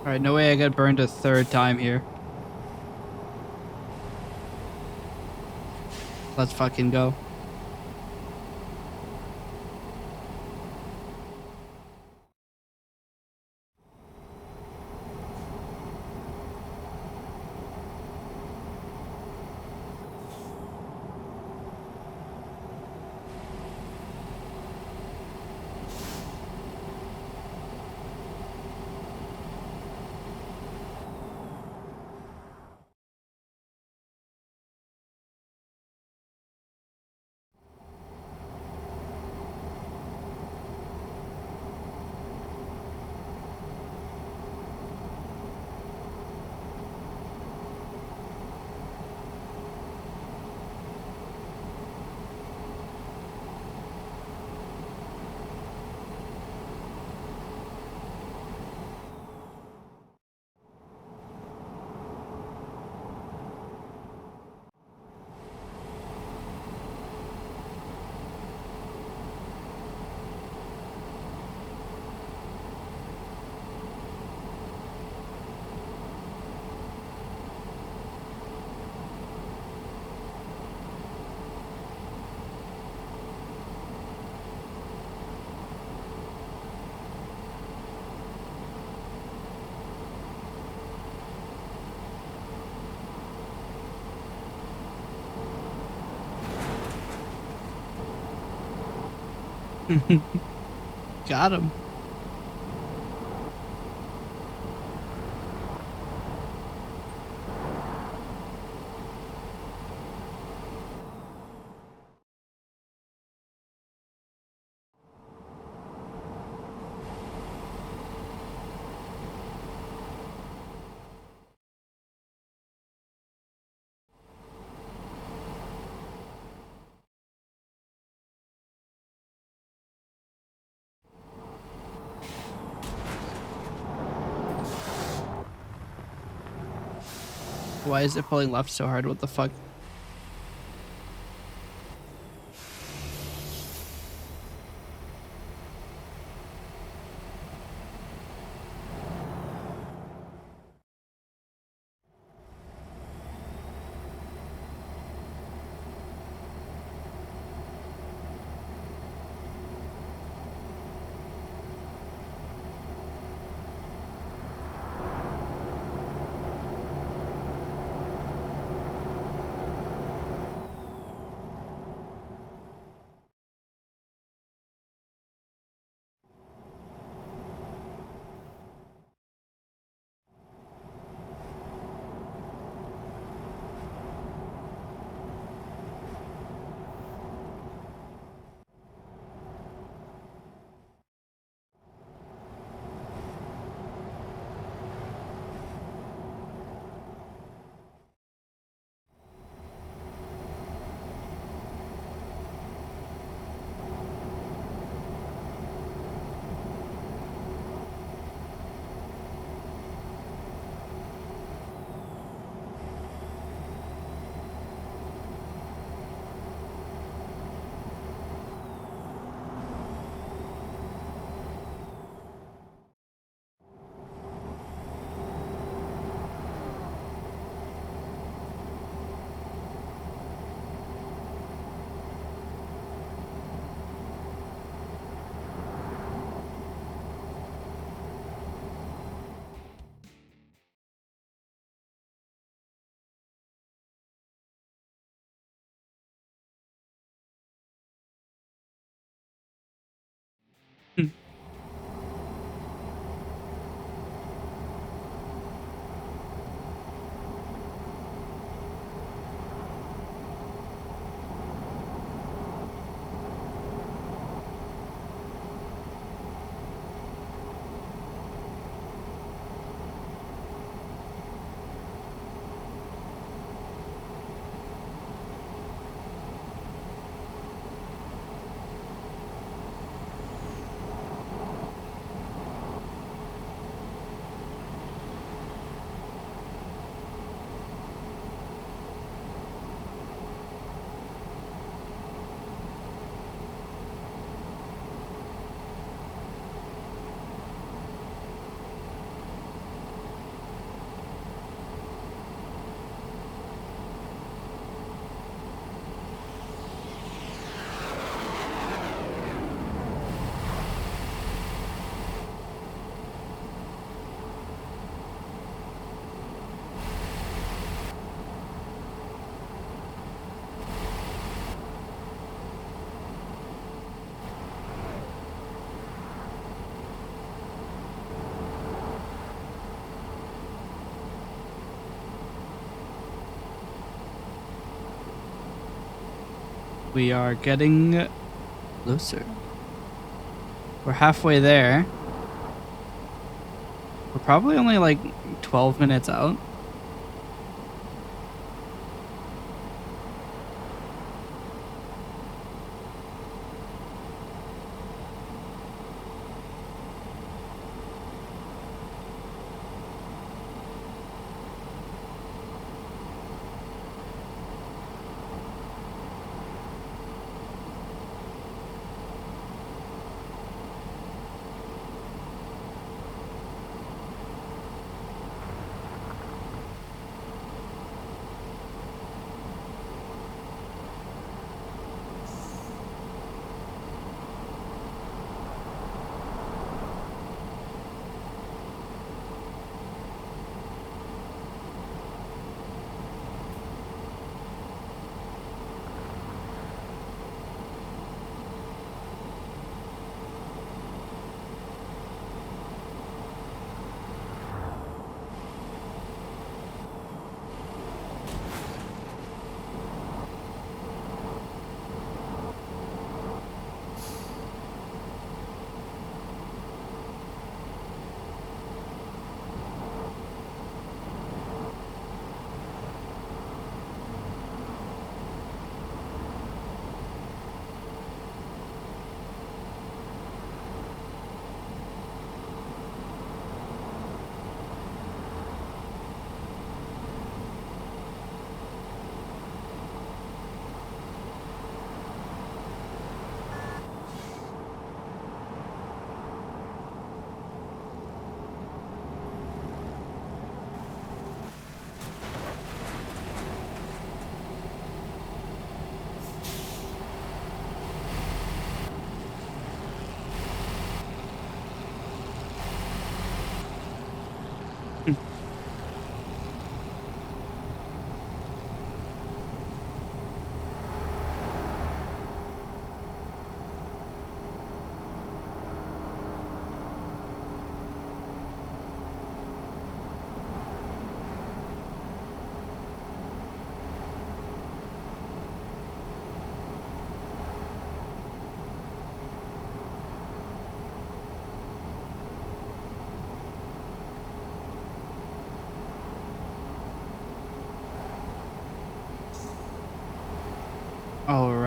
Speaker 1: Alright, no way I got burned a third time here. Let's fucking go. Got him. Why is it pulling left so hard? What the fuck? We are getting closer. We're halfway there. We're probably only like 12 minutes out.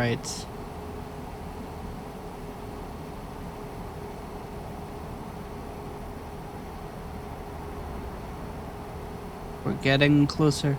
Speaker 1: right. We're getting closer.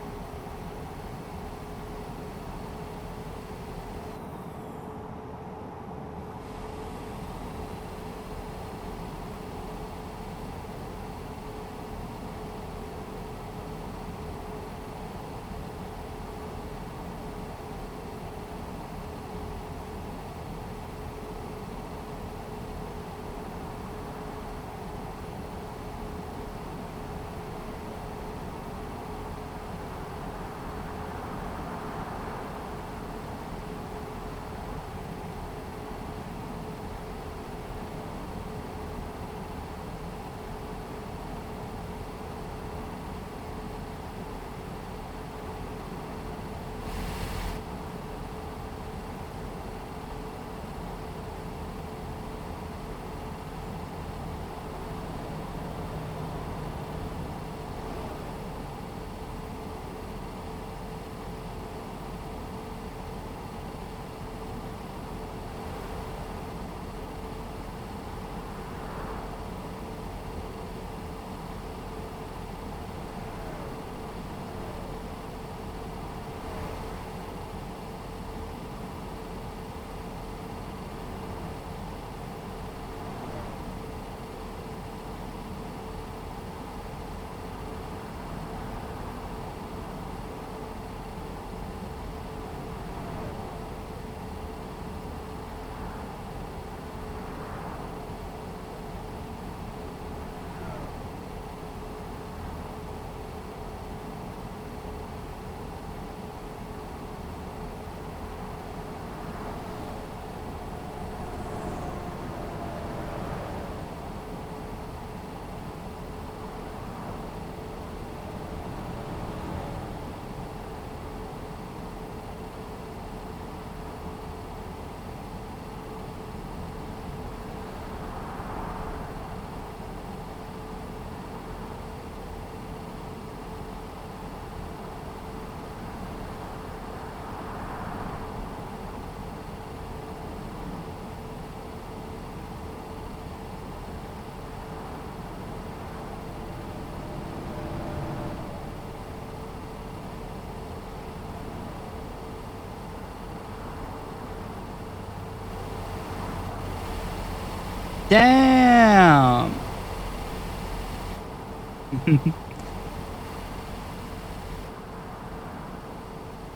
Speaker 1: Damn.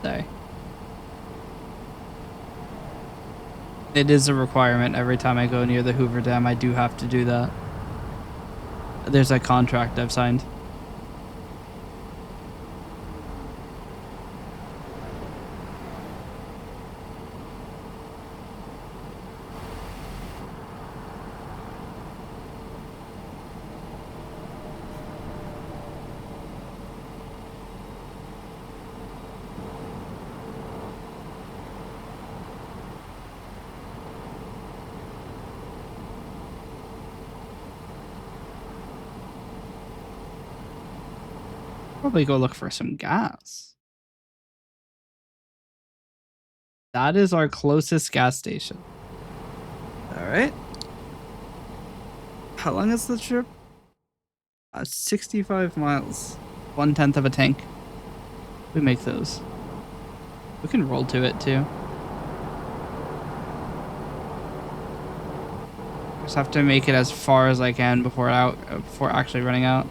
Speaker 1: Sorry. It is a requirement every time I go near the Hoover Dam. I do have to do that. There's a contract I've signed. Probably go look for some gas. That is our closest gas station. All right. How long is the trip? 65 miles. 1/10 of a tank. We make those. We can roll to it too. Just have to make it as far as I can before actually running out.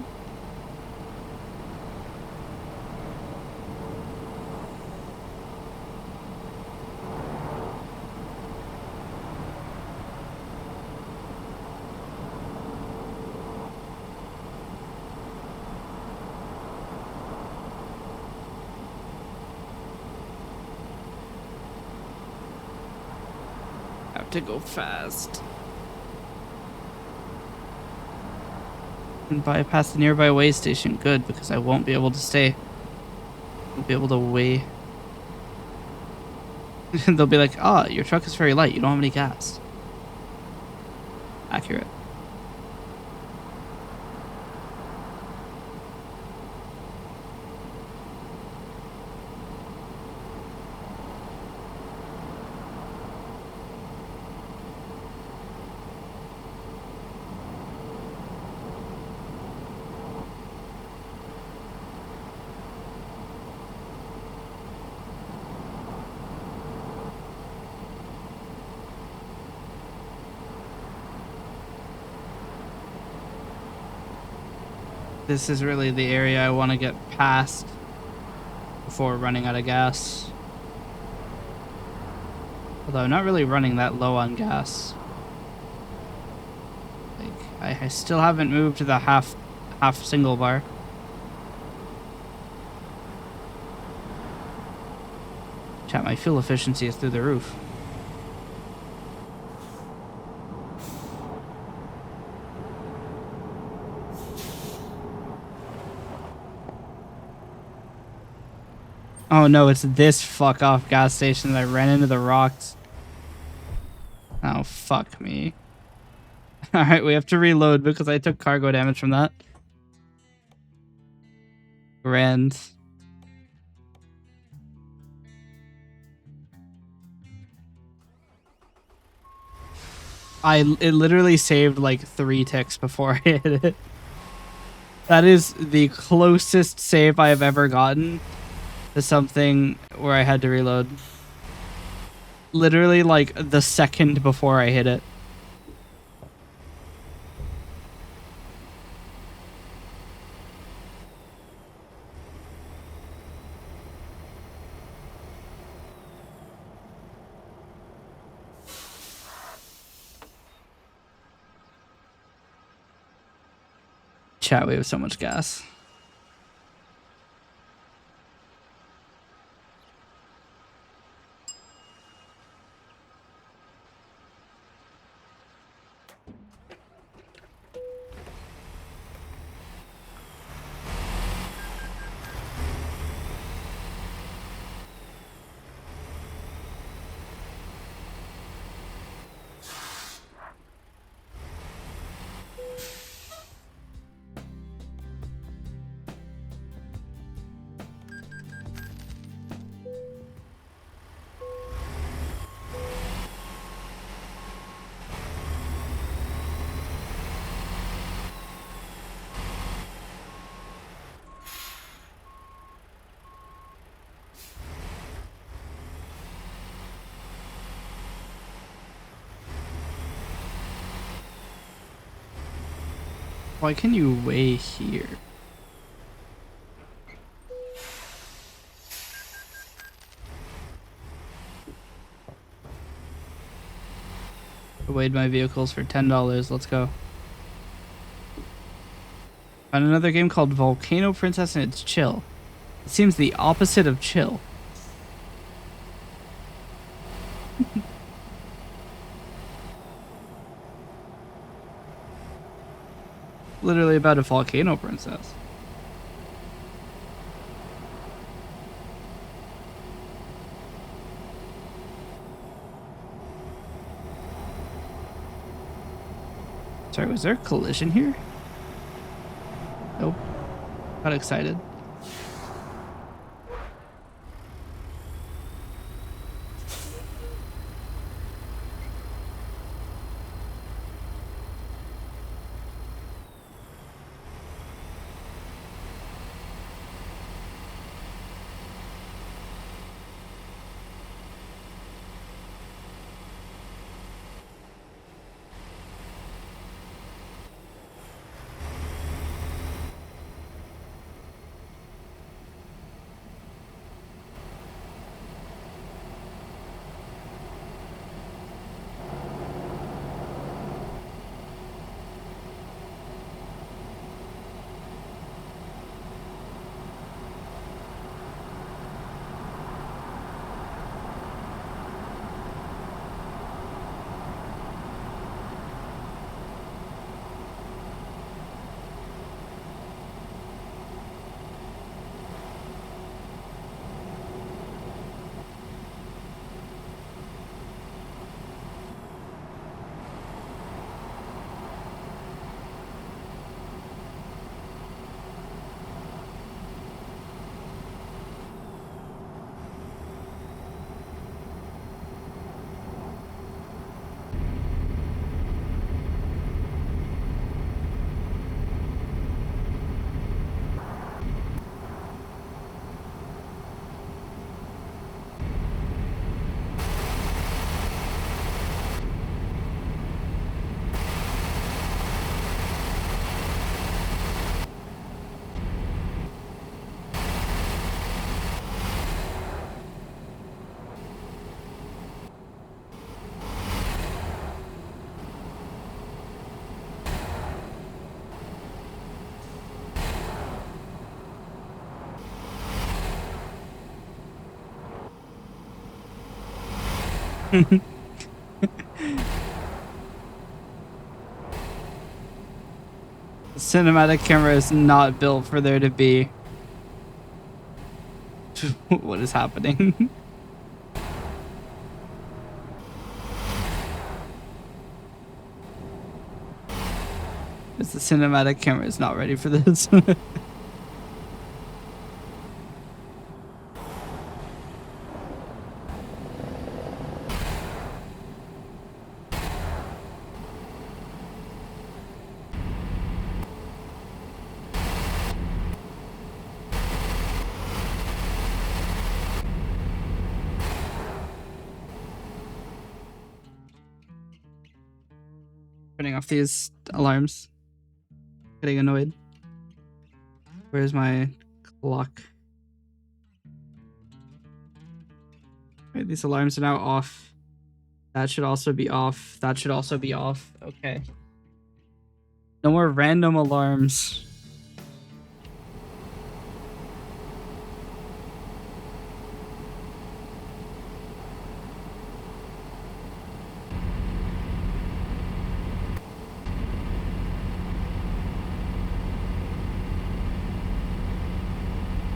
Speaker 1: Have to go fast. And bypass the nearby way station. Good, because I won't be able to stay. Won't be able to weigh. They'll be like, "Ah, your truck is very light. You don't have any gas." Accurate. This is really the area I want to get past before running out of gas. Although I'm not really running that low on gas. Like, I still haven't moved to the half single bar. Chat, my fuel efficiency is through the roof. Oh no, it's this fuck off gas station that I ran into the rocks. Oh, fuck me. Alright, we have to reload because I took cargo damage from that. Grand. It literally saved like 3 ticks before I hit it. That is the closest save I have ever gotten to something where I had to reload. Literally like the second before I hit it. Chat, we have so much gas. Why can you weigh here? I weighed my vehicles for $10. Let's go. Found another game called Volcano Princess and it's chill. It seems the opposite of chill. Literally about a volcano princess. Sorry, was there a collision here? Nope. Got excited. The cinematic camera is not built for there to be. What is happening? Because the cinematic camera is not ready for this. Turning off these alarms. Getting annoyed. Where's my clock? Right, these alarms are now off. That should also be off. That should also be off. Okay. No more random alarms.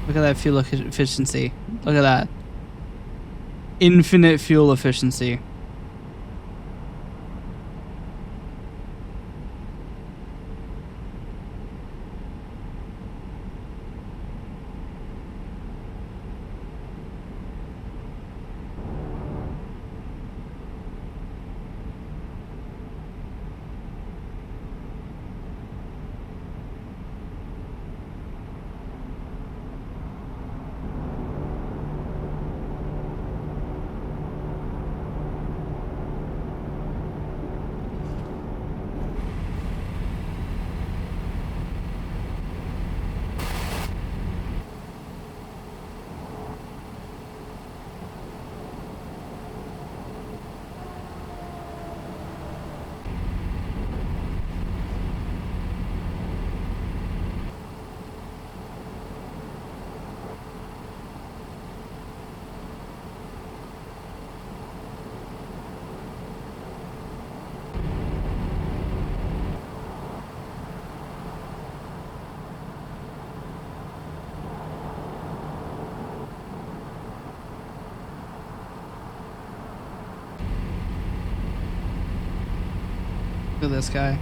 Speaker 1: Look at that fuel efficiency. Look at that. Infinite fuel efficiency. Look at this guy.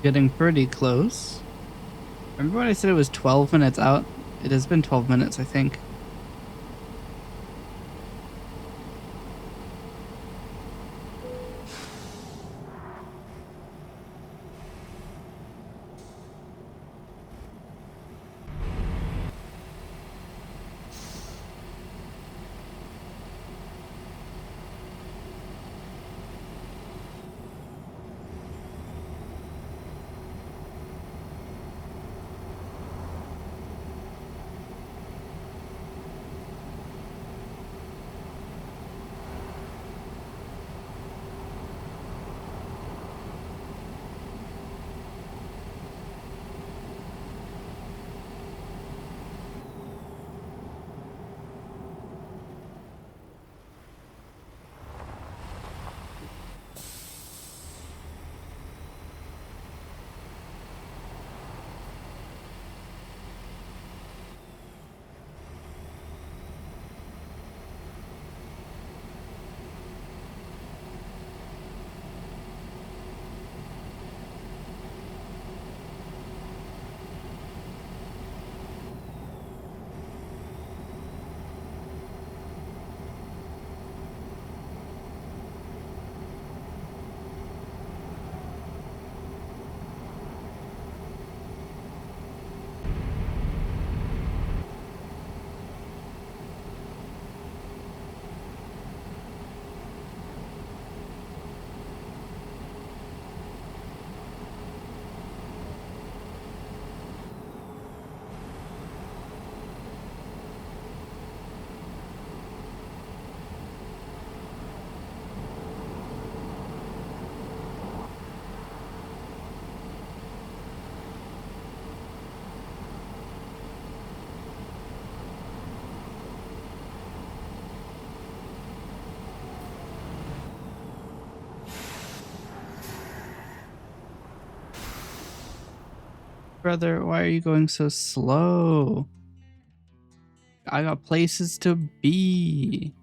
Speaker 1: Getting pretty close. Remember when I said it was 12 minutes out? It has been 12 minutes, I think. Brother, why are you going so slow? I got places to be.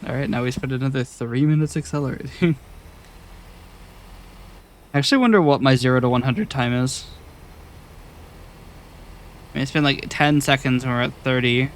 Speaker 1: Alright, now we spent another 3 minutes accelerating. I actually wonder what my 0 to 100 time is. I mean, it's been like 10 seconds and we're at 30.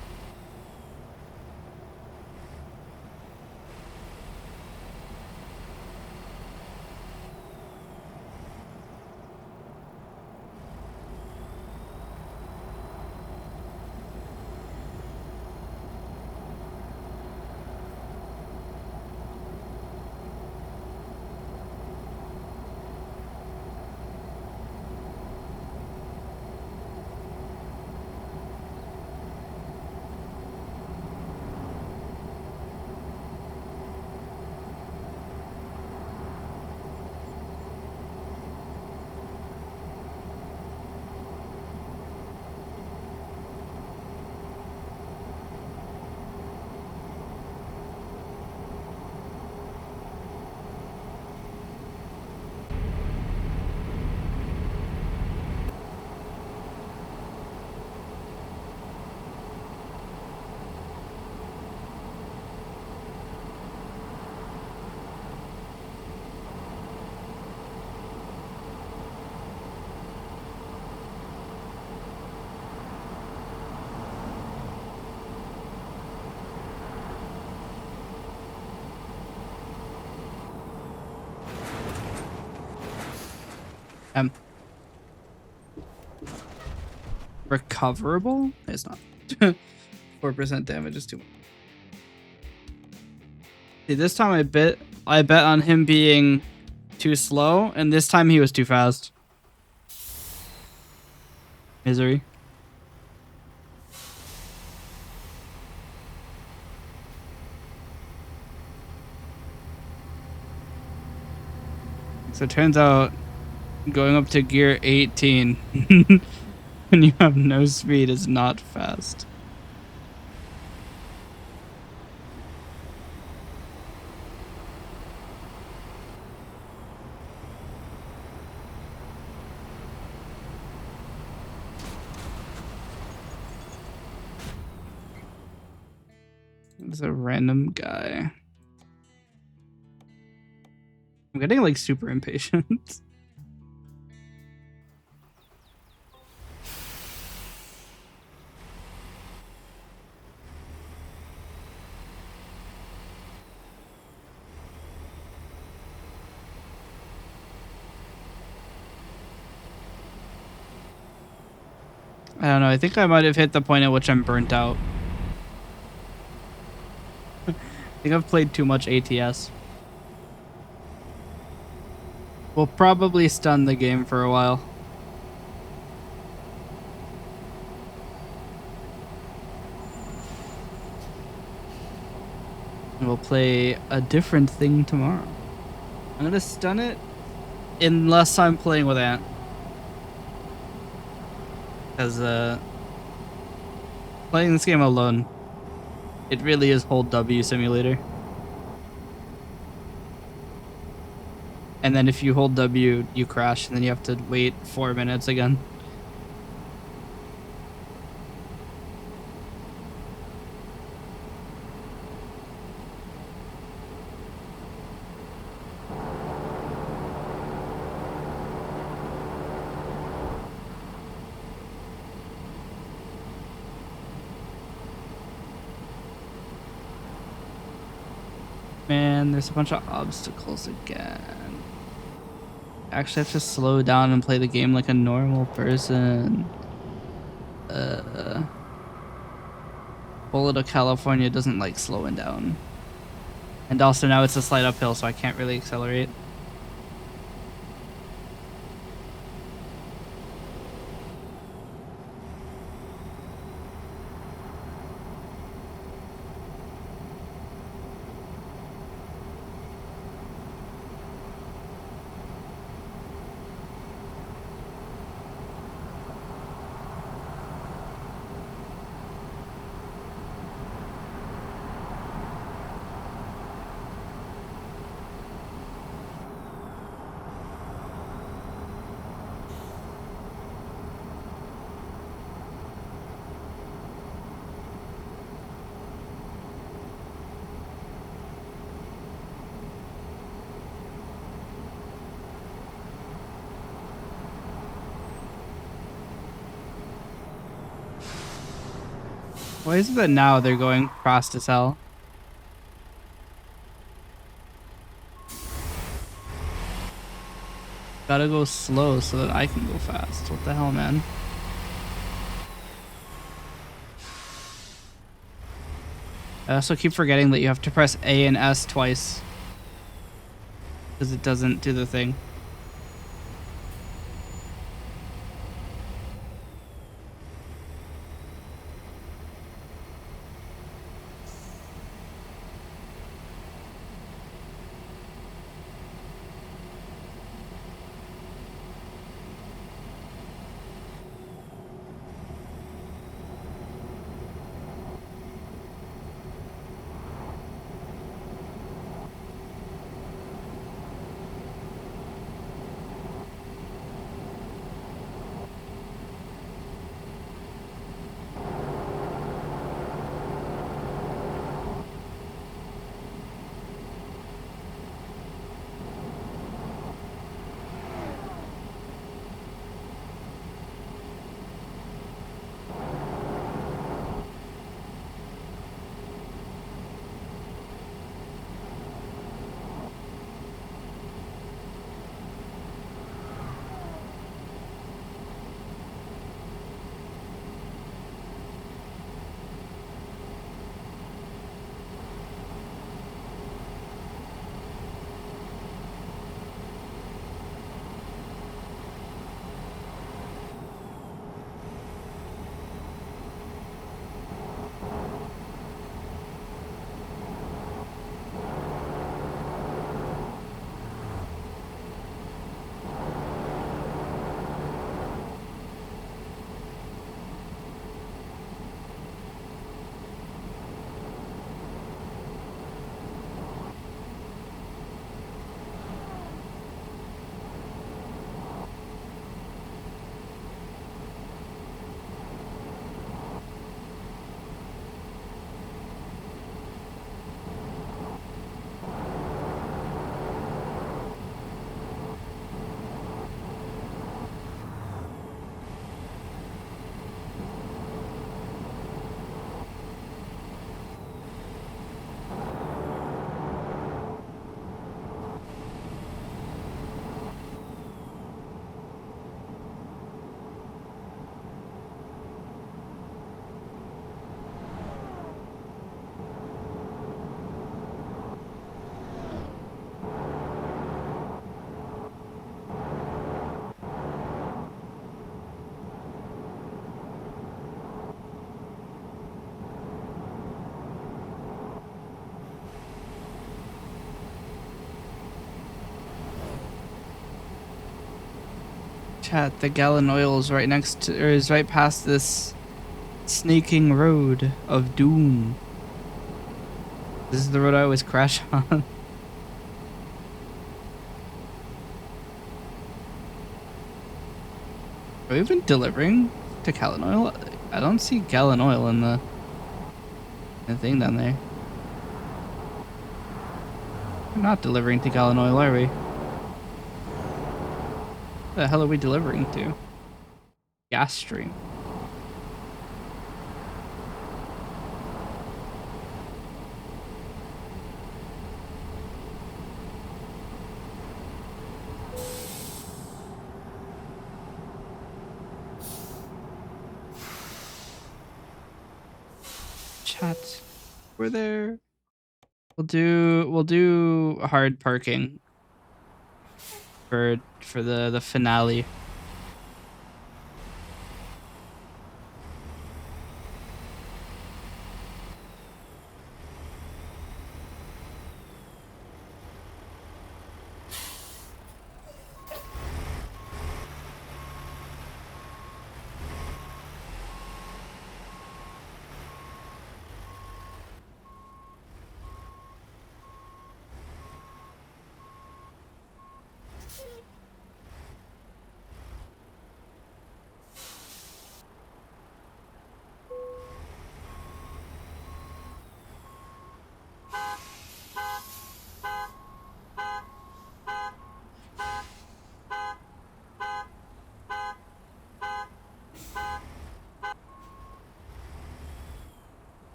Speaker 1: Recoverable? It's not. 4% damage is too much. See, this time I bet on him being too slow, and this time he was too fast. Misery. So it turns out going up to gear 18 when you have no speed is not fast. There's a random guy. I'm getting like super impatient. I don't know. I think I might have hit the point at which I'm burnt out. I think I've played too much ATS. We'll probably stun the game for a while. And we'll play a different thing tomorrow. I'm gonna stun it unless I'm playing with Ant. Because playing this game alone, it really is hold W simulator. And then if you hold W, you crash, and then you have to wait 4 minutes again. Man, there's a bunch of obstacles again. I actually have to slow down and play the game like a normal person. Bullet of California doesn't like slowing down. And also now it's a slight uphill, so I can't really accelerate. Why is it that now they're going fast as hell? Gotta go slow so that I can go fast. What the hell, man? I also keep forgetting that you have to press A and S twice. Because it doesn't do the thing. Chat, the gallon oil is right next to, or is right past this snaking road of doom. This is the road I always crash on. Are we even delivering to gallon oil? I don't see gallon oil in the thing down there. We're not delivering to gallon oil, are we? What the hell are we delivering to? Gas stream. Chat. We're there. We'll do hard parking for the finale.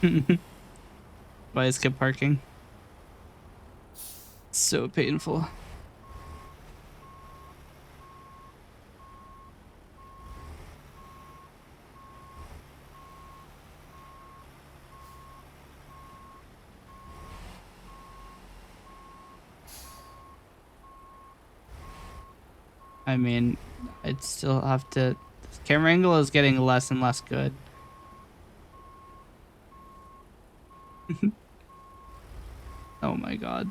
Speaker 1: Why I skip parking? So painful. I mean, I'd still have to. Camera angle is getting less and less good. Oh my god.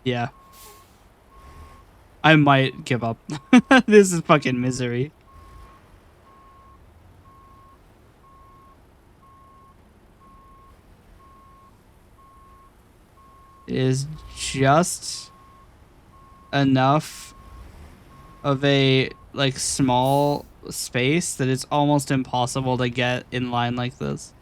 Speaker 1: Yeah. I might give up. This is fucking misery. It is just enough of a like small space that it's almost impossible to get in line like this.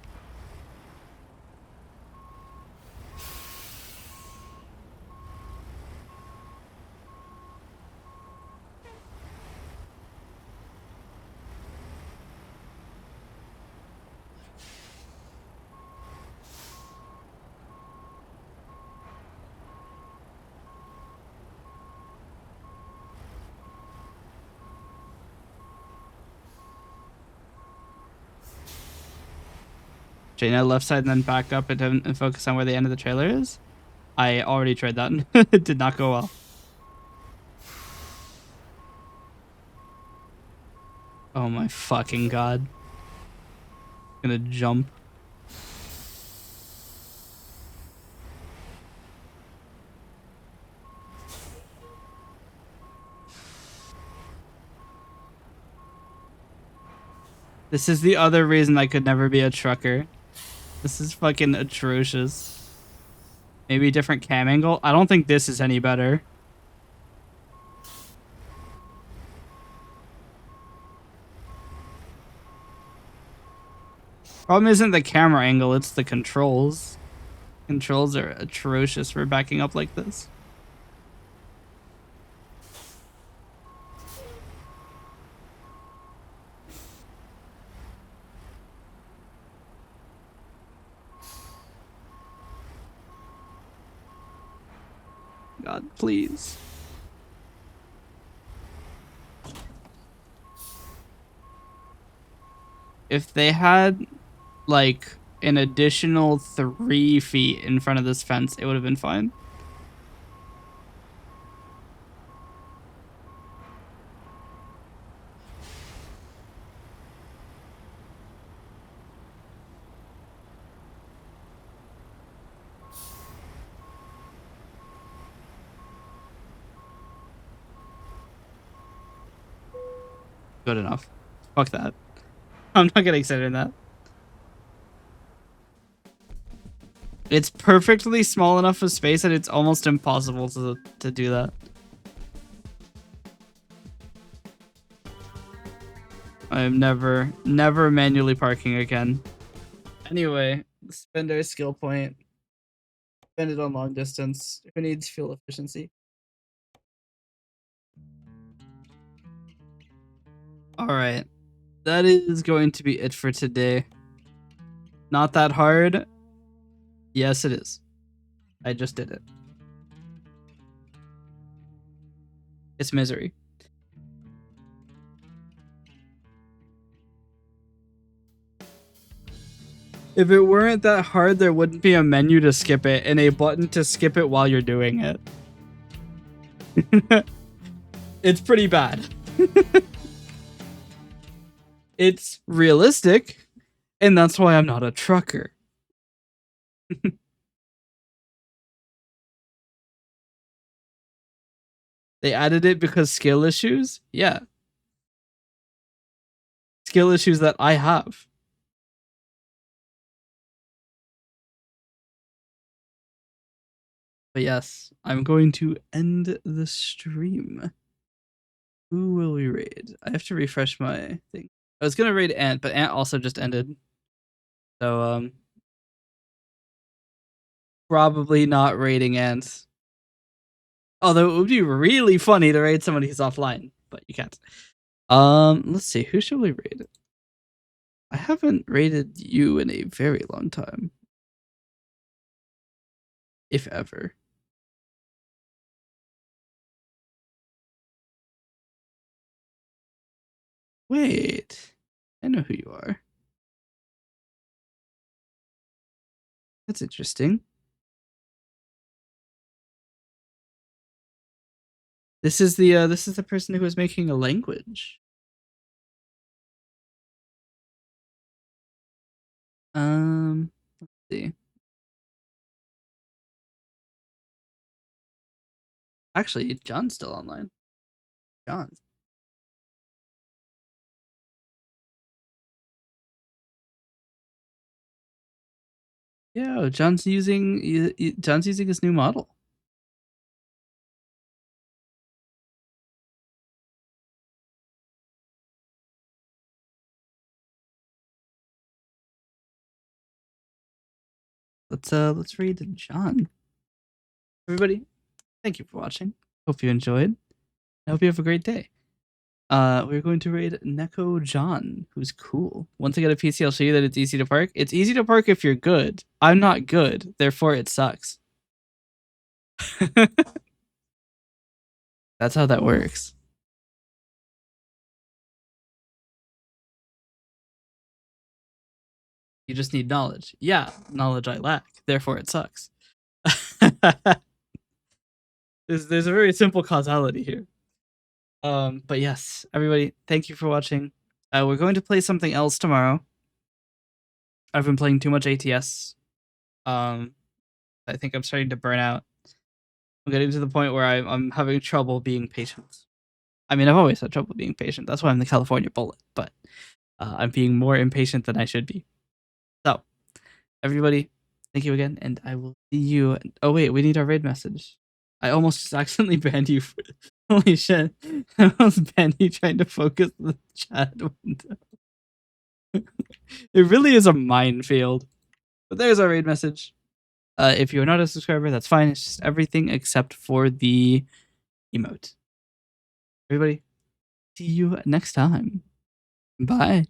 Speaker 1: Okay, now left side and then back up and focus on where the end of the trailer is. I already tried that. It did not go well. Oh my fucking god. I'm gonna jump. This is the other reason I could never be a trucker. This is fucking atrocious. Maybe a different cam angle. I don't think this is any better. Problem isn't the camera angle, it's the controls. Controls are atrocious for backing up like this. God, please. If they had like an additional 3 feet in front of this fence, it would have been fine. Good enough. Fuck that. I'm not getting excited in that. It's perfectly small enough of space that it's almost impossible to do that. I'm never manually parking again. Anyway, spend our skill point. Spend it on long distance. Who needs fuel efficiency? All right. That is going to be it for today. Not that hard. Yes, it is. I just did it. It's misery. If it weren't that hard, there wouldn't be a menu to skip it and a button to skip it while you're doing it. It's pretty bad. It's realistic, and that's why I'm not a trucker. They added it because skill issues? Yeah. Skill issues that I have. But yes, I'm going to end the stream. Who will we raid? I have to refresh my thing. I was gonna raid Ant, but Ant also just ended. So probably not raiding Ant. Although it would be really funny to raid somebody who's offline, but you can't. Let's see, who should we raid? I haven't raided you in a very long time. If ever. Wait. I know who you are. That's interesting. This is the person who was making a language. Let's see. Actually, John's still online. John. Yeah, John's using his new model. Let's read John. Everybody, thank you for watching. Hope you enjoyed. I hope you have a great day. We're going to raid Neko John, who's cool. Once I get a PC, I'll show you that it's easy to park. It's easy to park if you're good. I'm not good, therefore it sucks. That's how that works. You just need knowledge. Yeah, knowledge I lack, therefore it sucks. there's a very simple causality here. But yes, everybody, thank you for watching. We're going to play something else tomorrow. I've been playing too much ATS. I think I'm starting to burn out. I'm getting to the point where I'm having trouble being patient. I mean, I've always had trouble being patient. That's why I'm the California Bullet. But I'm being more impatient than I should be. So, everybody, thank you again, and I will see you. Oh wait, we need our raid message. I almost accidentally banned you. Holy shit! I almost banned you trying to focus the chat window. It really is a minefield. But there's our raid message. If you're not a subscriber, that's fine. It's just everything except for the emote. Everybody, see you next time. Bye.